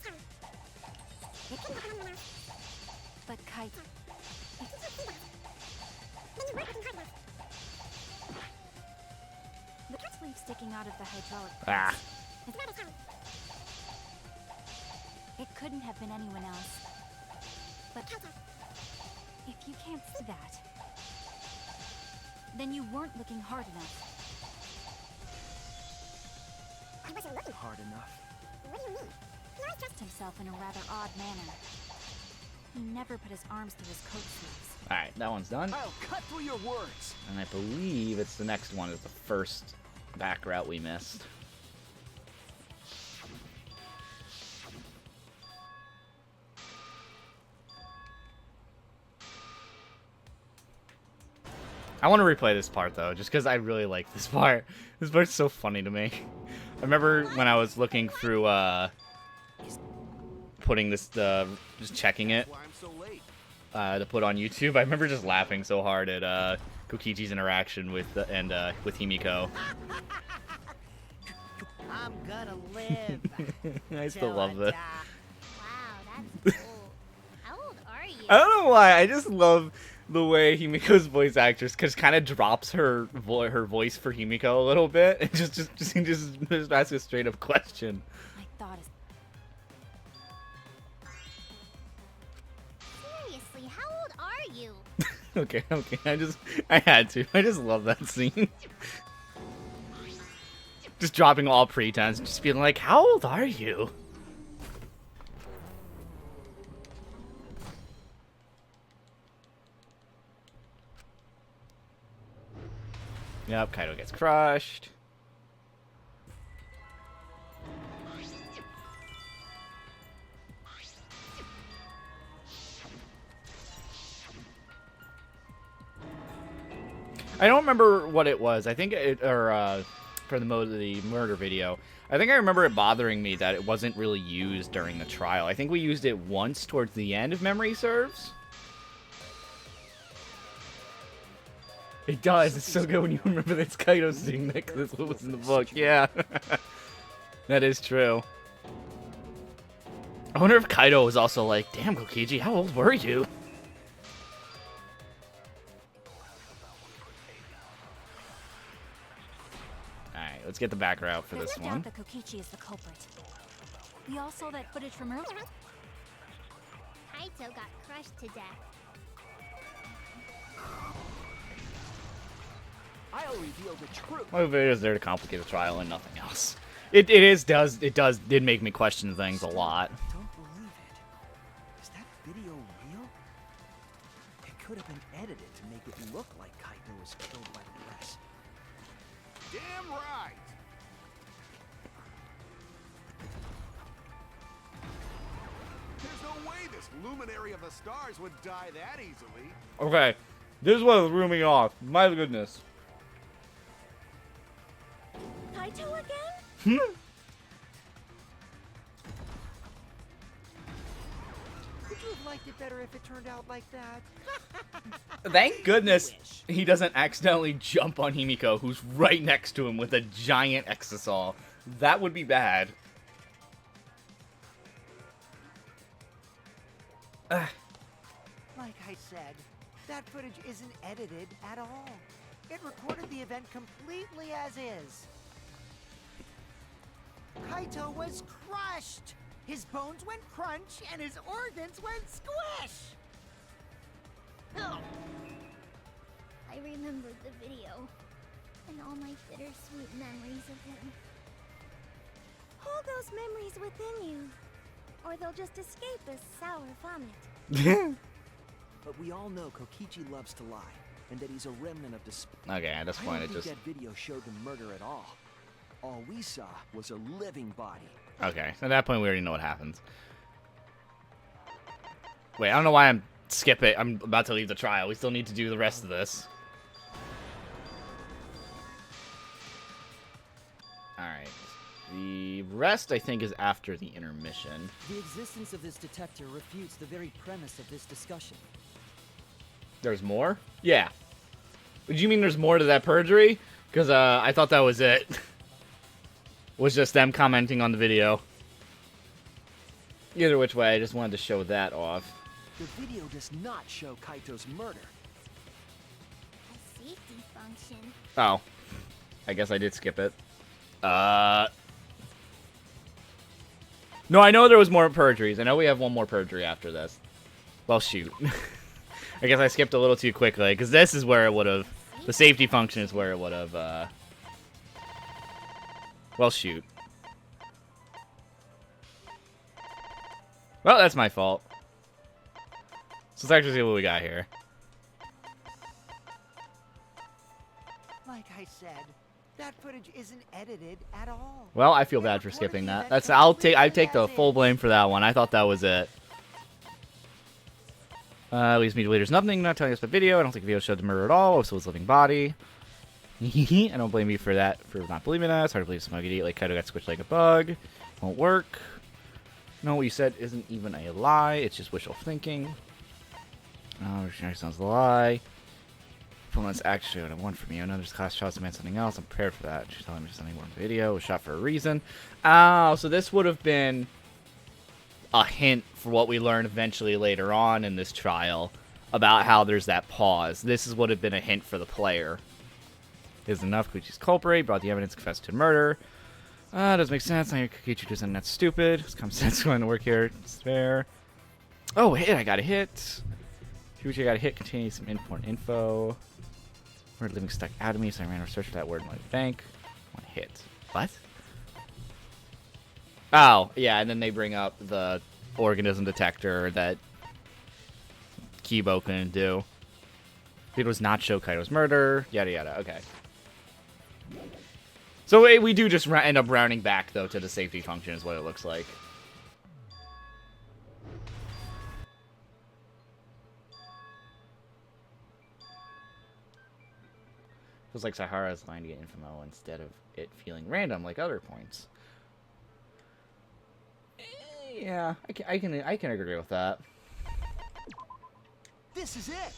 But Kite... The coat sleeve sticking out of the hydraulic press is... It couldn't have been anyone else. But if you can't see that, then you weren't looking hard enough. I wasn't looking Hard enough. What do you mean? He always dressed himself in a rather odd manner. He never put his arms through his coat sleeves. Alright, that one's done. I'll cut through your words! And I believe it's the next one is the first back route we missed. I want to replay this part though, just because I really like this part. This part's so funny to me. I remember when I was looking through, putting this, just checking it, to put on YouTube. I remember just laughing so hard at, Kokichi's interaction with, with Himiko. I'm gonna live. I still love this. Wow, that's cool. How old are you? I don't know why, I just love the way Himiko's voice actress kind of drops her voice for Himiko a little bit and just asks a straight up question. My thought is. Seriously, how old are you? Okay, I had to. I just love that scene. Just dropping all pretense, just being like, how old are you? Yep, Kaido gets crushed. I don't remember what it was. I think it, for the murder video, I think I remember it bothering me that it wasn't really used during the trial. I think we used it once towards the end, if memory serves. It does. It's so good when you remember that it's Kaido sitting there because that's what was in the book. Yeah. That is true. I wonder if Kaido was also like, damn, Kokiji, how old were you? Alright, let's get the back route for this There's no one. doubt that Kokichi is the culprit. We all saw that footage from earlier. Kaito got crushed to death. I'll reveal the truth. My video is there to complicate the trial and nothing else. It did make me question things a lot. Don't believe it. Is that video real? It could have been edited to make it look like Kaito was killed by the press. Damn right! There's no way this luminary of the stars would die that easily. Okay, this is what threw me off. My goodness. Kaito again? Would you have liked it better if it turned out like that? Thank goodness he doesn't accidentally jump on Himiko, who's right next to him with a giant exisal. That would be bad. Like I said, that footage isn't edited at all. It recorded the event completely as is. Kaito was crushed! His bones went crunch and his organs went squish! I remembered the video and all my bittersweet memories of him. Hold those memories within you, or they'll just escape as sour vomit. But we all know Kokichi loves to lie, and that he's a remnant of despair. Okay, at this point I it don't just... think that video showed the murder at all. All we saw was a living body. Okay, at that point we already know what happens. Wait, I don't know why I'm skipping. I'm about to leave the trial. We still need to do the rest of this. Alright. The rest, I think, is after the intermission. The existence of this detector refutes the very premise of this discussion. There's more? Yeah. Do you mean there's more to that perjury? Because I thought that was it. Was just them commenting on the video. Either which way, I just wanted to show that off. The video does not show Kaito's murder. A safety function. Oh. I guess I did skip it. No, I know there was more perjuries. I know we have one more perjury after this. Well, shoot. I guess I skipped a little too quickly, because this is where it would have... The safety function is where it would have, Well, shoot. Well, that's my fault. So let's actually see what we got here. Like I said, that footage isn't edited at all. Well, I feel bad for skipping that. I take the full blame for that one. I thought that was it. Leads me to leaders nothing, not telling us about video. I don't think the video showed the murder at all. Also his living body. I don't blame you for that, for not believing that. It's hard to believe someone could eat like Kaido got squished like a bug. Won't work. No, what you said isn't even a lie. It's just wishful thinking. Oh, it sounds a lie. Well, that's actually what I want from you. Another class shot to man something else. I'm prepared for that. She's telling me something more in the video. It was shot for a reason. Oh, so this would have been a hint for what we learn eventually later on in this trial about how there's that pause. This would have been a hint for the player. Is enough. Koichi's culprit brought the evidence, confessed to murder. Doesn't make sense. Now Koichi isn't that stupid. It's common sense going to work here. It's fair. Oh, hit! I got a hit. Koichi got a hit. Containing some important info. Word living stuck out of me, so I ran a search for that word in my bank. One hit. What? Oh, yeah, and then they bring up the organism detector that Kibo couldn't do. It was not show Kaito's murder. Yada yada. Okay. So we do just end up rounding back, though, to the safety function is what it looks like. Feels like Sahara's lying to get info instead of it feeling random like other points. Yeah, I can agree with that. This is it.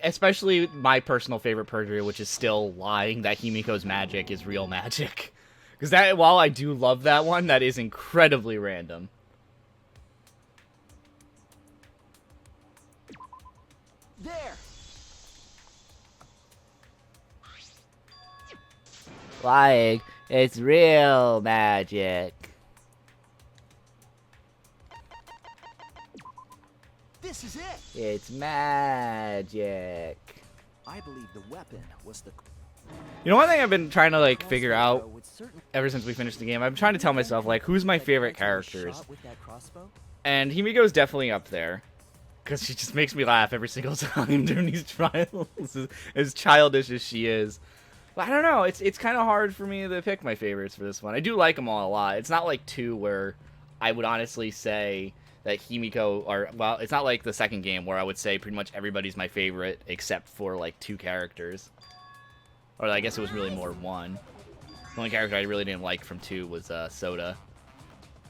Especially my personal favorite perjury, which is still lying that Himiko's magic is real magic. Because that, while I do love that one, that is incredibly random. There. Lying, it's real magic. This is it. It's magic. I believe the weapon was the... You know, one thing I've been trying to, like, figure out ever since we finished the game, I'm trying to tell myself, like, who's my favorite characters? And Himiko's definitely up there. Because she just makes me laugh every single time during these trials, as childish as she is. But I don't know, it's kind of hard for me to pick my favorites for this one. I do like them all a lot. It's not like 2 where I would honestly say that Himiko, or, well, it's not like the second game where I would say pretty much everybody's my favorite except for, like, 2 characters. Or I guess it was really more 1. The only character I really didn't like from 2 was Soda.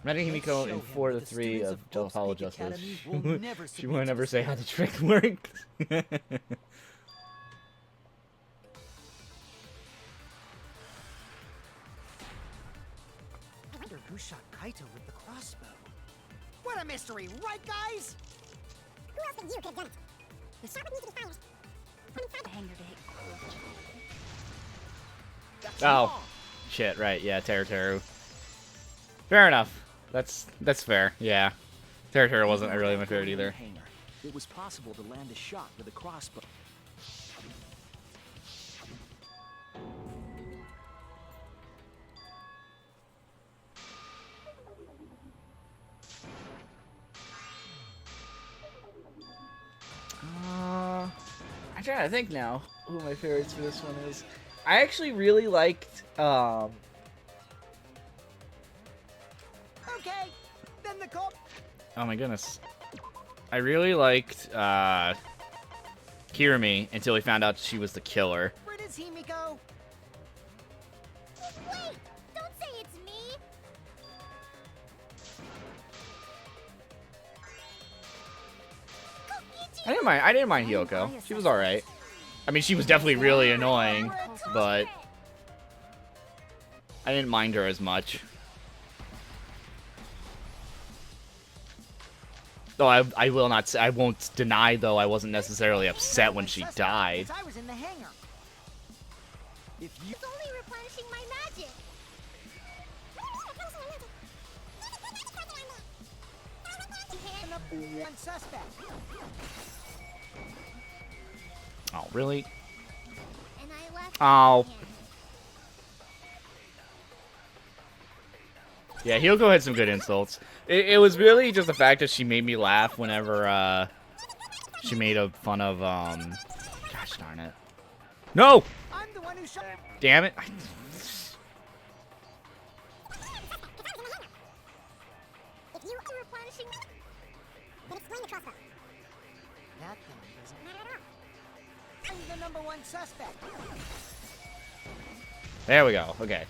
Imagine Himiko in 4 of the 3 of Apollo Justice. She won't ever say how the trick worked. I wonder who shot Kaito with the crossbow. What a mystery, right, guys? Who else than you could have done it? The shot would need to be fired from inside the hangar gate. Oh, shit! Right? Yeah, Teru. Fair enough. That's fair. Yeah, Teru wasn't really my favorite either. It was possible to land a shot with a crossbow. I'm trying to think now who my favorites for this one is. I actually really liked, Okay, then the cop. oh my goodness. I really liked, Kirimi until we found out she was the killer. Where does Himiko? Wait! Don't say it's me! I didn't mind Hyoko. She was alright. I mean, she was definitely really annoying, but I didn't mind her as much. Though I will not say, I won't deny though I wasn't necessarily upset when she died. I was in the hangar. If you... It's only replenishing my magic! One suspect. Oh, really? And I left Oh. Yeah, Hyoko had some good insults. It was really just the fact that she made me laugh whenever, she made fun of, gosh darn it. No! I'm the one who shot. Damn it. If you are replenishing me, then explain the crossbow. That thing doesn't Not at all. I'm the number 1 suspect. There we go. Okay.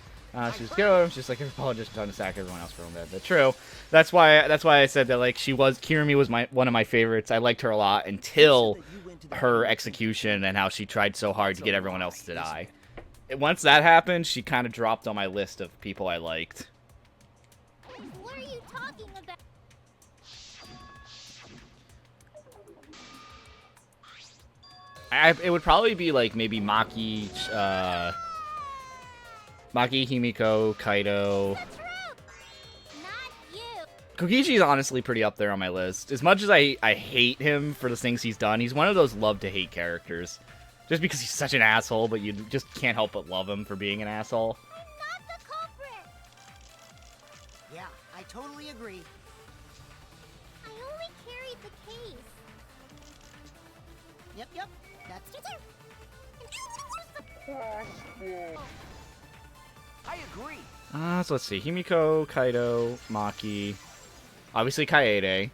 She's good. She's like, apologist trying to sack everyone else for him. But true. That's why I said that, like, Kirimi was one of my favorites. I liked her a lot until her execution and how she tried so hard to get everyone else to die. Once that happened, she kind of dropped on my list of people I liked. What are you talking about? It would probably be like maybe Maki, Himiko, Kaido. Kokichi is honestly pretty up there on my list. As much as I hate him for the things he's done, he's one of those love-to-hate characters. Just because he's such an asshole, but you just can't help but love him for being an asshole. I'm not the culprit. Yeah, I totally agree. I only carried the case. Yep, that's true too. I agree. So let's see. Himiko, Kaido, Maki. Obviously Kaede.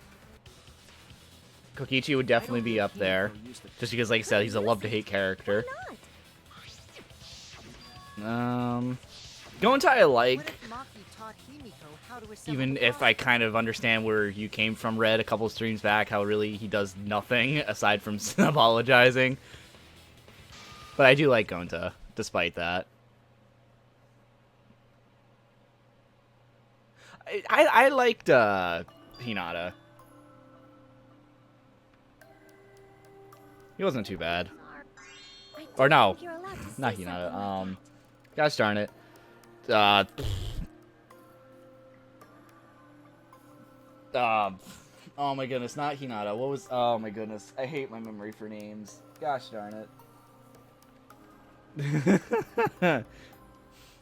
Kokichi would definitely be up there. Just because, like I said, he's a love-to-hate character. Gontai I like. Even if I kind of understand where you came from, Red, a couple streams back, how really he does nothing aside from apologizing. But I do like Gonta, despite that. I liked Hinata. He wasn't too bad. Or no, not Hinata. Gosh darn it. Oh my goodness, not Hinata. What was? Oh my goodness, I hate my memory for names. Gosh darn it.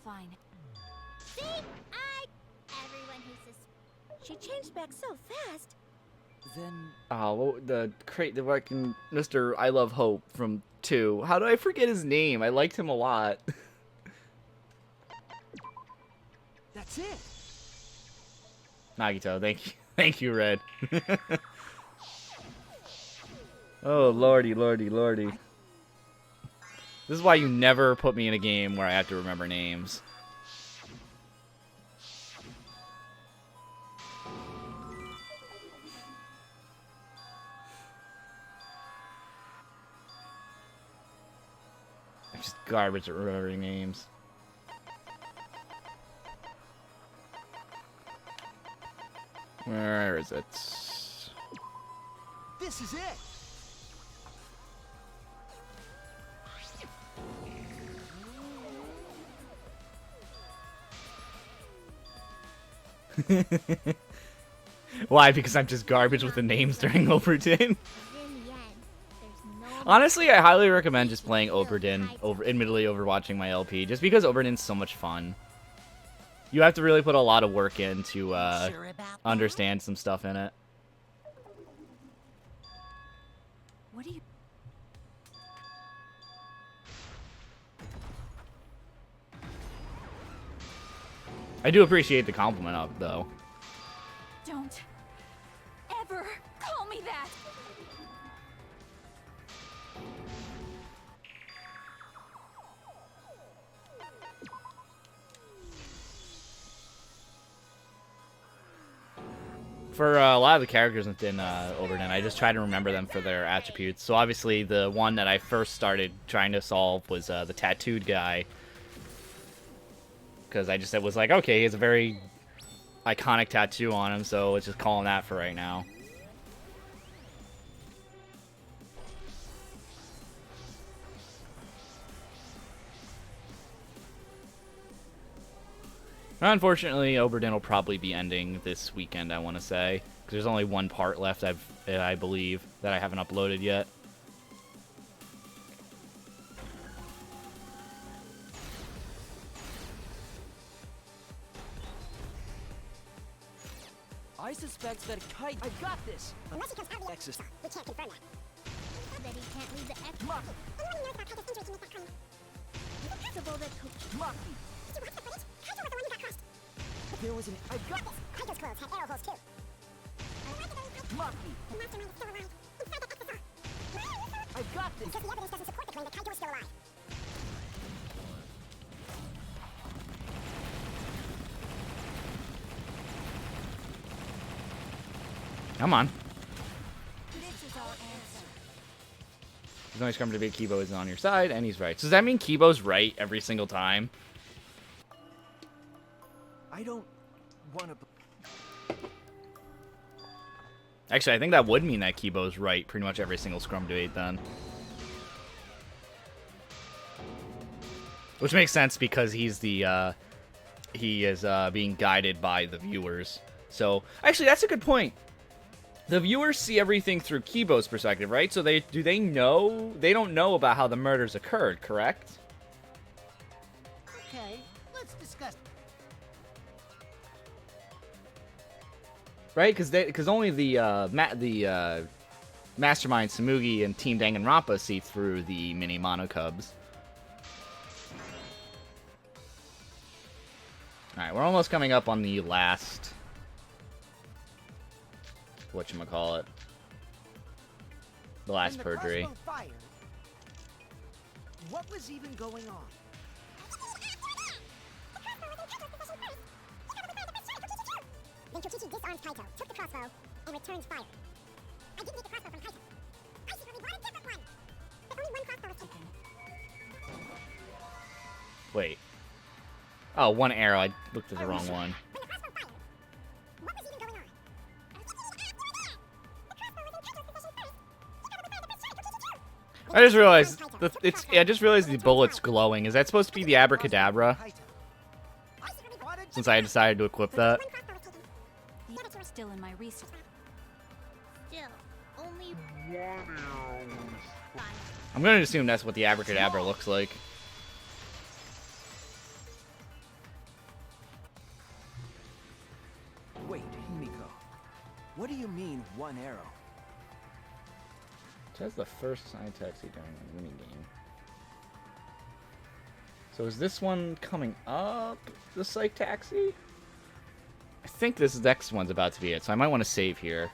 Fine. See, everyone who's she changed back so fast. Then... Oh, the fucking Mr. I Love Hope from 2. How do I forget his name? I liked him a lot. That's it. Nagito, thank you. Thank you, Red. Oh, lordy, lordy, lordy. This is why you never put me in a game where I have to remember names. I'm just garbage at remembering names. Where is it? This is it. Why? Because I'm just garbage with the names during Oberdin? Honestly, I highly recommend just playing Oberdin, admittedly over watching my LP, just because Oberdin's so much fun. You have to really put a lot of work in to understand some stuff in it. What do you... I do appreciate the compliment up, though. Don't ever call me that! For a lot of the characters within Oberdin, I just try to remember them for their attributes. So obviously, the one that I first started trying to solve was the tattooed guy. Because I just was like, okay, he has a very iconic tattoo on him, so let's just call him that for right now. Unfortunately, Oberdin will probably be ending this weekend, I want to say. Because there's only one part left, I believe, that I haven't uploaded yet. I suspect that Kite... I got this. Unless he comes out of the Exis. we can't confirm that. That he can't leave the X. Anyone who knows about Kaito's injury can make that claim. Is it possible that Maki. Did you watch the footage? Kaito was the one who got crossed. There was an... I got this. Kaito's clothes had arrow holes too. Maki. The mastermind is still alive. Inside that XSR. I got this. Because the evidence doesn't support the claim that Kaito is still alive. Come on. This is our answer. There's always coming to be Kibo is on your side, and he's right. So does that mean Kibo's right every single time? I don't want to... Actually, I think that would mean that Kibo's right pretty much every single scrum debate then. Which makes sense because he's the, he is being guided by the viewers. So, actually, that's a good point. The viewers see everything through Kibo's perspective, right? So they know? They don't know about how the murders occurred, correct? Okay, let's discuss. Right? Because only the Mastermind Samugi and Team Danganronpa see through the mini Monokubs. Alright, we're almost coming up on the last... whatchamacallit. The last When the perjury. crossbow fired, what was even going on? Then Kokichi disarmed Kaito, took the crossbow, and returned fire. I didn't get the crossbow from Kaito. I secretly bought a different one. But only one crossbow was taken. Wait. Oh, one arrow. I looked at the wrong one. When the crossbow fired, what was even going on? The crossbow was in Kaito's possession first. He probably fired the best shot at Kokichi too. I just realized I just realized the bullet's glowing. Is that supposed to be the abracadabra? Since I decided to equip that. Still in my research. Still, only I'm going to assume that's what the abracadabra looks like. Wait, Himiko. What do you mean, one arrow? That's the first side taxi during the minigame. So is this one coming up, the psych taxi? I think this next one's about to be it, so I might want to save here.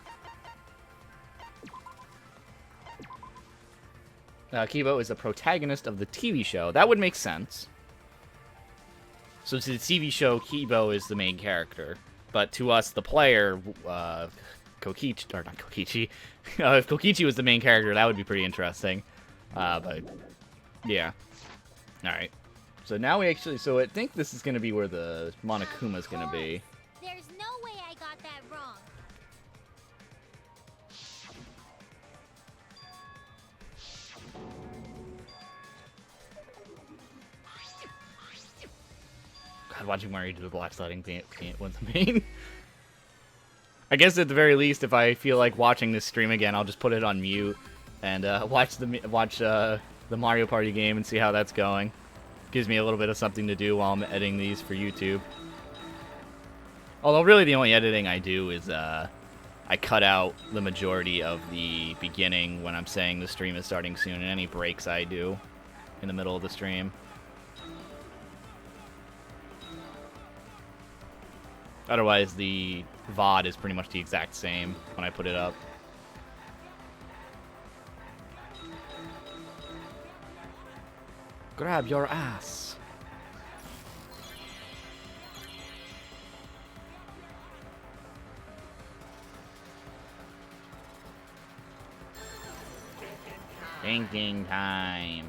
Kibo is the protagonist of the TV show. That would make sense. So to the TV show, Kibo is the main character. But to us, the player, Kokichi, or not Kokichi, if Kokichi was the main character, that would be pretty interesting. But, yeah. Alright. So now we actually, so I think this is going to be where the Monokuma's going to be. there's no way I got that wrong. God, watching Mario do the black sliding paint was the main. I guess at the very least, if I feel like watching this stream again, I'll just put it on mute and watch the Mario Party game and see how that's going. Gives me a little bit of something to do while I'm editing these for YouTube. Although really the only editing I do is I cut out the majority of the beginning when I'm saying the stream is starting soon, and any breaks I do in the middle of the stream. Otherwise, the VOD is pretty much the exact same when I put it up. Grab your ass. Thinking time.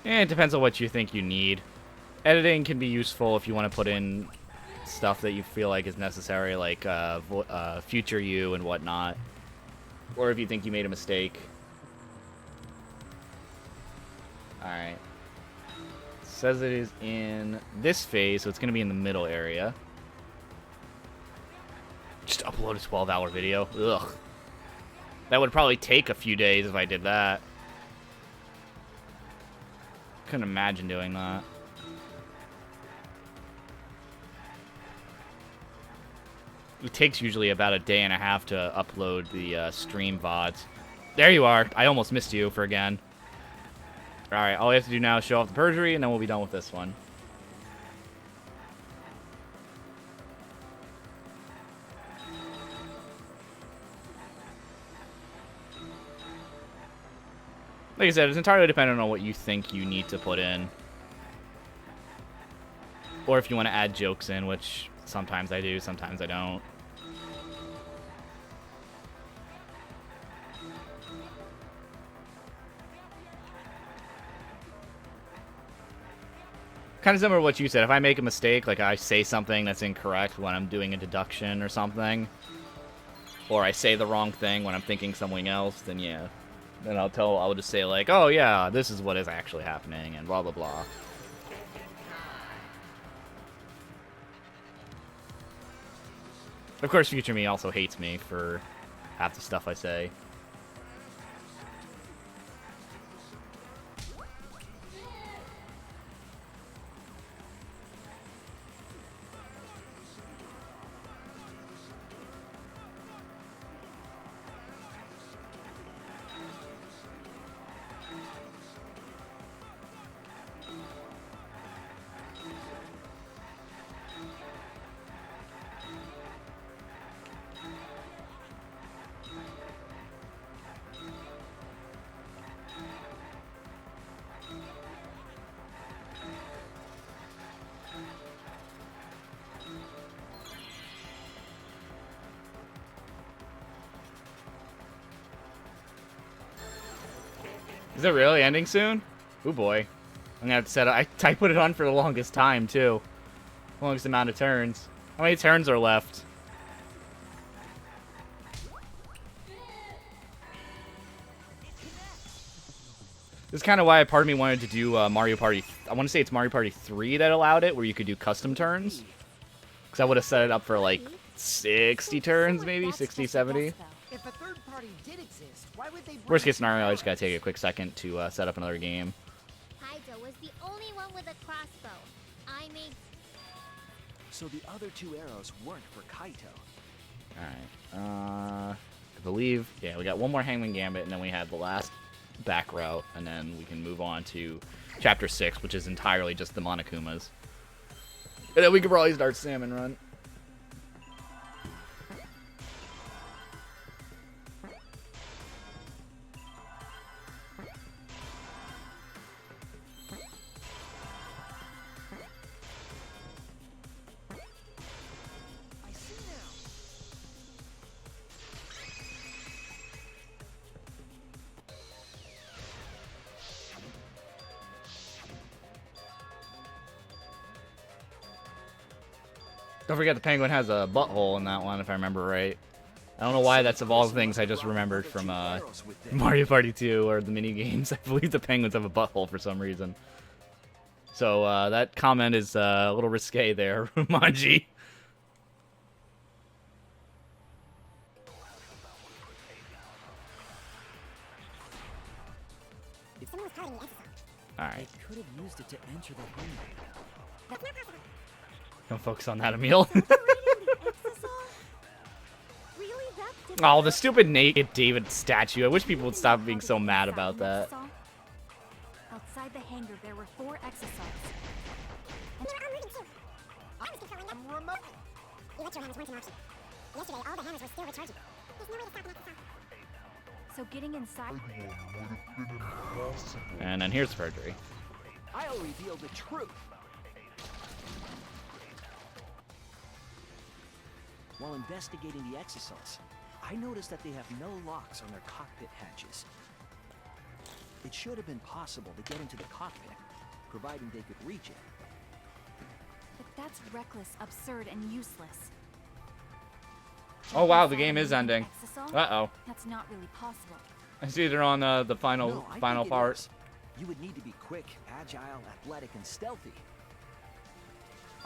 It depends on what you think you need. Editing can be useful if you want to put in stuff that you feel like is necessary, like future you and whatnot. Or if you think you made a mistake. Alright. Says it is in this phase, so it's going to be in the middle area. Just upload a 12-hour video. Ugh. That would probably take a few days if I did that. Couldn't imagine doing that. It takes usually about a day and a half to upload the stream VODs. There you are. I almost missed you for again. Alright, all we have to do now is show off the perjury, and then we'll be done with this one. Like I said, it's entirely dependent on what you think you need to put in. Or if you want to add jokes in, which sometimes I do, sometimes I don't. Kind of similar to what you said. If I make a mistake, like I say something that's incorrect when I'm doing a deduction or something, or I say the wrong thing when I'm thinking something else, then yeah. Then I'll just say like, oh yeah, this is what is actually happening, and blah blah blah. Of course, future me also hates me for half the stuff I say. Is it really ending soon? Oh boy. I'm gonna have to set up. I put it on for the longest time too. Longest amount of turns. How many turns are left? This is kind of why part of me wanted to do Mario Party. I want to say it's Mario Party 3 that allowed it, where you could do custom turns. Because I would have set it up for like 60 turns, maybe 60, 70. If a third party did exist, why would they bring Worst case scenario, I just gotta take a quick second to set up another game. Kaido was the only one with a crossbow. I made. So the other two arrows weren't for Kaito. Alright. I believe, yeah, we got one more Hangman Gambit, and then we have the last back route, and then we can move on to Chapter 6, which is entirely just the Monokumas. And then we can probably start Salmon Run. Don't forget the penguin has a butthole in that one, if I remember right. I don't know why that's of all the things I just remembered from Mario Party 2 or the mini games. I believe the penguins have a butthole for some reason. So that comment is a little risque there, Manji. Alright. Could have used it to enter the room. Don't focus on that, Emil. Oh, the stupid naked David statue. I wish people would stop being so mad about that. Outside the hangar, there were 4 exosols. I'm remote. Electro hammers weren't an option. Yesterday, all the hammers were still recharging. There's no way to stop an exosol. So getting inside. And then here's perjury. I'll reveal the truth. While investigating the exosols, I noticed that they have no locks on their cockpit hatches. It should have been possible to get into the cockpit, providing they could reach it. But that's reckless, absurd, and useless. Oh wow, the game is ending. Uh-oh. That's not really possible. It's either on the final part. Is. You would need to be quick, agile, athletic, and stealthy.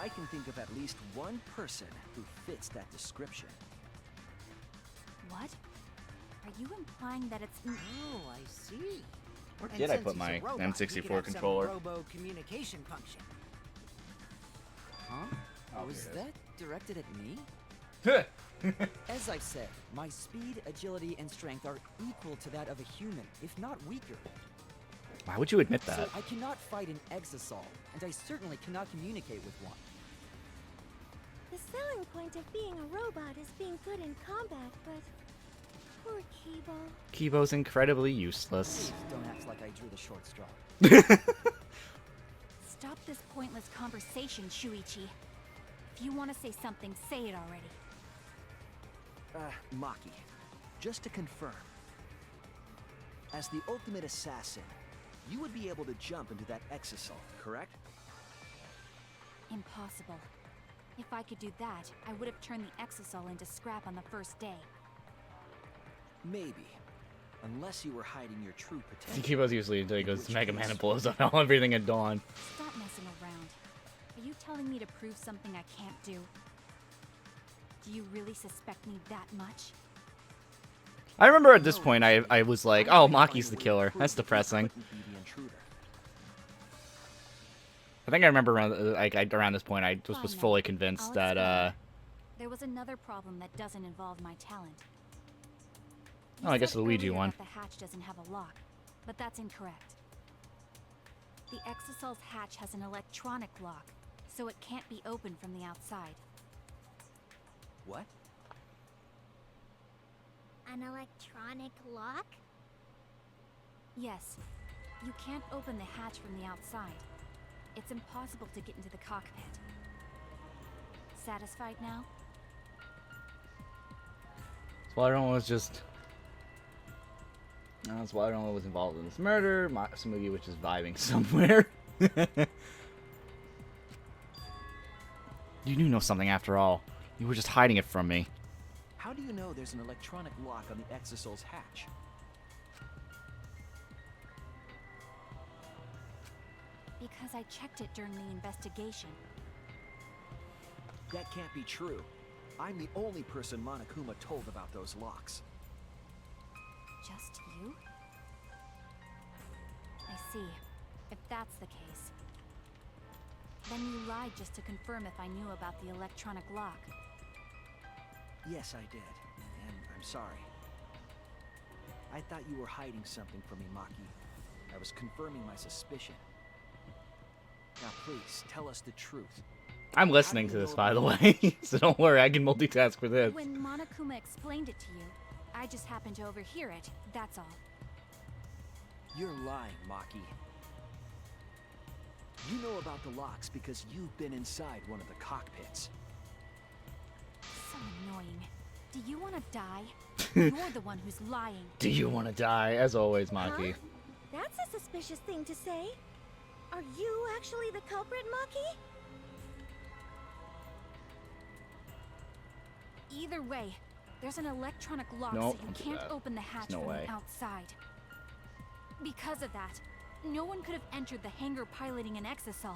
I can think of at least one person who fits that description. What? Are you implying that it's... Oh, I see. Where did I put my N64 controller? Robo communication function. Huh? Oh, Was that directed at me? As I said, my speed, agility, and strength are equal to that of a human, if not weaker. Why would you admit that? So I cannot fight an exosol, and I certainly cannot communicate with one. The selling point of being a robot is being good in combat, but poor Kibo. Kibo's incredibly useless. Please don't act like I drew the short straw. Stop this pointless conversation, Shuichi. If you want to say something, say it already. Maki, just to confirm. As the ultimate assassin, you would be able to jump into that exosol, correct? Impossible. If I could do that, I would have turned the exosol into scrap on the first day. Maybe. Unless you were hiding your true potential. Kibo's usually until he goes to Mega Man and blows up everything at dawn. Stop messing around. Are you telling me to prove something I can't do? Do you really suspect me that much? I remember at this point I was like, oh, Maki's the killer. That's depressing. I think I remember around around this point I just was fully convinced that there was another problem that doesn't involve my talent. Oh, I guess the Luigi one. The hatch doesn't have a lock, but that's incorrect. The Exosol's hatch has an electronic lock, so it can't be opened from the outside. What? An electronic lock? Yes. You can't open the hatch from the outside. It's impossible to get into the cockpit. Satisfied now? Squadron was just... Squadron was involved in this murder. Smugi, which is vibing somewhere. You do know something after all. You were just hiding it from me. How do you know there's an electronic lock on the Exosol's hatch? Because I checked it during the investigation. That can't be true. I'm the only person Monokuma told about those locks. Just you? I see. If that's the case, then you lied just to confirm if I knew about the electronic lock. Yes, I did. And I'm sorry. I thought you were hiding something from me, Maki. I was confirming my suspicion. Now please, tell us the truth. I'm listening to this, by the way, so don't worry, I can multitask for this. When Monokuma explained it to you, I just happened to overhear it, that's all. You're lying, Maki. You know about the locks because you've been inside one of the cockpits. So annoying. Do you want to die? You're the one who's lying. Do you want to die? As always, Maki. Huh? That's a suspicious thing to say. Are you actually the culprit, Maki? Either way, there's an electronic lock Nope, so you can't open the hatch no from way. the outside. Because of that, no one could have entered the hangar piloting an Exosol.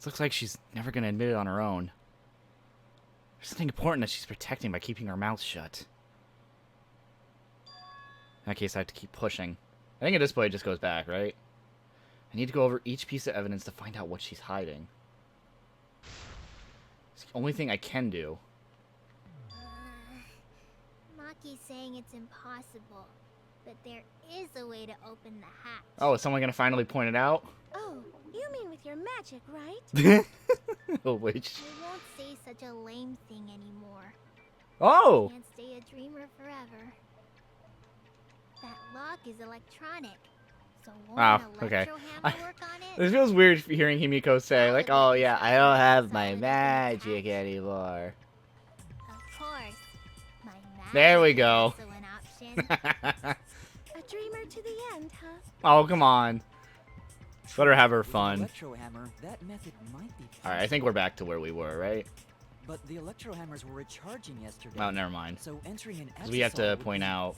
It looks like she's never going to admit it on her own. There's something important that she's protecting by keeping her mouth shut. In that case, I have to keep pushing. I think at this point it just goes back, right? I need to go over each piece of evidence to find out what she's hiding. It's the only thing I can do. Maki's saying it's impossible, but there is a way to open the hatch. Oh, is someone going to finally point it out? Oh, you mean with your magic, right? Oh, wait. I won't say such a lame thing anymore. Oh! Can't stay a dreamer forever. That lock is electronic. So won't an electro hammer work on it? This feels weird hearing Himiko say, like, oh yeah, I don't have my magic anymore. Of course. My magic There we is go. also an option. A dreamer to the end, huh? Oh, come on. Let her have her fun. Electro hammer, that method might be Alright, I think we're back to where we were, right? But the electro hammers were recharging yesterday. Oh, never mind. So entering an 'Cause we have to exosol would point be- out.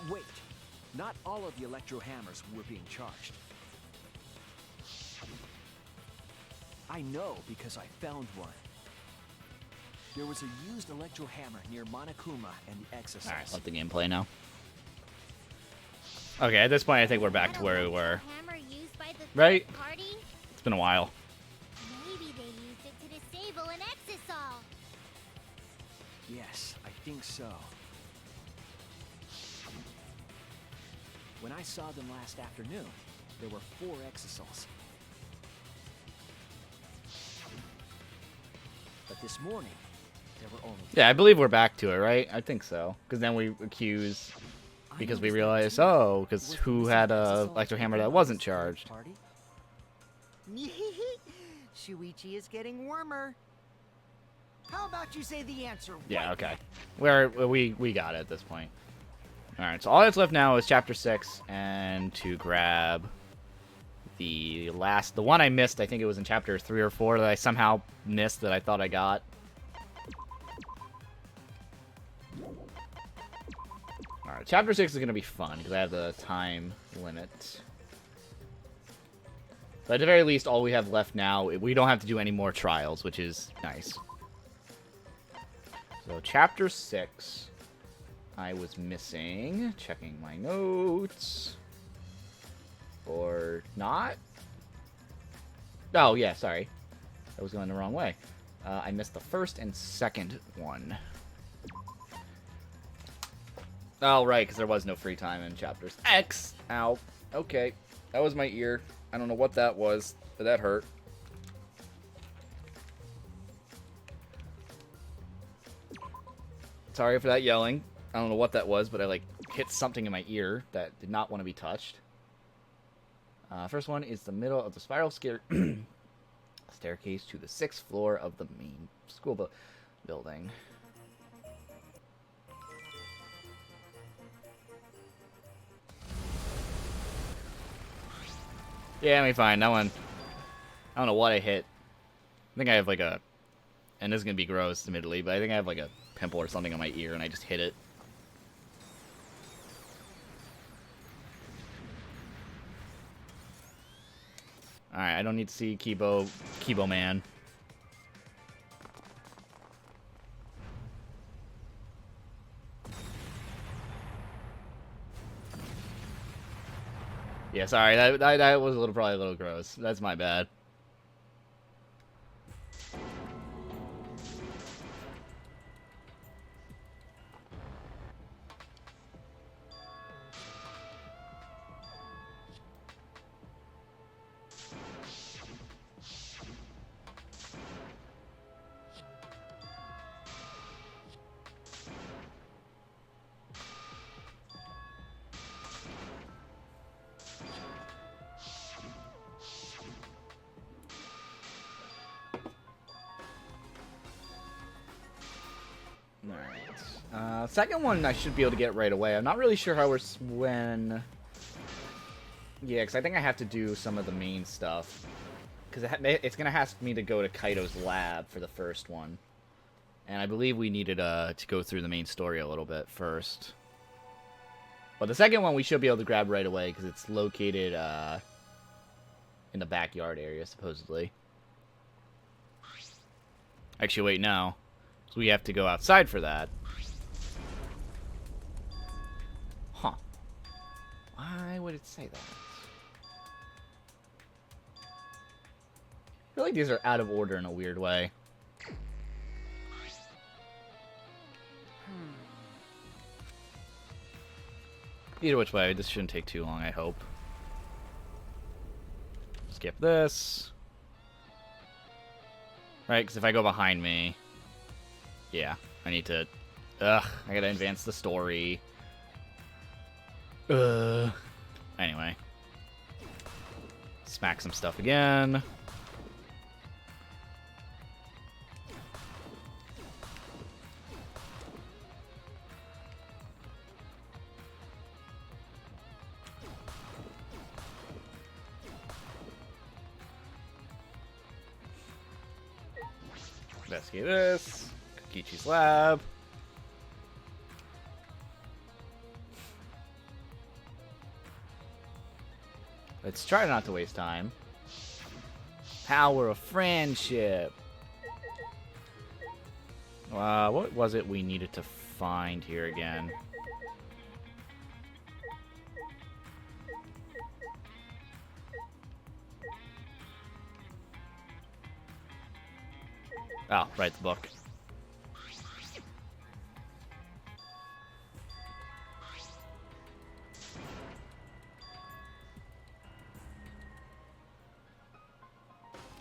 Wait. Not all of the electro hammers were being charged. I know because I found one. There was a used electro hammer near Monokuma and the Exosols. Alright, let the game play now. Okay, at this point I think we're back to where we were. Hammer used by the Right? third party? It's been a while. Maybe they used it to disable an Exosol. Yes, I think so. When I saw them last afternoon, there were 4 Exosols. But this morning, there were only... Yeah, I believe we're back to it, right? I think so. Because then we accuse... Because we realized, oh, because who had a electro hammer that wasn't charged? Shuichi is getting warmer. How about you say the answer? Yeah, right okay. We got it at this point. Alright, so all that's left now is Chapter 6, and to grab the one I missed, I think it was in Chapter 3 or 4 that I somehow missed that I thought I got. Alright, chapter 6 is going to be fun, because I have the time limit. But at the very least, all we have left now, we don't have to do any more trials, which is nice. So, chapter 6, I was missing. Checking my notes. Or not? Oh, yeah, sorry. I was going the wrong way. I missed the first and second one. Oh, right, because there was no free time in chapters X. Ow. Okay. That was my ear. I don't know what that was, but that hurt. Sorry for that yelling. I don't know what that was, but I, like, hit something in my ear that did not want to be touched. First one is the middle of the spiral staircase to the 6th floor of the main school building. Yeah, I mean, fine. That one, I don't know what I hit. I think I have like a, and this is going to be gross, admittedly, but I think I have like a pimple or something on my ear, and I just hit it. Alright, I don't need to see Kibo Man. Yeah, sorry, that was probably a little gross. That's my bad. Second one I should be able to get right away. I'm not really sure how when... Yeah, because I think I have to do some of the main stuff. Because it's going to ask me to go to Kaito's lab for the first one. And I believe we needed to go through the main story a little bit first. But the second one we should be able to grab right away, because it's located in the backyard area, supposedly. Actually, wait, no. So we have to go outside for that. Huh. Why would it say that? I feel like these are out of order in a weird way. Either which way, this shouldn't take too long, I hope. Skip this. Right, because if I go behind me... Yeah, I need to... Ugh, I gotta advance the story. Anyway. Smack some stuff again. Investigate this. Kokichi's lab. Let's try not to waste time. Power of friendship. What was it we needed to find here again? Oh, right, the book.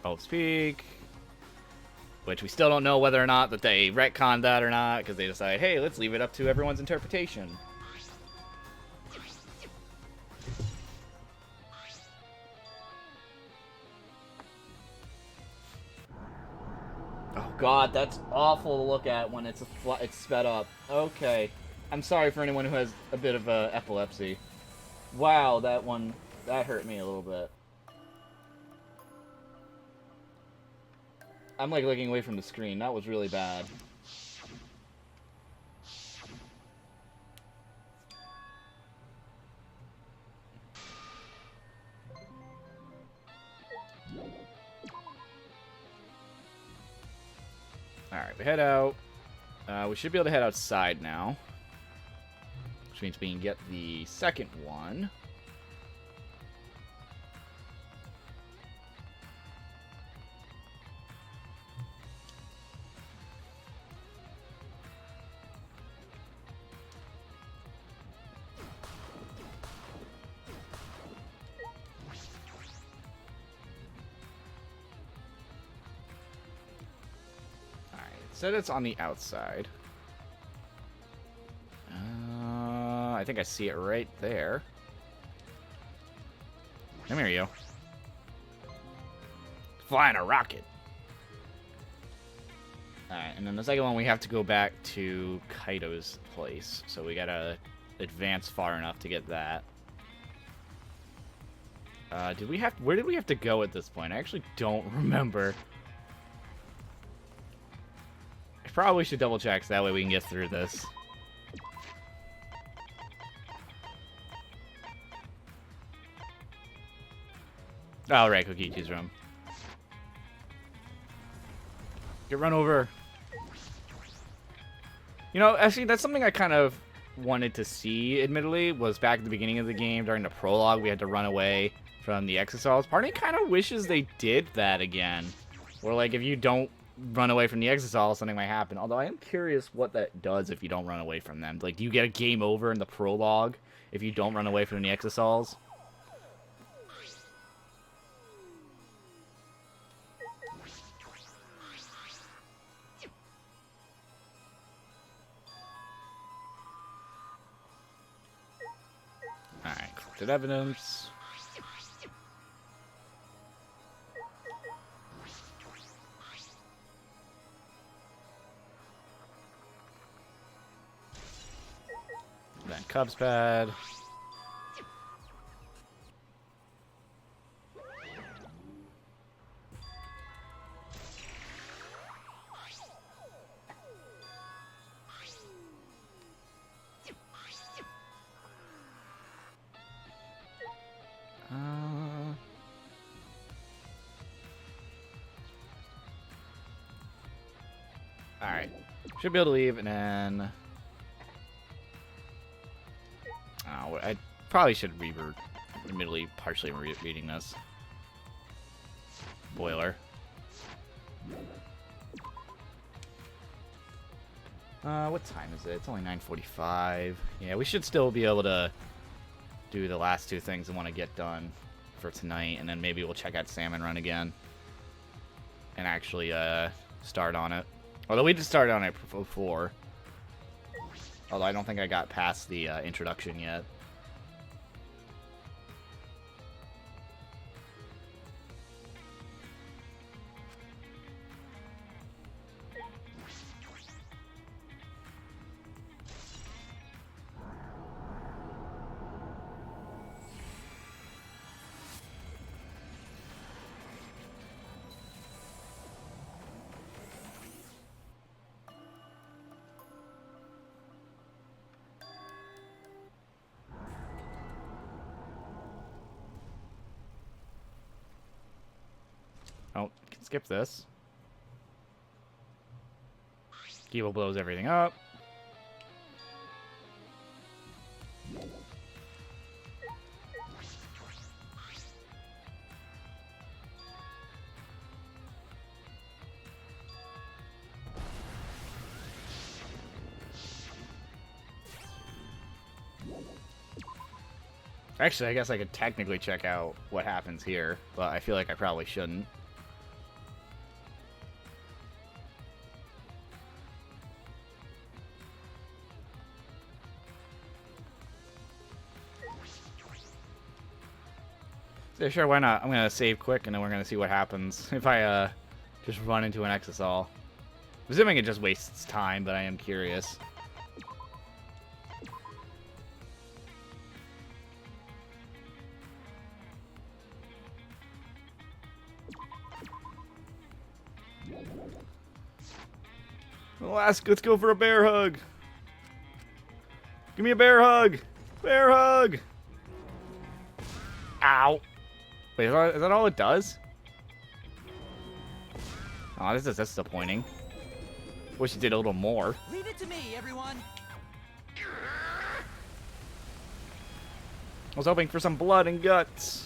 Oh, speak. Which we still don't know whether or not that they retconned that or not, because they decide, hey, let's leave it up to everyone's interpretation. Oh god, that's awful to look at when it's sped up. Okay. I'm sorry for anyone who has a bit of epilepsy. Wow, that hurt me a little bit. I'm like looking away from the screen. That was really bad. Alright, we head out. We should be able to head outside now. Which means we can get the second one. Said it's on the outside. I think I see it right there. Come here, you. Flying a rocket. Alright, and then the second one we have to go back to Kaito's place. So we gotta advance far enough to get that. Where did we have to go at this point? I actually don't remember. Probably should double check so that way we can get through this. Oh, right, Kokichi's room. Get run over. You know, actually, that's something I kind of wanted to see, admittedly, was back at the beginning of the game, during the prologue, we had to run away from the Exosols. Part of me kind of wishes they did that again. Or, like, if you don't run away from the Exosol, something might happen. Although I am curious what that does if you don't run away from them. Like, do you get a game over in the prologue if you don't run away from the Exosols? Alright, collected evidence. Then Cubs pad. Alright. Should be able to leave, and then... Oh, I probably should admittedly partially reading this. Boiler. What time is it? It's only 9:45. Yeah, we should still be able to do the last two things I want to get done for tonight, and then maybe we'll check out Salmon Run again. And actually, start on it. Although we did start on it before. Although I don't think I got past the introduction yet. Oh, can skip this. Kibo blows everything up. Actually, I guess I could technically check out what happens here, but I feel like I probably shouldn't. Yeah, sure, why not? I'm gonna save quick, and then we're gonna see what happens if I just run into an Exosol. Assuming it just wastes time, but I am curious. Let's go for a bear hug. Give me a bear hug. Bear hug. Ow. Wait, is that all it does? Oh, this is disappointing. Wish he did a little more. Leave it to me, everyone. I was hoping for some blood and guts.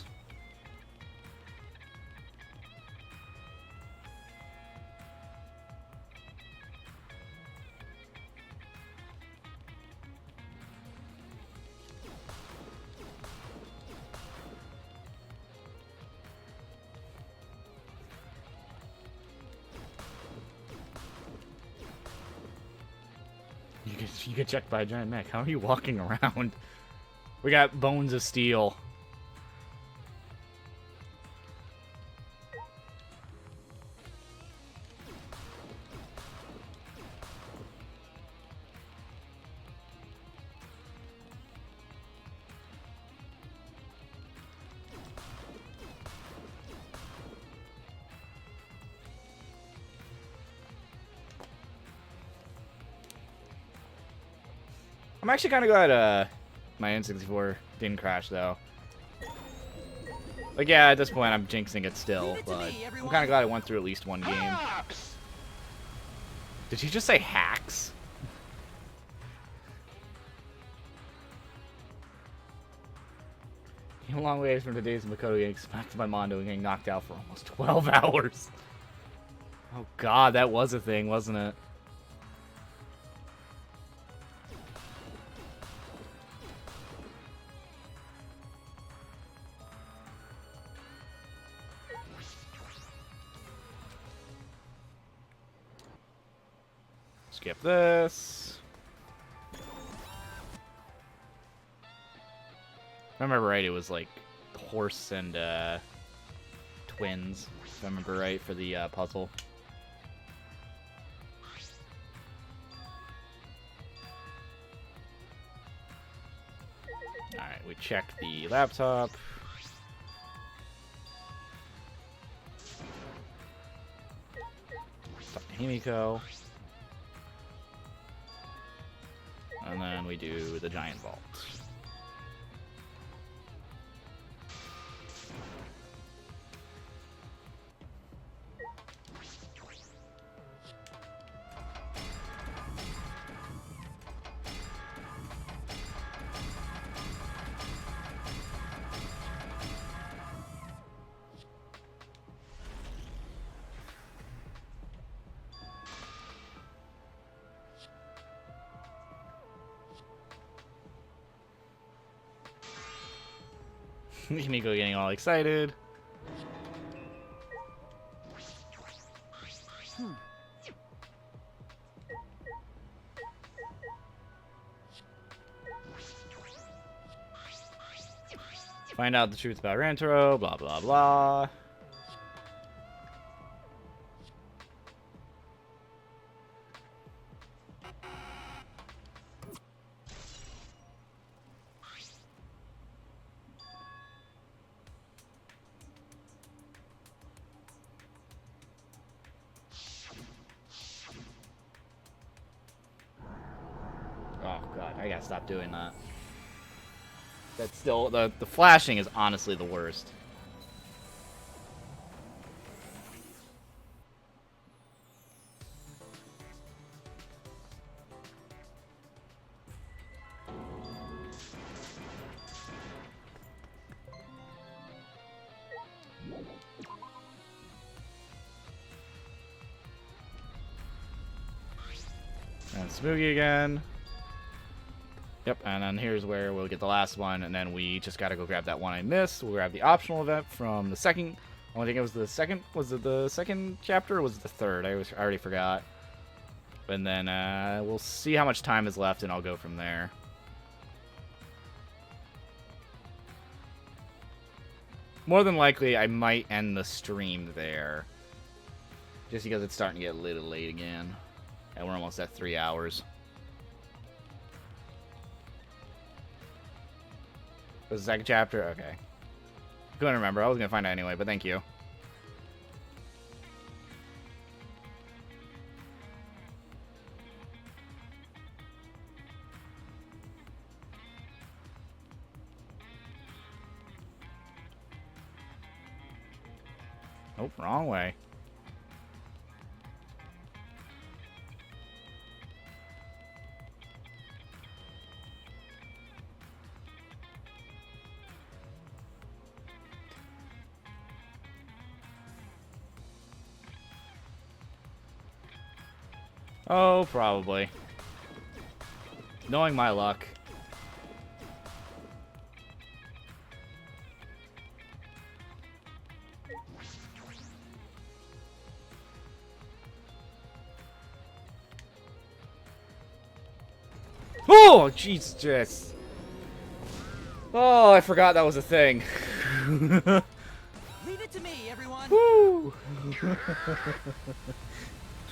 You get checked by a giant mech. How are you walking around? We got bones of steel. I'm actually kind of glad my N64 didn't crash, though. Like, yeah, at this point, I'm jinxing it still, but I'm kind of glad I went through at least one game. Did you just say hacks? Came a long ways from the days of Makoto getting smacked by Mondo and getting knocked out for almost 12 hours. Oh god, that was a thing, wasn't it? Skip this. If I remember right, it was like horse and twins, if I remember right, for the puzzle. Alright, we checked the laptop. Talk to Himiko. And then we do the giant vault. Himiko getting all excited. Find out the truth about Rantaro, blah blah blah. Oh god, I gotta stop doing that. That's still, the flashing is honestly the worst. And Smoogie again. Yep, and then here's where we'll get the last one, and then we just gotta go grab that one I missed. We'll grab the optional event from the second. I think it was the second. Was it the second chapter, or was it the third? I already forgot. And then we'll see how much time is left, and I'll go from there. More than likely, I might end the stream there, just because it's starting to get a little late again, and we're almost at 3 hours. Was the second chapter? Okay. Couldn't remember. I was gonna find out anyway, but thank you. Oh, wrong way. Oh, probably. Knowing my luck. Oh, Jesus. Oh, I forgot that was a thing. Leave it to me, everyone. Woo!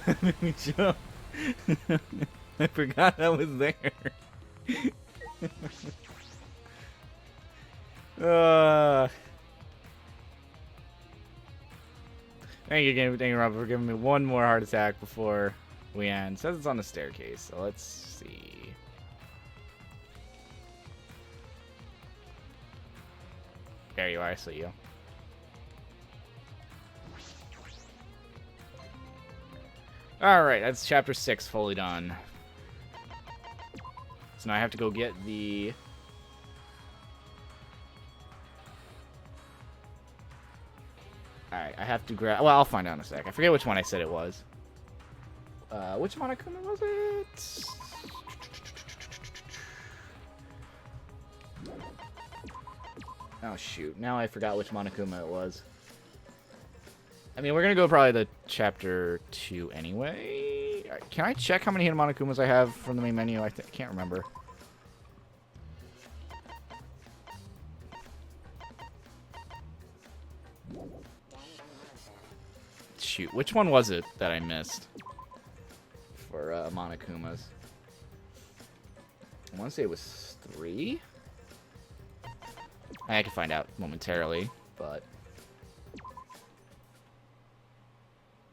That made me jump. I forgot that was there. Thank you, Rob, for giving me one more heart attack before we end. It says it's on the staircase, so let's see. There you are, I see you. Alright, that's chapter 6 fully done. So now I have to go get the... Alright, I have to grab... Well, I'll find out in a sec. I forget which one I said it was. Which Monokuma was it? Oh, shoot. Now I forgot which Monokuma it was. I mean, we're going to go probably to chapter 2 anyway. Can I check how many hidden Monokumas I have from the main menu? I can't remember. Shoot, which one was it that I missed for Monokumas? I want to say it was 3? I can find out momentarily, but...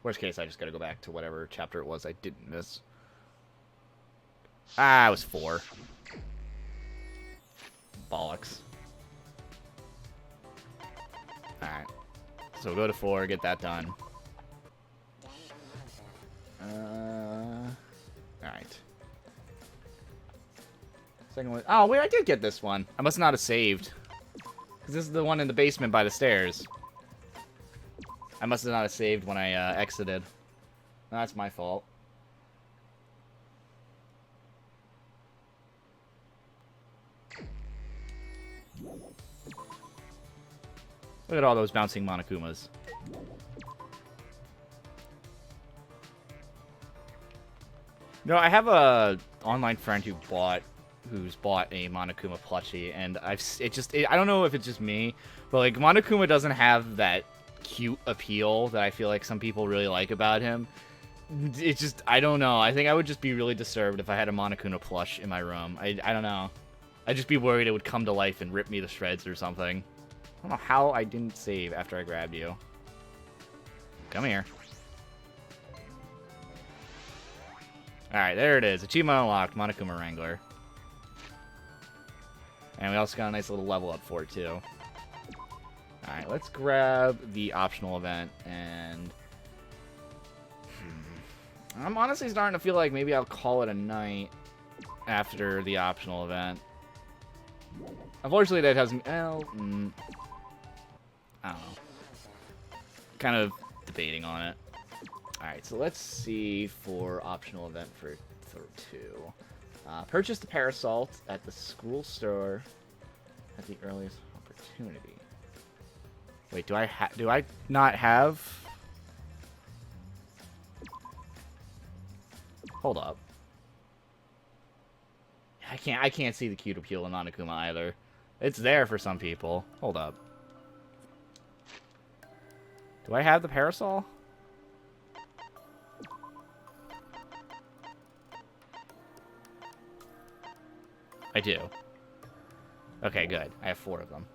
Worst case, I just gotta go back to whatever chapter it was I didn't miss. Ah, it was 4. Bollocks. Alright. So we'll go to 4, get that done. Alright. Second one. Oh, wait, I did get this one. I must not have saved. Because this is the one in the basement by the stairs. I must have not saved when I exited. That's my fault. Look at all those bouncing Monokumas. No, I have a online friend who's bought a Monokuma plushie, and I don't know if it's just me, but like Monokuma doesn't have that cute appeal that I feel like some people really like about him. It's just, I don't know. I think I would just be really disturbed if I had a Monokuma plush in my room. I don't know. I'd just be worried it would come to life and rip me to shreds or something. I don't know how I didn't save after I grabbed you. Come here. Alright, there it is. Achievement unlocked, Monokuma Wrangler. And we also got a nice little level up for it, too. Alright, let's grab the optional event, and... I'm honestly starting to feel like maybe I'll call it a night after the optional event. Unfortunately, that hasn't... Well, I don't know. Kind of debating on it. Alright, so let's see for optional event for 2. Purchase the Parasol at the school store at the earliest opportunity. Wait, do I not have? Hold up. I can't see the cute appeal in Monokuma either. It's there for some people. Hold up. Do I have the Parasol? I do. Okay, good. I have 4 of them.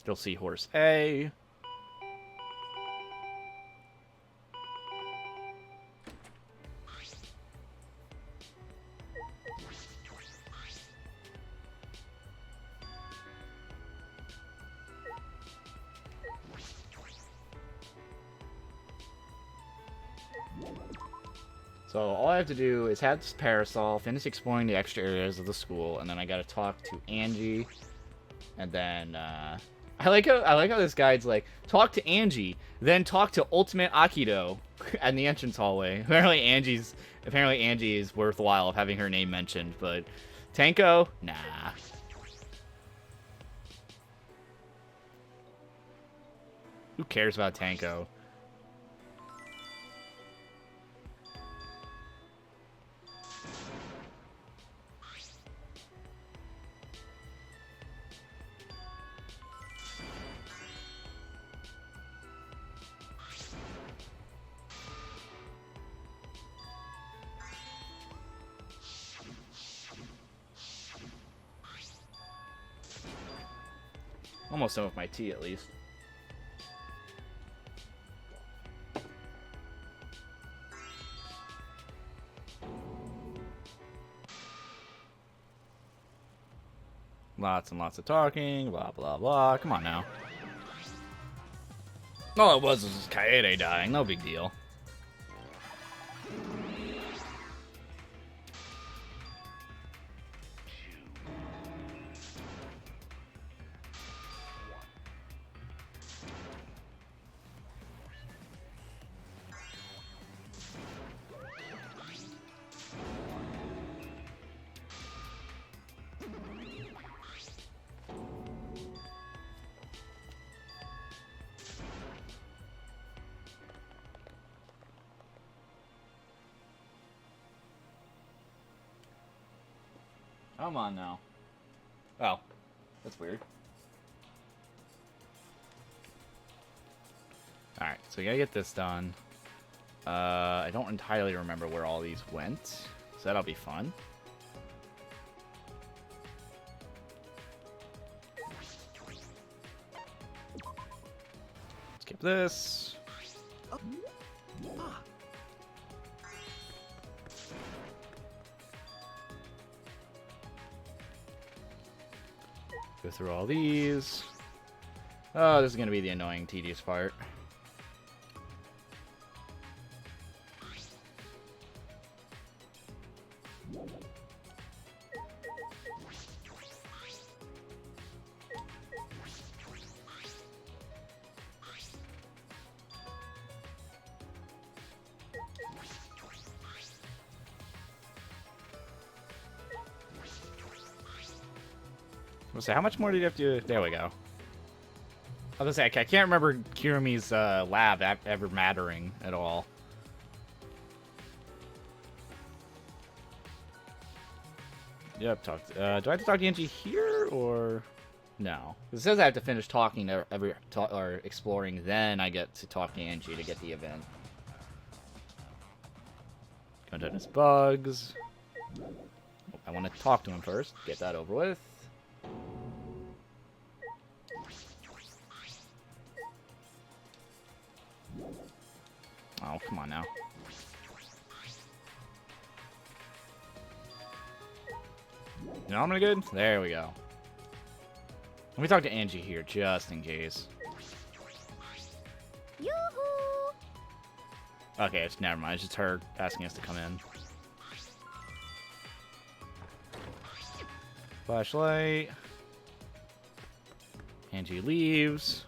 You'll see Horse A. So all I have to do is have this parasol, finish exploring the extra areas of the school, and then I gotta talk to Angie, and then I like how this guide's like, talk to Angie, then talk to Ultimate Akido in the entrance hallway. Apparently Angie is worthwhile of having her name mentioned, but Tanko, nah. Who cares about Tanko? Almost done with my tea, at least. Lots and lots of talking, blah, blah, blah. Come on now. All it was just Kaede dying. No big deal. Come on now. Oh, that's weird. Alright, so we gotta get this done. I don't entirely remember where all these went, so that'll be fun. Skip this. Go through all these. Oh, this is gonna be the annoying, tedious part. So how much more did you have to do? There we go. I was gonna say, I can't remember Kirumi's lab ever mattering at all. Yep, do I have to talk to Angie here, or no? It says I have to finish talking or exploring, then I get to talk to Angie to get the event. Content bugs. I want to talk to him first. Get that over with. Oh, come on now. You know, I'm gonna good. There we go. Let me talk to Angie here, just in case. Yoo-hoo! Okay, it's never mind. It's just her asking us to come in. Flashlight. Angie leaves.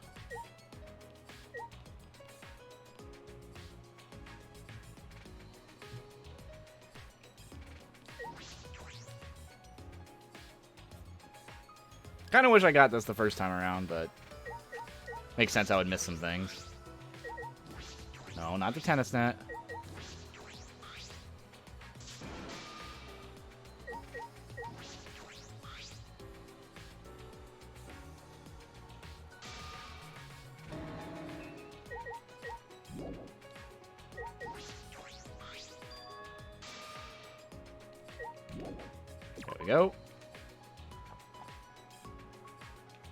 Kind of wish I got this the first time around, but makes sense I would miss some things. No, not the tennis net. There we go.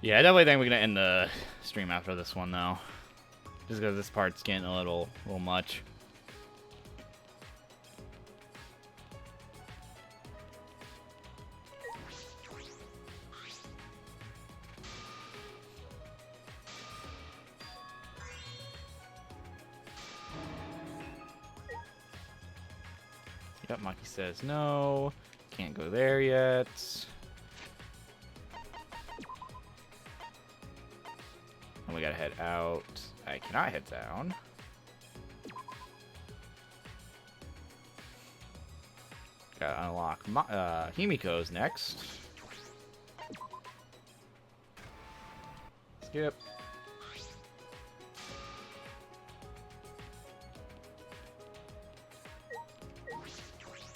Yeah, I definitely think we're gonna end the stream after this one, though. Just because this part's getting a little much. Yep, Maki says no. Can't go there yet. And we gotta head out. I cannot head down. Gotta unlock Himiko's next. Skip.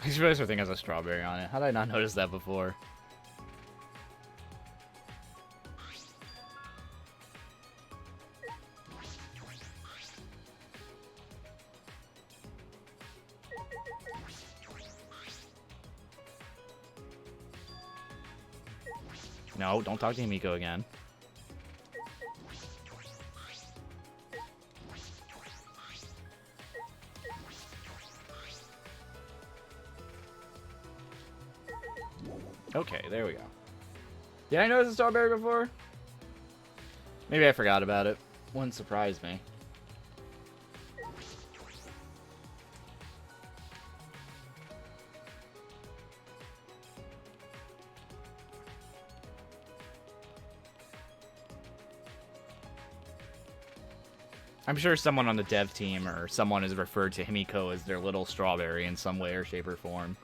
These razor thing has a strawberry on it. How did I not notice that before? No, don't talk to Himiko again. Okay, there we go. Did I notice a strawberry before? Maybe I forgot about it. Wouldn't surprise me. I'm sure someone on the dev team or someone has referred to Himiko as their little strawberry in some way or shape or form.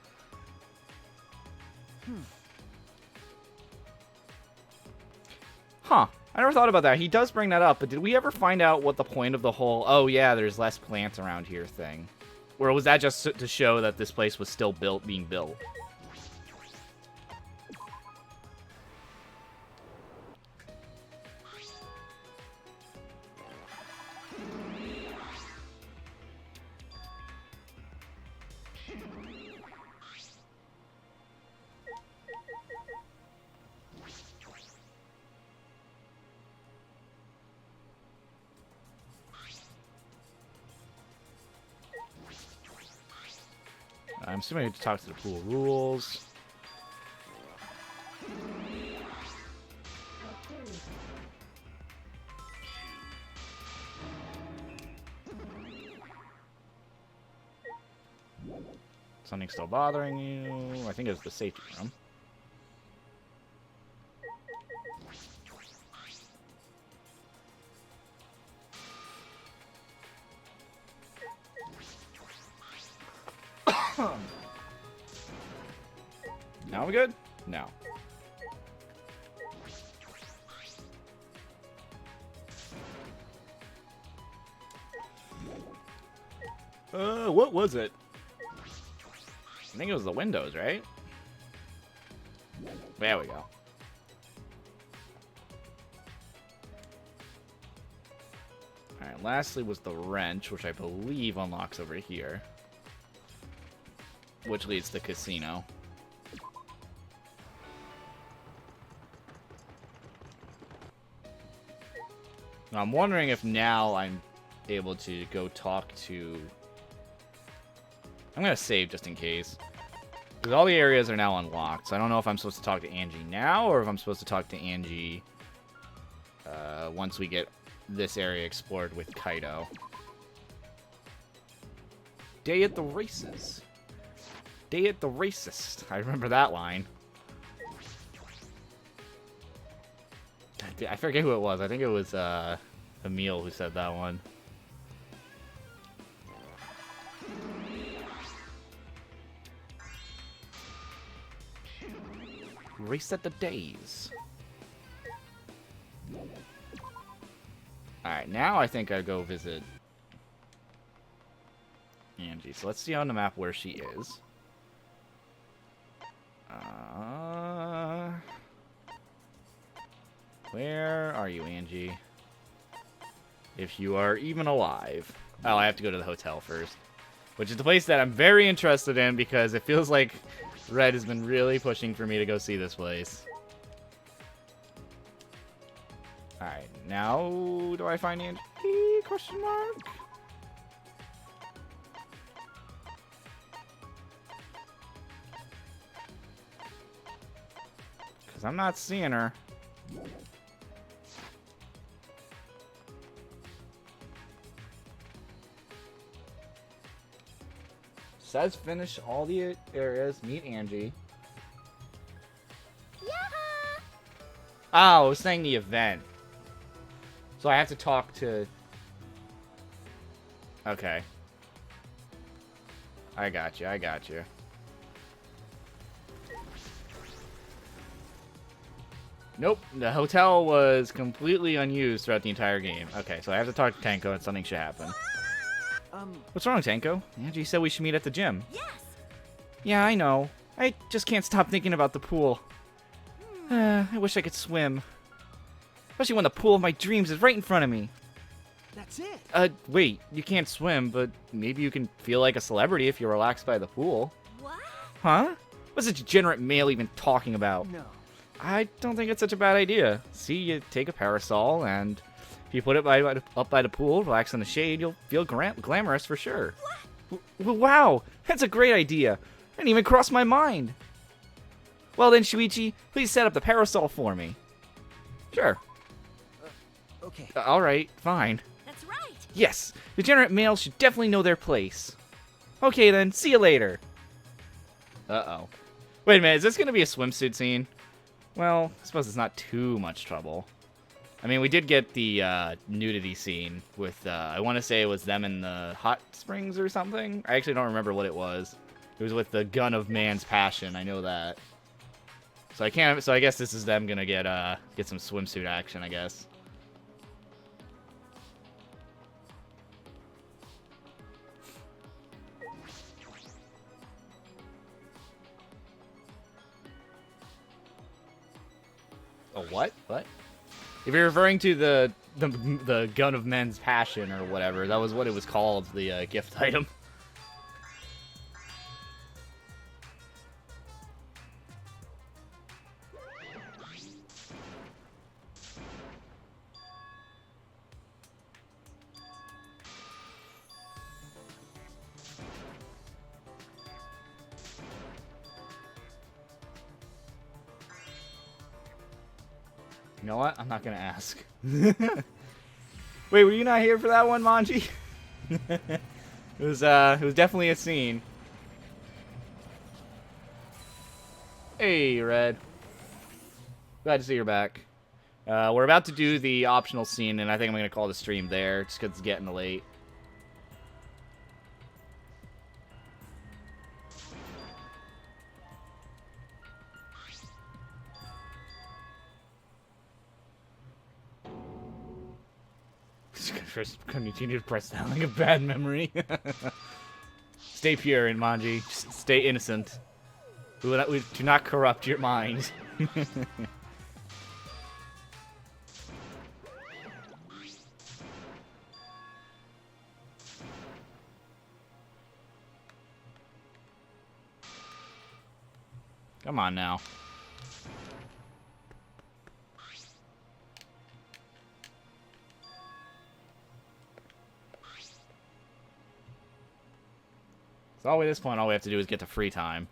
Huh. I never thought about that. He does bring that up, but did we ever find out what the point of the whole, oh yeah, there's less plants around here thing? Or was that just to show that this place was still being built? I'm assuming I need to talk to the pool rules. Something's still bothering you. I think it's the safety room. Now we good? No. What was it? I think it was the windows, right? There we go. Alright, lastly was the wrench, which I believe unlocks over here. Which leads to casino. Now, I'm wondering if now I'm able to go talk to... I'm going to save just in case. Because all the areas are now unlocked. So I don't know if I'm supposed to talk to Angie now or if I'm supposed to talk to Angie once we get this area explored with Kaido. Day at the races. Day at the racist. I remember that line. I forget who it was. I think it was Emil who said that one. Race at the days. Alright, now I think I go visit Angie. So let's see on the map where she is. Where are you, Angie? If you are even alive. Oh, I have to go to the hotel first. Which is the place that I'm very interested in because it feels like Red has been really pushing for me to go see this place. Alright, now do I find Angie? Question mark? Because I'm not seeing her. Says finish all the areas. Meet Angie. Oh, I was saying the event. So I have to talk to... Okay. I got you, I got you. Nope, the hotel was completely unused throughout the entire game. Okay, so I have to talk to Tanko and something should happen. What's wrong, Tanko? Angie said we should meet at the gym. Yes. Yeah, I know. I just can't stop thinking about the pool. I wish I could swim. Especially when the pool of my dreams is right in front of me. That's it. Wait, you can't swim, but maybe you can feel like a celebrity if you're relaxed by the pool. What? Huh? What's a degenerate male even talking about? No. I don't think it's such a bad idea. See, you take a parasol, and if you put it up by the pool, relax in the shade, you'll feel glamorous for sure. Wow, that's a great idea. Didn't even cross my mind. Well then, Shuichi, please set up the parasol for me. Sure. Okay. Alright, fine. That's right. Yes, degenerate males should definitely know their place. Okay then, see you later. Uh-oh. Wait a minute, is this going to be a swimsuit scene? Well, I suppose it's not too much trouble. I mean, we did get the nudity scene with, I want to say it was them in the hot springs or something. I actually don't remember what it was. It was with the gun of man's passion, I know that. So I guess this is them gonna get some swimsuit action, I guess. A what? What? If you're referring to the gun of men's passion or whatever, that was what it was called, the gift item. You know what? I'm not gonna ask. Wait, were you not here for that one, Manji? it was definitely a scene. Hey, Red. Glad to see you're back. We're about to do the optional scene, and I think I'm gonna call the stream there, just because it's getting late. Continue to press down like a bad memory. Stay pure, Manji. Just stay innocent. We do not corrupt your mind. Come on now. So at this point, all we have to do is get to free time.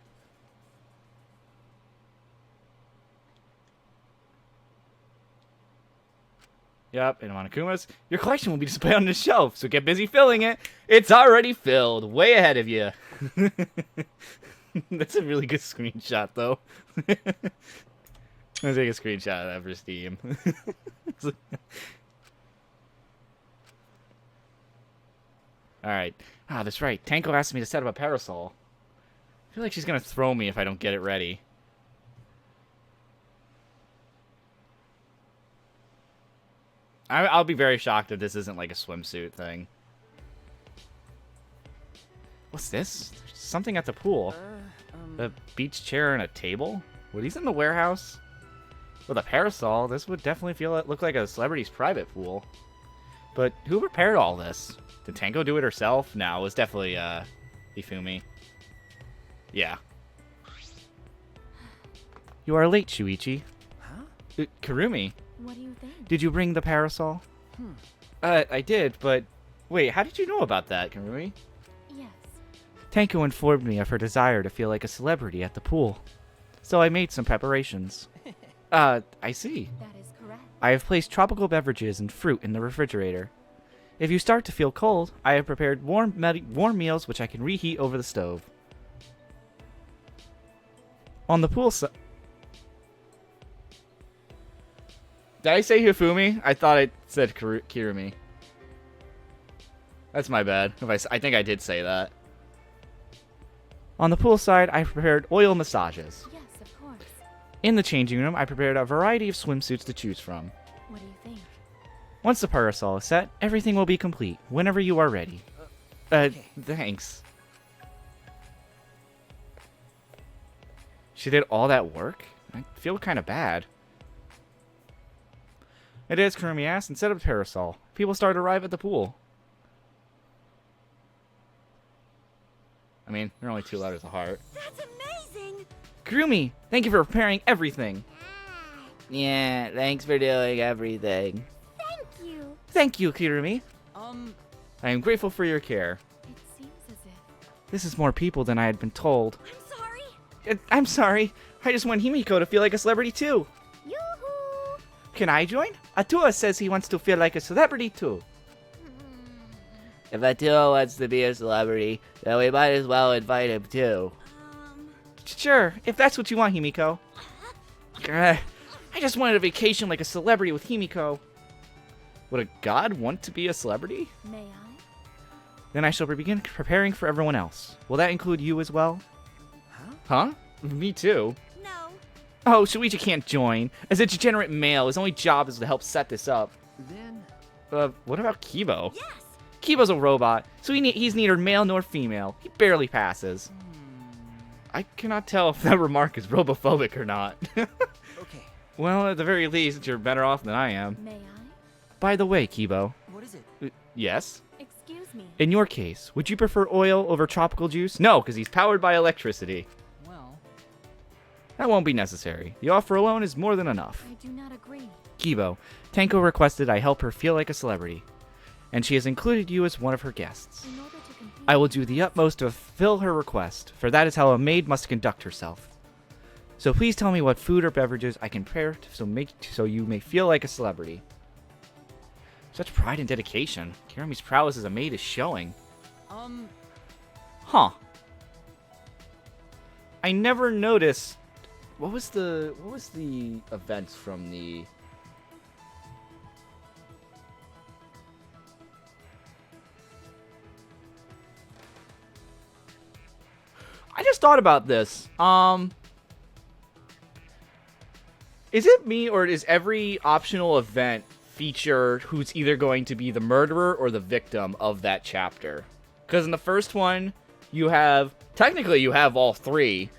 Yep, and Monokuma's. Your collection will be displayed on the shelf, so get busy filling it. It's already filled, way ahead of you. That's a really good screenshot, though. I'm gonna take a screenshot of that for Steam. Alright. Ah, that's right. Tanko asked me to set up a parasol. I feel like she's gonna throw me if I don't get it ready. I'll be very shocked if this isn't like a swimsuit thing. What's this? There's something at the pool. A beach chair and a table? Were these in the warehouse? With a parasol, this would definitely look like a celebrity's private pool. But who prepared all this? Did Tanko do it herself? No, it was definitely Hifumi. Yeah. You are late, Shuichi. Huh? Kurumi. What do you think? Did you bring the parasol? I did, but... Wait, how did you know about that, Kurumi? Yes. Tanko informed me of her desire to feel like a celebrity at the pool. So I made some preparations. I see. That is correct. I have placed tropical beverages and fruit in the refrigerator. If you start to feel cold, I have prepared warm meals which I can reheat over the stove. On the pool side... Did I say Hifumi? I thought I said Kirumi. That's my bad. I think I did say that. On the pool side, I prepared oil massages. Yes, of course. In the changing room, I prepared a variety of swimsuits to choose from. What do you think? Once the parasol is set, everything will be complete, whenever you are ready. Thanks. She did all that work? I feel kind of bad. It is, Kurumi asked, instead of a parasol. People start to arrive at the pool. I mean, there are only 2 letters of heart. That's amazing! Kurumi, thank you for preparing everything. Yeah, thanks for doing everything. Thank you! Thank you, Kirumi. I am grateful for your care. It seems as if... This is more people than I had been told. I'm sorry! I'm sorry. I just want Himiko to feel like a celebrity too. Yoo-hoo! Can I join? Atua says he wants to feel like a celebrity too. If Atua wants to be a celebrity, then we might as well invite him too. Sure, if that's what you want, Himiko. I just wanted a vacation like a celebrity with Himiko. Would a god want to be a celebrity? May I? Then I shall begin preparing for everyone else. Will that include you as well? Huh? Me too. No. Oh, Shuichi can't join. As a degenerate male, his only job is to help set this up. Then... What about Kibo? Yes! Kibo's a robot, so he's neither male nor female. He barely passes. I cannot tell if that remark is robophobic or not. Okay. Well, at the very least, you're better off than I am. May I? By the way, Kibo. What is it? Yes? Excuse me. In your case, would you prefer oil over tropical juice? No, because he's powered by electricity. Well... That won't be necessary. The offer alone is more than enough. I do not agree. Kibo, Tenko requested I help her feel like a celebrity, and she has included you as one of her guests. In order to complete... I will do the utmost to fulfill her request, for that is how a maid must conduct herself. So please tell me what food or beverages I can prepare so you may feel like a celebrity. Such pride and dedication. Kirumi's prowess as a maid is showing. Huh. I never noticed. What was the events from the... I just thought about this. Is it me, or is every optional event feature who's either going to be the murderer or the victim of that chapter? Because in the first one, technically you have all 3,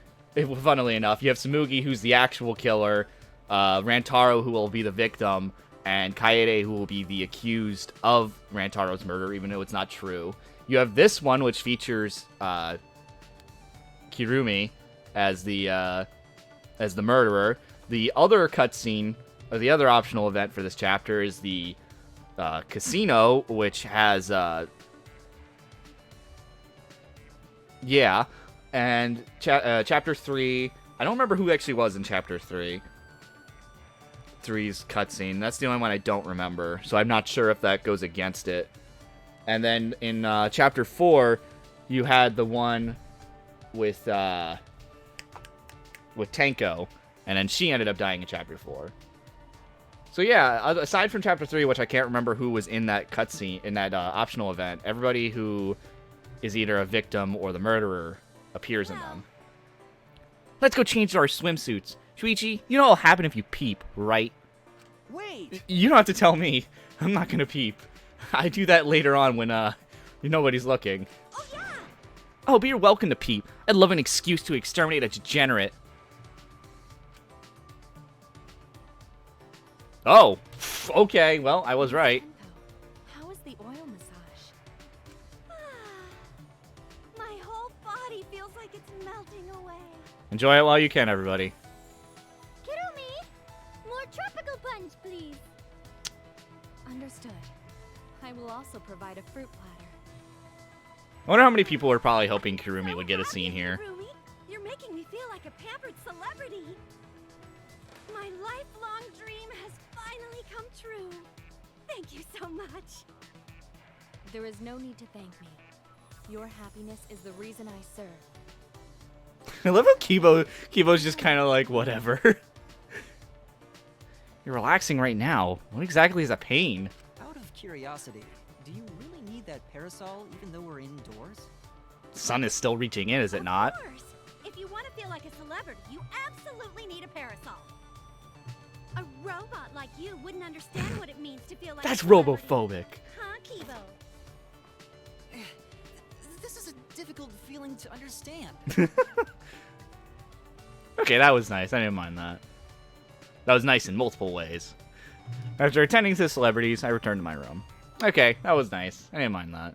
funnily enough. You have Tsumugi, who's the actual killer, Rantaro, who will be the victim, and Kaede, who will be the accused of Rantaro's murder, even though it's not true. You have this one, which features Kirumi as the murderer. The other cutscene, or the other optional event for this chapter, is the casino, which has and chapter 3. I don't remember who actually was in chapter 3. 3's cutscene. That's the only one I don't remember, so I'm not sure if that goes against it. And then in chapter 4, you had the one with Tenko, and then she ended up dying in chapter 4. So yeah, aside from chapter 3, which I can't remember who was in that cutscene, in that optional event, everybody who is either a victim or the murderer appears in them. Let's go change our swimsuits. Shuichi, you know what'll happen if you peep, right? Wait! You don't have to tell me. I'm not gonna peep. I do that later on when nobody's looking. Oh yeah! Oh, but you're welcome to peep. I'd love an excuse to exterminate a degenerate. Oh, okay, well, I was right. How is the oil massage? My whole body feels like it's melting away. Enjoy it while you can, everybody. Kirumi, more tropical punch, please. Understood. I will also provide a fruit platter. I wonder how many people were probably hoping Kirumi would get a scene here. Kirumi, you're making me feel like a pampered celebrity. My lifelong dream has finally come true. Thank you so much. There is no need to thank me. Your happiness is the reason I serve. I love how Kibo's just kind of like, whatever. You're relaxing right now. What exactly is a pain? Out of curiosity, do you really need that parasol even though we're indoors? Sun is still reaching in, is it not? Of course. If you want to feel like a celebrity, you absolutely need a parasol. A robot like you wouldn't understand what it means to feel like That's a celebrity. robophobic. Huh, Kibo? This is a difficult feeling to understand. Okay, that was nice. I didn't mind that. That was nice in multiple ways. After attending to celebrities, I returned to my room. Okay, that was nice. I didn't mind that.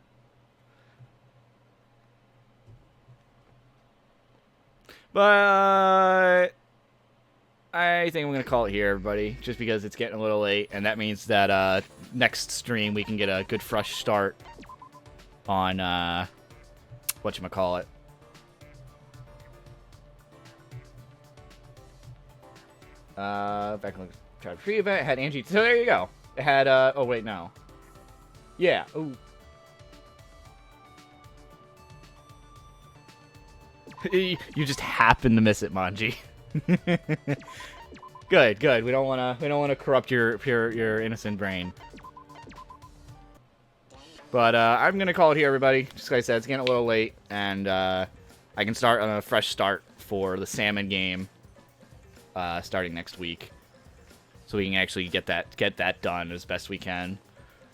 But I think I'm going to call it here, everybody, just because it's getting a little late, and that means that next stream we can get a good fresh start on whatchamacallit. Back on the Tribe Free event, it had Angie. So there you go. It had, oh wait, no. Yeah, ooh. You just happen to miss it, Manji. Good, good. We don't wanna corrupt your innocent brain. But I'm gonna call it here, everybody. Just like I said, it's getting a little late, and I can start on a fresh start for the salmon game starting next week, so we can actually get that done as best we can.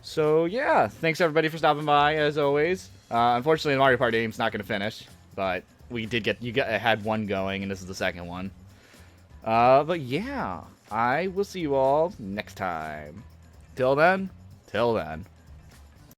So yeah, thanks everybody for stopping by as always. Unfortunately, the Mario Party game's not gonna finish, but we did had one going, and this is the second one. But yeah, I will see you all next time. Till then.